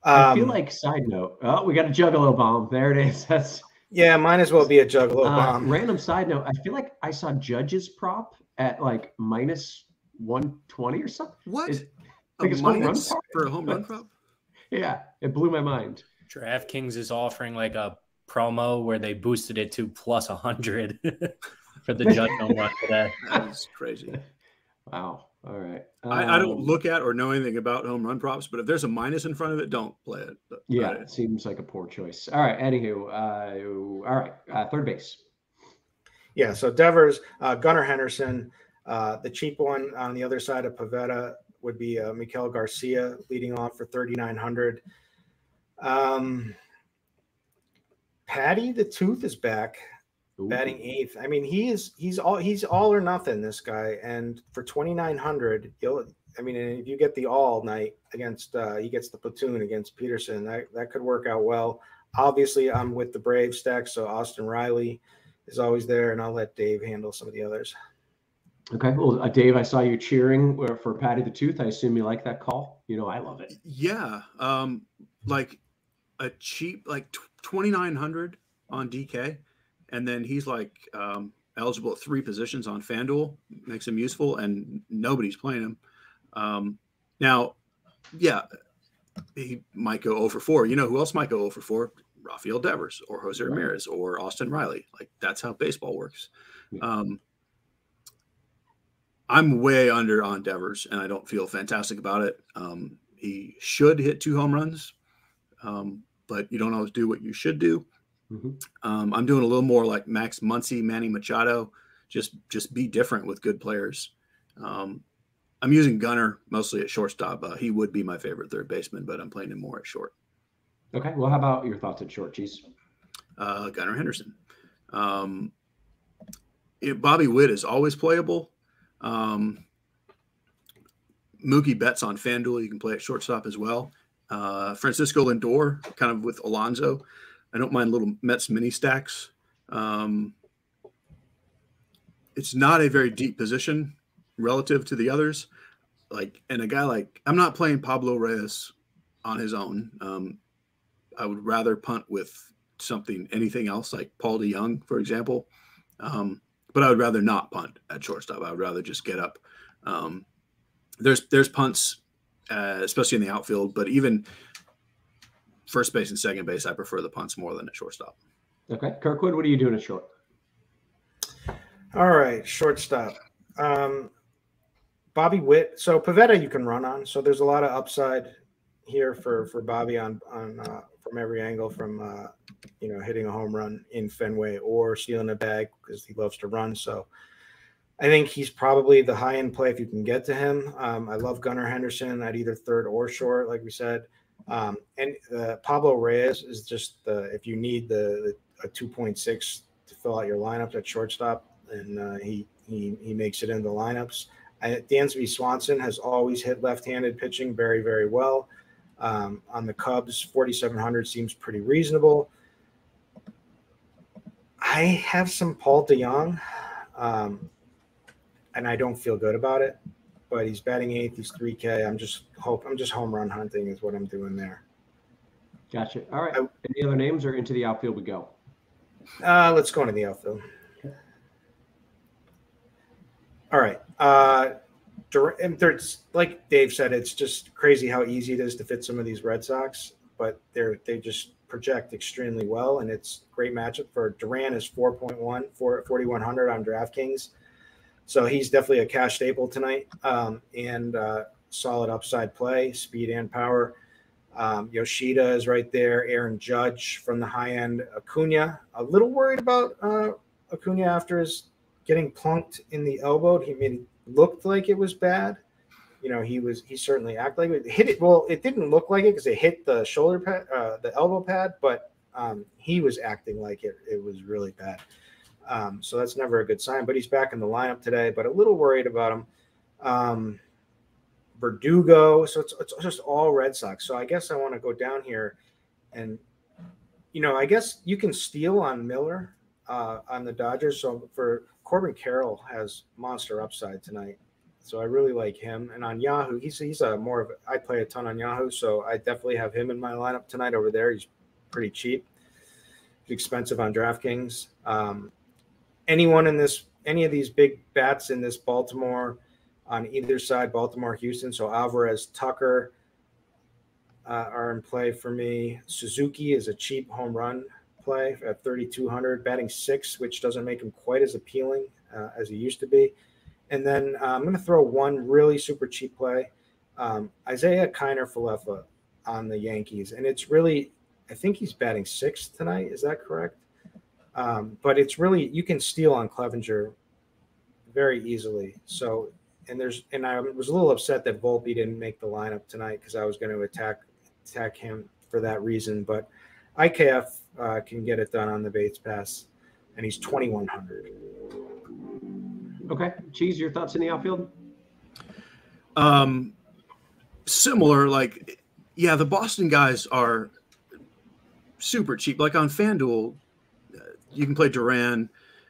[SPEAKER 4] I feel like, side note, we got a Juggalo bomb. There it is.
[SPEAKER 5] Yeah, might as well be a Juggalo bomb.
[SPEAKER 4] Random side note, I feel like I saw Judge's prop at like minus 120 or something.
[SPEAKER 6] What?
[SPEAKER 4] Like it's
[SPEAKER 6] minus for a home run prop?
[SPEAKER 4] Yeah, it blew my mind.
[SPEAKER 7] DraftKings is offering like a promo where they boosted it to plus 100 for the Judge home run today.
[SPEAKER 6] That is crazy.
[SPEAKER 4] Wow. All right.
[SPEAKER 6] I don't look at or know anything about home run props, but if there's a minus in front of it, don't play it.
[SPEAKER 4] Yeah, it seems like a poor choice. All right. Anywho, all right. Third base.
[SPEAKER 5] Yeah. So Devers, Gunnar Henderson, the cheap one on the other side of Pavetta would be Miguel Garcia leading off for 3,900. Patty the Tooth is back. Batting eighth. I mean, he's all or nothing, this guy. And for 2,900, if you get the all night against he gets the platoon against Peterson, that could work out well. Obviously, I'm with the Brave stack, so Austin Riley is always there, and I'll let Dave handle some of the others.
[SPEAKER 4] Okay. Well, Dave, I saw you cheering for Patty the Tooth. I assume you like that call. You know, I love it.
[SPEAKER 6] Yeah. Like a cheap, like 2,900 on DK. And then he's like eligible at 3 positions on FanDuel, makes him useful, and nobody's playing him. Now, yeah, he might go 0 for 4. You know who else might go 0 for 4? Rafael Devers or Jose Ramirez or Austin Riley. Like, that's how baseball works. I'm way under on Devers, and I don't feel fantastic about it. He should hit 2 home runs, but you don't always do what you should do. I'm doing a little more like Max Muncy, Manny Machado, just be different with good players. I'm using Gunnar mostly at shortstop. He would be my favorite third baseman, but I'm playing him more at short.
[SPEAKER 4] Okay. Well, how about your thoughts at short, Cheese?
[SPEAKER 6] Gunnar Henderson. Bobby Witt is always playable. Mookie Betts on Fanduel. You can play at shortstop as well. Francisco Lindor, kind of with Alonso. I don't mind little Mets mini stacks. It's not a very deep position relative to the others. And a guy like, I'm not playing Pablo Reyes on his own. I would rather punt with anything else like Paul DeYoung, for example. But I would rather not punt at shortstop. I would rather just get up. There's punts, especially in the outfield, but even first base and second base, I prefer the punts more than at shortstop.
[SPEAKER 4] Okay. Kirkwood, what are you doing at short?
[SPEAKER 5] All right, shortstop. Bobby Witt. So Pivetta you can run on. So there's a lot of upside here for Bobby on from every angle, from hitting a home run in Fenway or stealing a bag because he loves to run. So I think he's probably the high end play if you can get to him. I love Gunnar Henderson at either third or short, like we said. And Pablo Reyes is just if you need a 2.6 to fill out your lineup at shortstop, and he makes it into the lineups. Dansby Swanson has always hit left-handed pitching very, very well. On the Cubs, 4,700 seems pretty reasonable. I have some Paul DeYoung, and I don't feel good about it. But he's batting eighth. He's 3K. I'm just home run hunting is what I'm doing there.
[SPEAKER 4] Gotcha. All right. Any other names, or into the outfield we go?
[SPEAKER 5] Let's go into the outfield. All right. And there's, like Dave said, it's just crazy how easy it is to fit some of these Red Sox, but they just project extremely well, and it's a great matchup for Duran is 4.1 for 4,100 on DraftKings. So he's definitely a cash staple tonight, and solid upside play, speed and power. Yoshida is right there. Aaron Judge from the high end. Acuna, a little worried about Acuna after his getting plunked in the elbow. He made it looked like it was bad. He certainly acted like it hit it. Well, it didn't look like it because it hit the shoulder pad, the elbow pad, but he was acting like it was really bad. So that's never a good sign, but he's back in the lineup today, but a little worried about him. Verdugo. So it's just all Red Sox. So I guess I want to go down here and, I guess you can steal on Miller on the Dodgers. So for Corbin Carroll has monster upside tonight. So I really like him. And on Yahoo, he's a more of I play a ton on Yahoo. So I definitely have him in my lineup tonight over there. He's pretty cheap. He's expensive on DraftKings. Any of these big bats in this Baltimore on either side, Baltimore, Houston. So Alvarez, Tucker are in play for me. Suzuki is a cheap home run play at 3,200, batting sixth, which doesn't make him quite as appealing as he used to be. And then I'm going to throw one really super cheap play, Isaiah Kiner-Falefa on the Yankees. And it's really, I think he's batting sixth tonight. Is that correct? But it's really, you can steal on Clevenger very easily. So, and I was a little upset that Volpe didn't make the lineup tonight because I was going to attack him for that reason. But IKF can get it done on the Bates pass, and he's 2,100.
[SPEAKER 4] Okay. Cheese, your thoughts in the outfield?
[SPEAKER 6] Similar, the Boston guys are super cheap. Like on FanDuel, you can play Duran,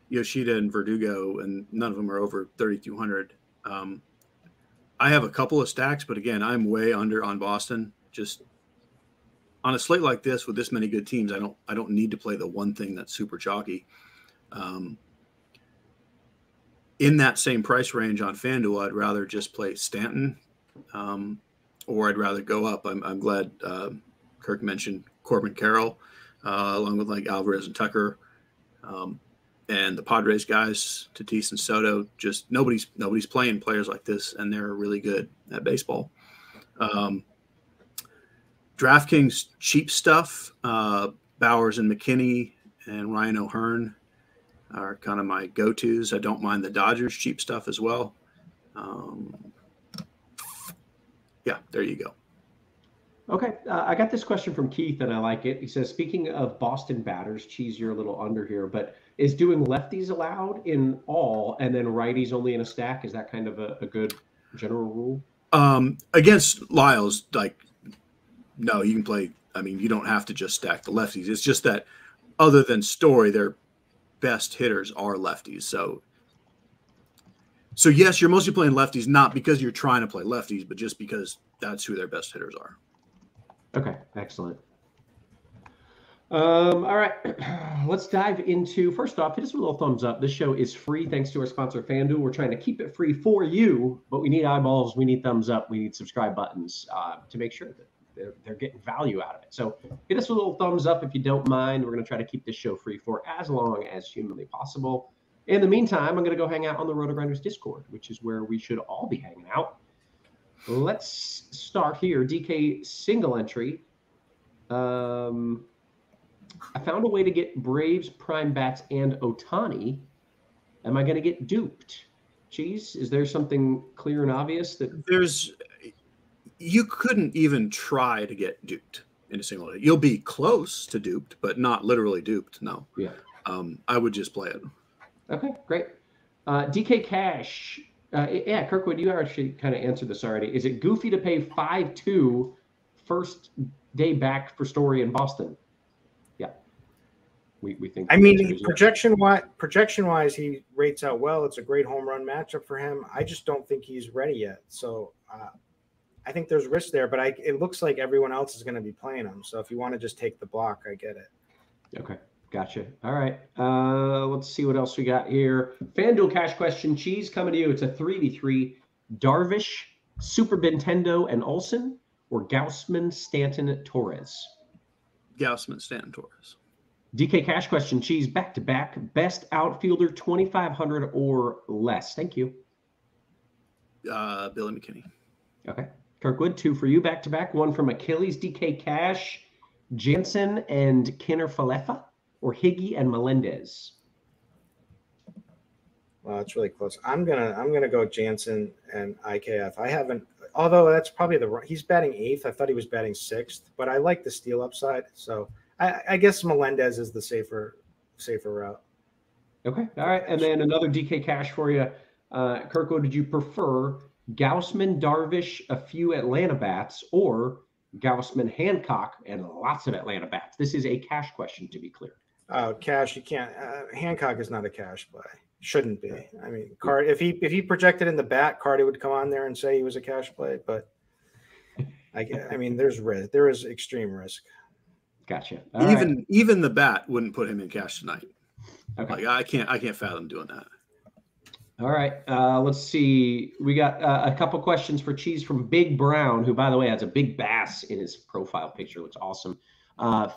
[SPEAKER 6] Yoshida, and Verdugo, and none of them are over 3,200. I have a couple of stacks, but again, I'm way under on Boston. Just on a slate like this with this many good teams, I don't need to play the one thing that's super chalky. In that same price range on FanDuel, I'd rather just play Stanton, or I'd rather go up. I'm glad Kirk mentioned Corbin Carroll, along with Alvarez and Tucker, and the Padres guys, Tatis and Soto. Just nobody's playing players like this, and they're really good at baseball. DraftKings cheap stuff, Bowers and McKinney and Ryan O'Hearn. are kind of my go-tos. I don't mind the Dodgers cheap stuff as well. Yeah, there you go.
[SPEAKER 4] Okay, I got this question from Keith, and I like it. He says, speaking of Boston batters, Cheese, you're a little under here, but is doing lefties allowed in all and then righties only in a stack? Is that kind of a good general rule?
[SPEAKER 6] Against Lyles, like, no, you can play. I mean, you don't have to just stack the lefties. It's just that other than Story, their best hitters are lefties. So yes, you're mostly playing lefties, not because you're trying to play lefties, but just because that's who their best hitters are.
[SPEAKER 4] Okay, excellent. All right, let's dive into, first off, hit us with a little thumbs up. This show is free thanks to our sponsor, Fanduel. We're trying to keep it free for you, but we need eyeballs, we need thumbs up, we need subscribe buttons to make sure that they're getting value out of it. So hit us with a little thumbs up if you don't mind. We're going to try to keep this show free for as long as humanly possible. In the meantime, I'm going to go hang out on the RotoGrinders Discord, which is where we should all be hanging out. Let's start here. DK single entry. I found a way to get Braves, prime bats, and Ohtani. Am I going to get duped? Cheese, is there something clear and obvious that
[SPEAKER 6] you couldn't even try to get duped in a single entry? You'll be close to duped, but not literally duped. No.
[SPEAKER 4] Yeah.
[SPEAKER 6] I would just play it.
[SPEAKER 4] Okay, great. DK Cash. Yeah, Kirkwood, you actually kind of answered this already. Is it goofy to pay 5-2 first day back for Story in Boston? Yeah, we think.
[SPEAKER 5] I mean, projection wise, he rates out well. It's a great home run matchup for him. I just don't think he's ready yet. So I think there's risk there, but it looks like everyone else is going to be playing him. So if you want to just take the block, I get it.
[SPEAKER 4] Okay. Gotcha. All right. Let's see what else we got here. FanDuel cash question. Cheese coming to you. It's a 3v3. Darvish, Super Nintendo, and Olsen, or Gausman, Stanton, Torres?
[SPEAKER 6] Gausman, Stanton, Torres.
[SPEAKER 4] DK cash question. Cheese back-to-back. Best outfielder, 2,500 or less. Thank you.
[SPEAKER 6] Billy McKinney.
[SPEAKER 4] Okay. Kirkwood, 2 for you back-to-back. 1 from Achilles. DK cash, Jansen and Kinner-Falefa, or Higgy and Melendez?
[SPEAKER 5] Well, it's really close. I'm gonna go Jansen and IKF. I haven't, although that's probably he's batting 8th. I thought he was batting 6th, but I like the steal upside. So I guess Melendez is the safer route.
[SPEAKER 4] Okay, all right. And then another DK cash for you, Kirkwood. Did you prefer Gausman, Darvish, a few Atlanta bats, or Gausman, Hancock, and lots of Atlanta bats? This is a cash question, to be clear.
[SPEAKER 5] Cash, you can't. Hancock is not a cash play. Shouldn't be. I mean, Card. If he projected in the bat, Cardi would come on there and say he was a cash play. But I mean, there's risk. There is extreme risk.
[SPEAKER 4] Gotcha.
[SPEAKER 6] Even the bat wouldn't put him in cash tonight.
[SPEAKER 4] Okay.
[SPEAKER 6] Like I can't fathom doing that.
[SPEAKER 4] All right. Let's see. We got a couple questions for Cheese from Big Brown, who, by the way, has a big bass in his profile picture. Looks awesome.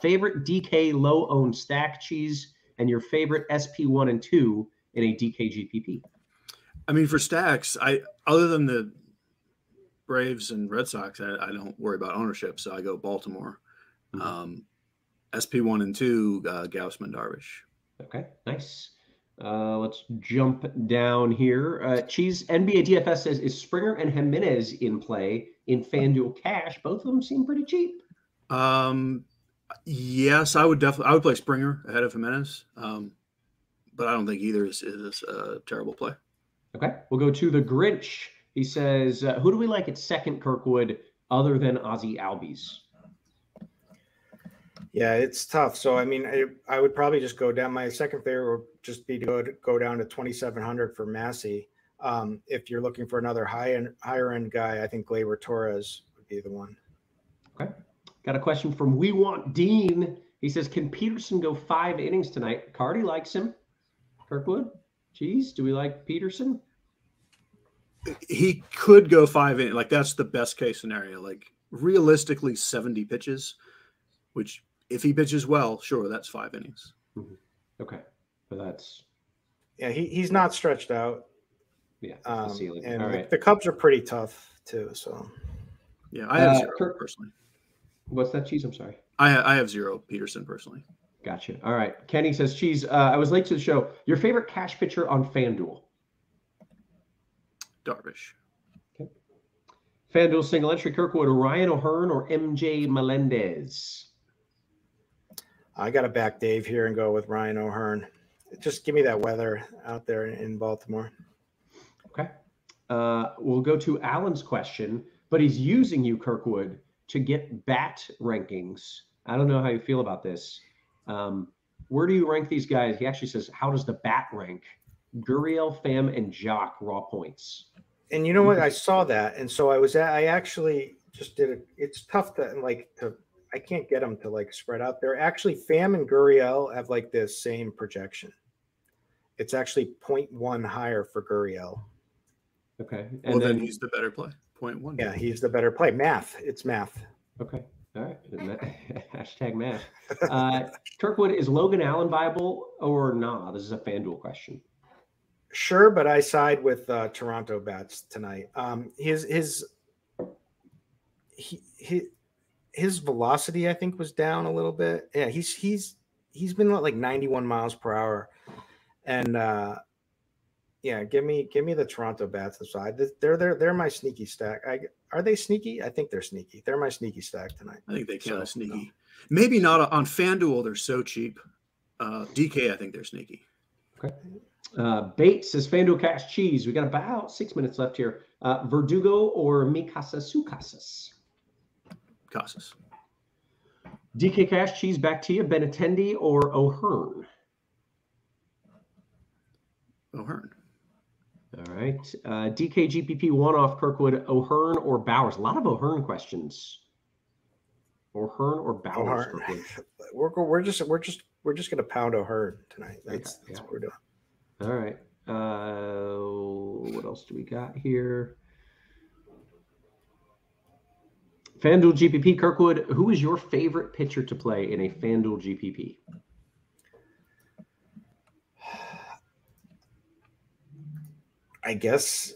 [SPEAKER 4] Favorite DK low-owned stack, Cheese, and your favorite SP1 and 2 in a DK GPP?
[SPEAKER 6] I mean, for stacks, other than the Braves and Red Sox, I don't worry about ownership, so I go Baltimore.
[SPEAKER 4] Mm-hmm.
[SPEAKER 6] SP1 and 2, Gausman, Darvish.
[SPEAKER 4] Okay, nice. Let's jump down here. Cheese, NBA DFS says, is Springer and Jimenez in play in FanDuel cash? Both of them seem pretty cheap.
[SPEAKER 6] Yes, I would play Springer ahead of Jimenez, but I don't think either is a terrible play.
[SPEAKER 4] Okay, we'll go to the Grinch. He says, who do we like at second, Kirkwood, other than Ozzie Albies?
[SPEAKER 5] Yeah, it's tough. So, I mean, I would probably just go down. My second favorite would just be to go down to 2,700 for Massey. If you're looking for another higher end guy, I think Gleyber Torres would be the one.
[SPEAKER 4] Okay. Got a question from We Want Dean. He says, can Peterson go 5 innings tonight? Cardi likes him. Kirkwood? Cheese, do we like Peterson?
[SPEAKER 6] He could go 5 innings. Like, that's the best case scenario. Like, realistically, 70 pitches, which if he pitches well, sure, that's 5 innings.
[SPEAKER 4] Mm-hmm. Okay. But that's...
[SPEAKER 5] Yeah, he's not stretched out.
[SPEAKER 4] Yeah.
[SPEAKER 5] And
[SPEAKER 4] all right.
[SPEAKER 5] The Cubs are pretty tough, too. So,
[SPEAKER 6] yeah, I have 0 personally.
[SPEAKER 4] What's that, Cheese? I'm sorry.
[SPEAKER 6] I have 0 Peterson personally.
[SPEAKER 4] Gotcha. All right. Kenny says, Cheese, I was late to the show. Your favorite cash pitcher on FanDuel?
[SPEAKER 6] Darvish.
[SPEAKER 4] Okay. FanDuel single entry, Kirkwood, Ryan O'Hearn or MJ Melendez?
[SPEAKER 5] I got to back Dave here and go with Ryan O'Hearn. Just give me that weather out there in Baltimore.
[SPEAKER 4] Okay. We'll go to Alan's question, but he's using you, Kirkwood, to get bat rankings. I don't know how you feel about this. Where do you rank these guys? He actually says, how does the bat rank? Gurriel, Pham, and Jock raw points.
[SPEAKER 5] And you know what? I saw that. And so I actually just did it. It's tough I can't get them to spread out there. Actually, Pham and Gurriel have the same projection. It's actually 0.1 higher for Gurriel.
[SPEAKER 4] Okay.
[SPEAKER 6] And then he's the better play. 0.1.
[SPEAKER 5] Yeah, he's the better play. Math. It's math.
[SPEAKER 4] Okay. All right. Hashtag math. Kirkwood, is Logan Allen viable or nah? This is a FanDuel question.
[SPEAKER 5] Sure, but I side with Toronto bats tonight. His velocity, I think, was down a little bit. Yeah, he's been 91 miles per hour, and yeah, give me the Toronto bats aside. They're my sneaky stack. Are they sneaky? I think they're sneaky. They're my sneaky stack tonight.
[SPEAKER 6] I think they count as sneaky. Maybe not on FanDuel. They're so cheap. DK, I think they're sneaky.
[SPEAKER 4] Okay. Bates says FanDuel cash cheese. We got about 6 minutes left here. Verdugo or Mikasa Sukasas?
[SPEAKER 6] Casas.
[SPEAKER 4] DK cash cheese back to you. Benintendi or O'Hearn?
[SPEAKER 6] O'Hearn.
[SPEAKER 4] All right. DK GPP one-off Kirkwood, O'Hearn or Bowers? A lot of O'Hearn questions. O'Hearn or Bowers?
[SPEAKER 5] We're just gonna pound O'Hearn tonight. That's what we're doing.
[SPEAKER 4] All right. What else do we got here? FanDuel GPP Kirkwood. Who is your favorite pitcher to play in a FanDuel GPP?
[SPEAKER 5] I guess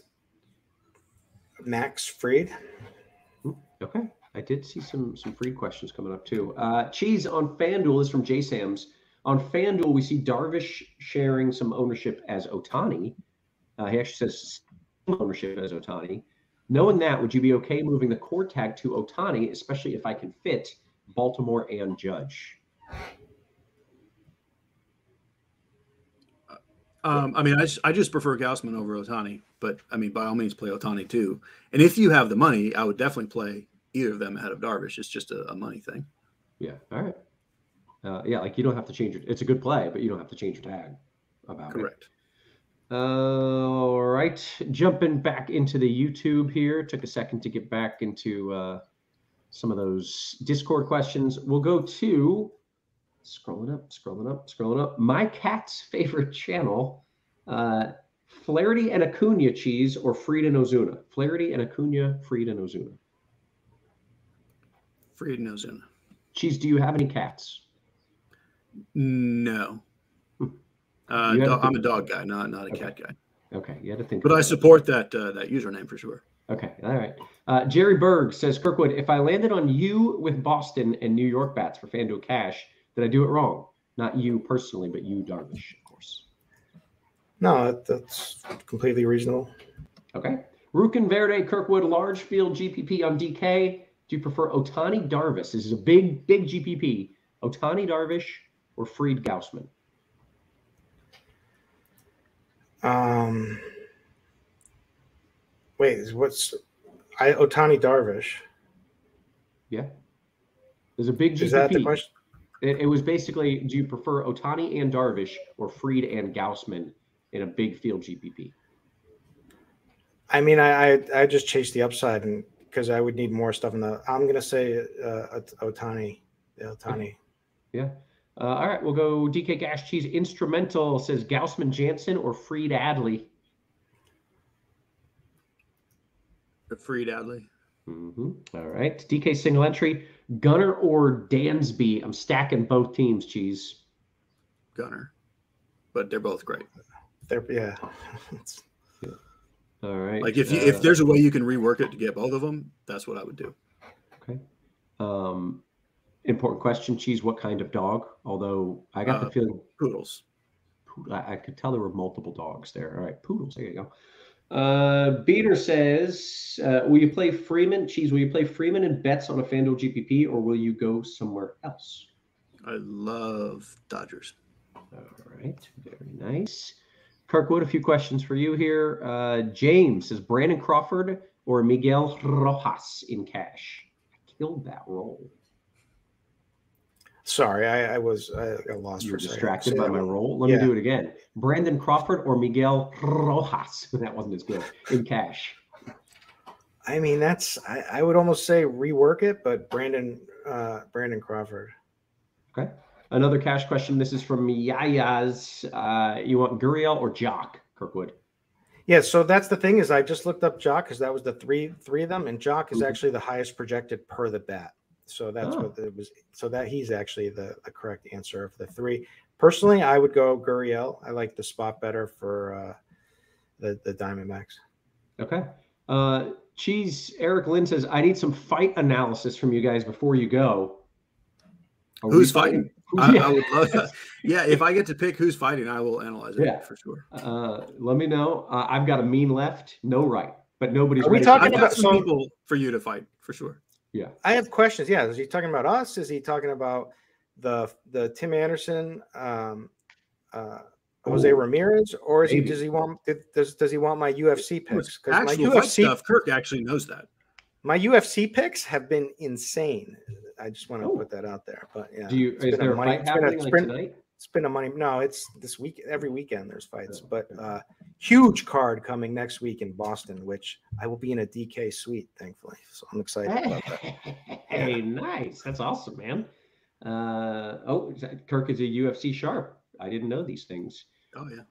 [SPEAKER 5] Max Fried.
[SPEAKER 4] Okay. I did see some Fried questions coming up too. Cheese on FanDuel is from J Sams. On FanDuel, we see Darvish sharing some ownership as Ohtani. He actually says ownership as Ohtani. Knowing that, would you be okay moving the core tag to Ohtani, especially if I can fit Baltimore and Judge?
[SPEAKER 6] I mean, I just prefer Gausman over Ohtani, but I mean, by all means, play Ohtani too. And if you have the money, I would definitely play either of them ahead of Darvish. It's just a money thing.
[SPEAKER 4] Yeah. All right. Yeah, you don't have to change it. It's a good play, but you don't have to change your tag about
[SPEAKER 6] Correct.
[SPEAKER 4] it. All right. Jumping back into the YouTube here. Took a second to get back into some of those Discord questions. We'll go to scrolling up. My cat's favorite channel, Flaherty and Acuna cheese or Fried and Ozuna? Flaherty and Acuna, Fried and Ozuna.
[SPEAKER 6] Fried and Ozuna.
[SPEAKER 4] Cheese, do you have any cats?
[SPEAKER 6] No. I'm a dog guy, not a cat guy.
[SPEAKER 4] Okay, you had to think.
[SPEAKER 6] But I support that username for sure.
[SPEAKER 4] Okay, all right. Jerry Berg says, Kirkwood, if I landed on you with Boston and New York bats for FanDuel cash, did I do it wrong? Not you personally, but you, Darvish, of course.
[SPEAKER 5] No, that's completely reasonable.
[SPEAKER 4] Okay. Rukin Verde, Kirkwood, large field GPP on DK. Do you prefer Ohtani Darvish? This is a big GPP. Ohtani Darvish or Fried Gausman?
[SPEAKER 5] Wait, Ohtani Darvish?
[SPEAKER 4] Yeah. There's a big GPP.
[SPEAKER 5] Is that the question?
[SPEAKER 4] It was basically, do you prefer Ohtani and Darvish or Fried and Gausman in a big field GPP?
[SPEAKER 5] I mean, I just chase the upside, and because I would need more stuff in the. I'm gonna say Ohtani. Yeah, Ohtani.
[SPEAKER 4] Yeah. All right, we'll go DK Gash Cheese. Instrumental says Gausman Jansen or Fried Adley.
[SPEAKER 6] Fried Adley.
[SPEAKER 4] All right. DK single entry. Gunner or Dansby? I'm stacking both teams, Cheese.
[SPEAKER 6] Gunner. But they're both great.
[SPEAKER 5] Yeah.
[SPEAKER 4] All right.
[SPEAKER 6] Like if there's a way you can rework it to get both of them, that's what I would do.
[SPEAKER 4] Okay. Important question, Cheese. What kind of dog? Although I got the feeling
[SPEAKER 6] poodles.
[SPEAKER 4] I could tell there were multiple dogs there. All right, poodles. There you go. Beater says, will you play Freeman? Cheese, will you play Freeman in bets on a FanDuel GPP, or will you go somewhere else?
[SPEAKER 6] I love Dodgers.
[SPEAKER 4] All right, very nice. Kirkwood, a few questions for you here. James says, Brandon Crawford or Miguel Rojas in cash? I killed that roll.
[SPEAKER 5] Sorry, I got lost
[SPEAKER 4] You
[SPEAKER 5] for
[SPEAKER 4] were
[SPEAKER 5] a second.
[SPEAKER 4] distracted by my roll. Let me do it again. Brandon Crawford or Miguel Rojas? That wasn't as good in cash.
[SPEAKER 5] I mean, I would almost say rework it, but Brandon Crawford.
[SPEAKER 4] Okay. Another cash question. This is from Yayaz. You want Gurriel or Jock, Kirkwood?
[SPEAKER 5] Yeah, so that's the thing is I just looked up Jock because that was the three of them, and Jock is actually the highest projected per the bet. So that's what it was. So that he's actually the correct answer of the three. Personally, I would go Gurriel. I like the spot better for the Diamondbacks.
[SPEAKER 4] Okay. Cheese. Eric Lynn says, I need some fight analysis from you guys before you go.
[SPEAKER 6] Who's fighting? I would love that. Yeah, if I get to pick who's fighting, I will analyze it for sure.
[SPEAKER 4] Let me know. I've got a mean left, no right, but nobody's
[SPEAKER 5] ready.
[SPEAKER 6] I've got some people for you to fight for sure.
[SPEAKER 4] Yeah,
[SPEAKER 5] I have questions. Yeah, is he talking about us? Is he talking about the Tim Anderson, Jose Ramirez, or is does he want my UFC picks? Because my UFC
[SPEAKER 6] stuff, Kirk actually knows that.
[SPEAKER 5] My UFC picks have been insane. I just want to put that out there. But yeah,
[SPEAKER 4] is there a fight happening tonight?
[SPEAKER 5] It's been a money. No, it's this week. Every weekend there's fights, but huge card coming next week in Boston, which I will be in a DK suite, thankfully. So I'm excited about that.
[SPEAKER 4] Hey, nice. That's awesome, man. Kirk is a UFC sharp. I didn't know these things.
[SPEAKER 6] Oh yeah.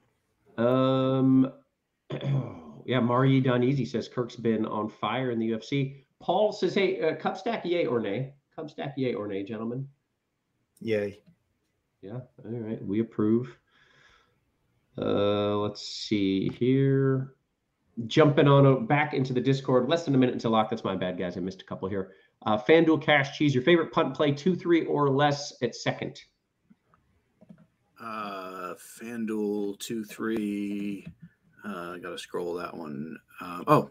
[SPEAKER 4] Yeah. Mari Doneasy says Kirk's been on fire in the UFC. Paul says, hey, cup stack, yay or nay? Cup stack, yay or nay, gentlemen?
[SPEAKER 5] Yay.
[SPEAKER 4] Yeah. All right. We approve. Let's see here. Jumping on back into the Discord. Less than a minute until lock. That's my bad, guys. I missed a couple here. FanDuel Cash Cheese. Your favorite punt play 2-3 or less at second?
[SPEAKER 6] FanDuel 2-3. I got to scroll that one.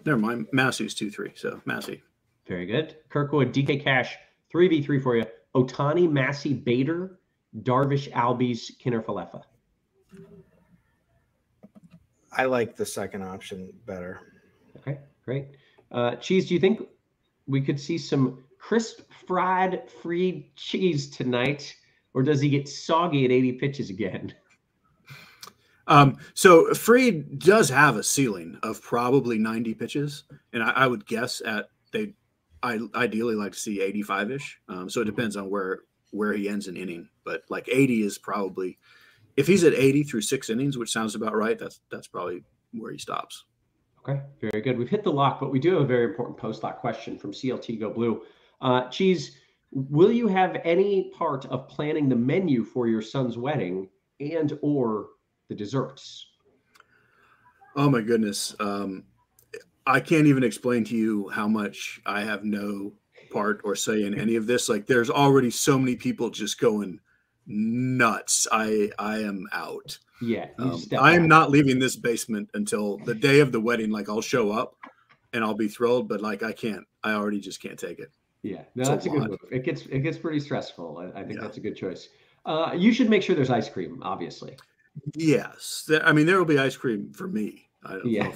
[SPEAKER 6] Never mind. Massey's 2-3. So Massey.
[SPEAKER 4] Very good. Kirkwood, DK Cash, 3v3 for you. Otani, Massey, Bader, Darvish, Albies, Kinner, Falefa.
[SPEAKER 5] I like the second option better.
[SPEAKER 4] Okay, great. Cheese, do you think we could see some crisp fried free cheese tonight, or does he get soggy at 80 pitches again?
[SPEAKER 6] So Fried does have a ceiling of probably 90 pitches, and I would guess I ideally like to see 85-ish. So it depends on where he ends an inning, but like 80 is probably, if he's at 80 through 6 innings, which sounds about right, that's probably where he stops.
[SPEAKER 4] Okay, very good. We've hit the lock, but we do have a very important post-lock question from CLT Go Blue. Cheese, will you have any part of planning the menu for your son's wedding and or the desserts?
[SPEAKER 6] Oh my goodness. I can't even explain to you how much I have no part or say in any of this. Like, there's already so many people just going nuts. I am out.
[SPEAKER 4] Yeah.
[SPEAKER 6] I am not leaving this basement until the day of the wedding. Like, I'll show up and I'll be thrilled, but like, I already just can't take it.
[SPEAKER 4] Yeah, no, that's a good move. It gets pretty stressful. I think that's a good choice. You should make sure there's ice cream, obviously.
[SPEAKER 6] Yes. I mean, there will be ice cream for me. I don't know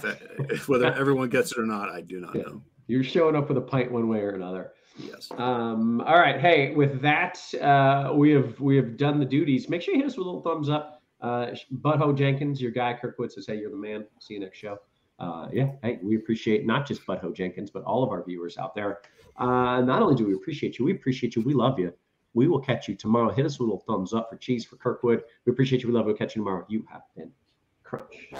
[SPEAKER 6] if whether everyone gets it or not. I do not know.
[SPEAKER 4] You're showing up with a pint one way or another.
[SPEAKER 6] Yes.
[SPEAKER 4] All right. Hey, with that, we have done the duties. Make sure you hit us with a little thumbs up. Butthole Jenkins, your guy Kirkwood says, hey, you're the man. See you next show. Hey, we appreciate not just Butthole Jenkins, but all of our viewers out there. Not only do we appreciate you, we love you. We will catch you tomorrow. Hit us with a little thumbs up for Cheese, for Kirkwood. We appreciate you. We love you. We'll catch you tomorrow. You have been Crunch.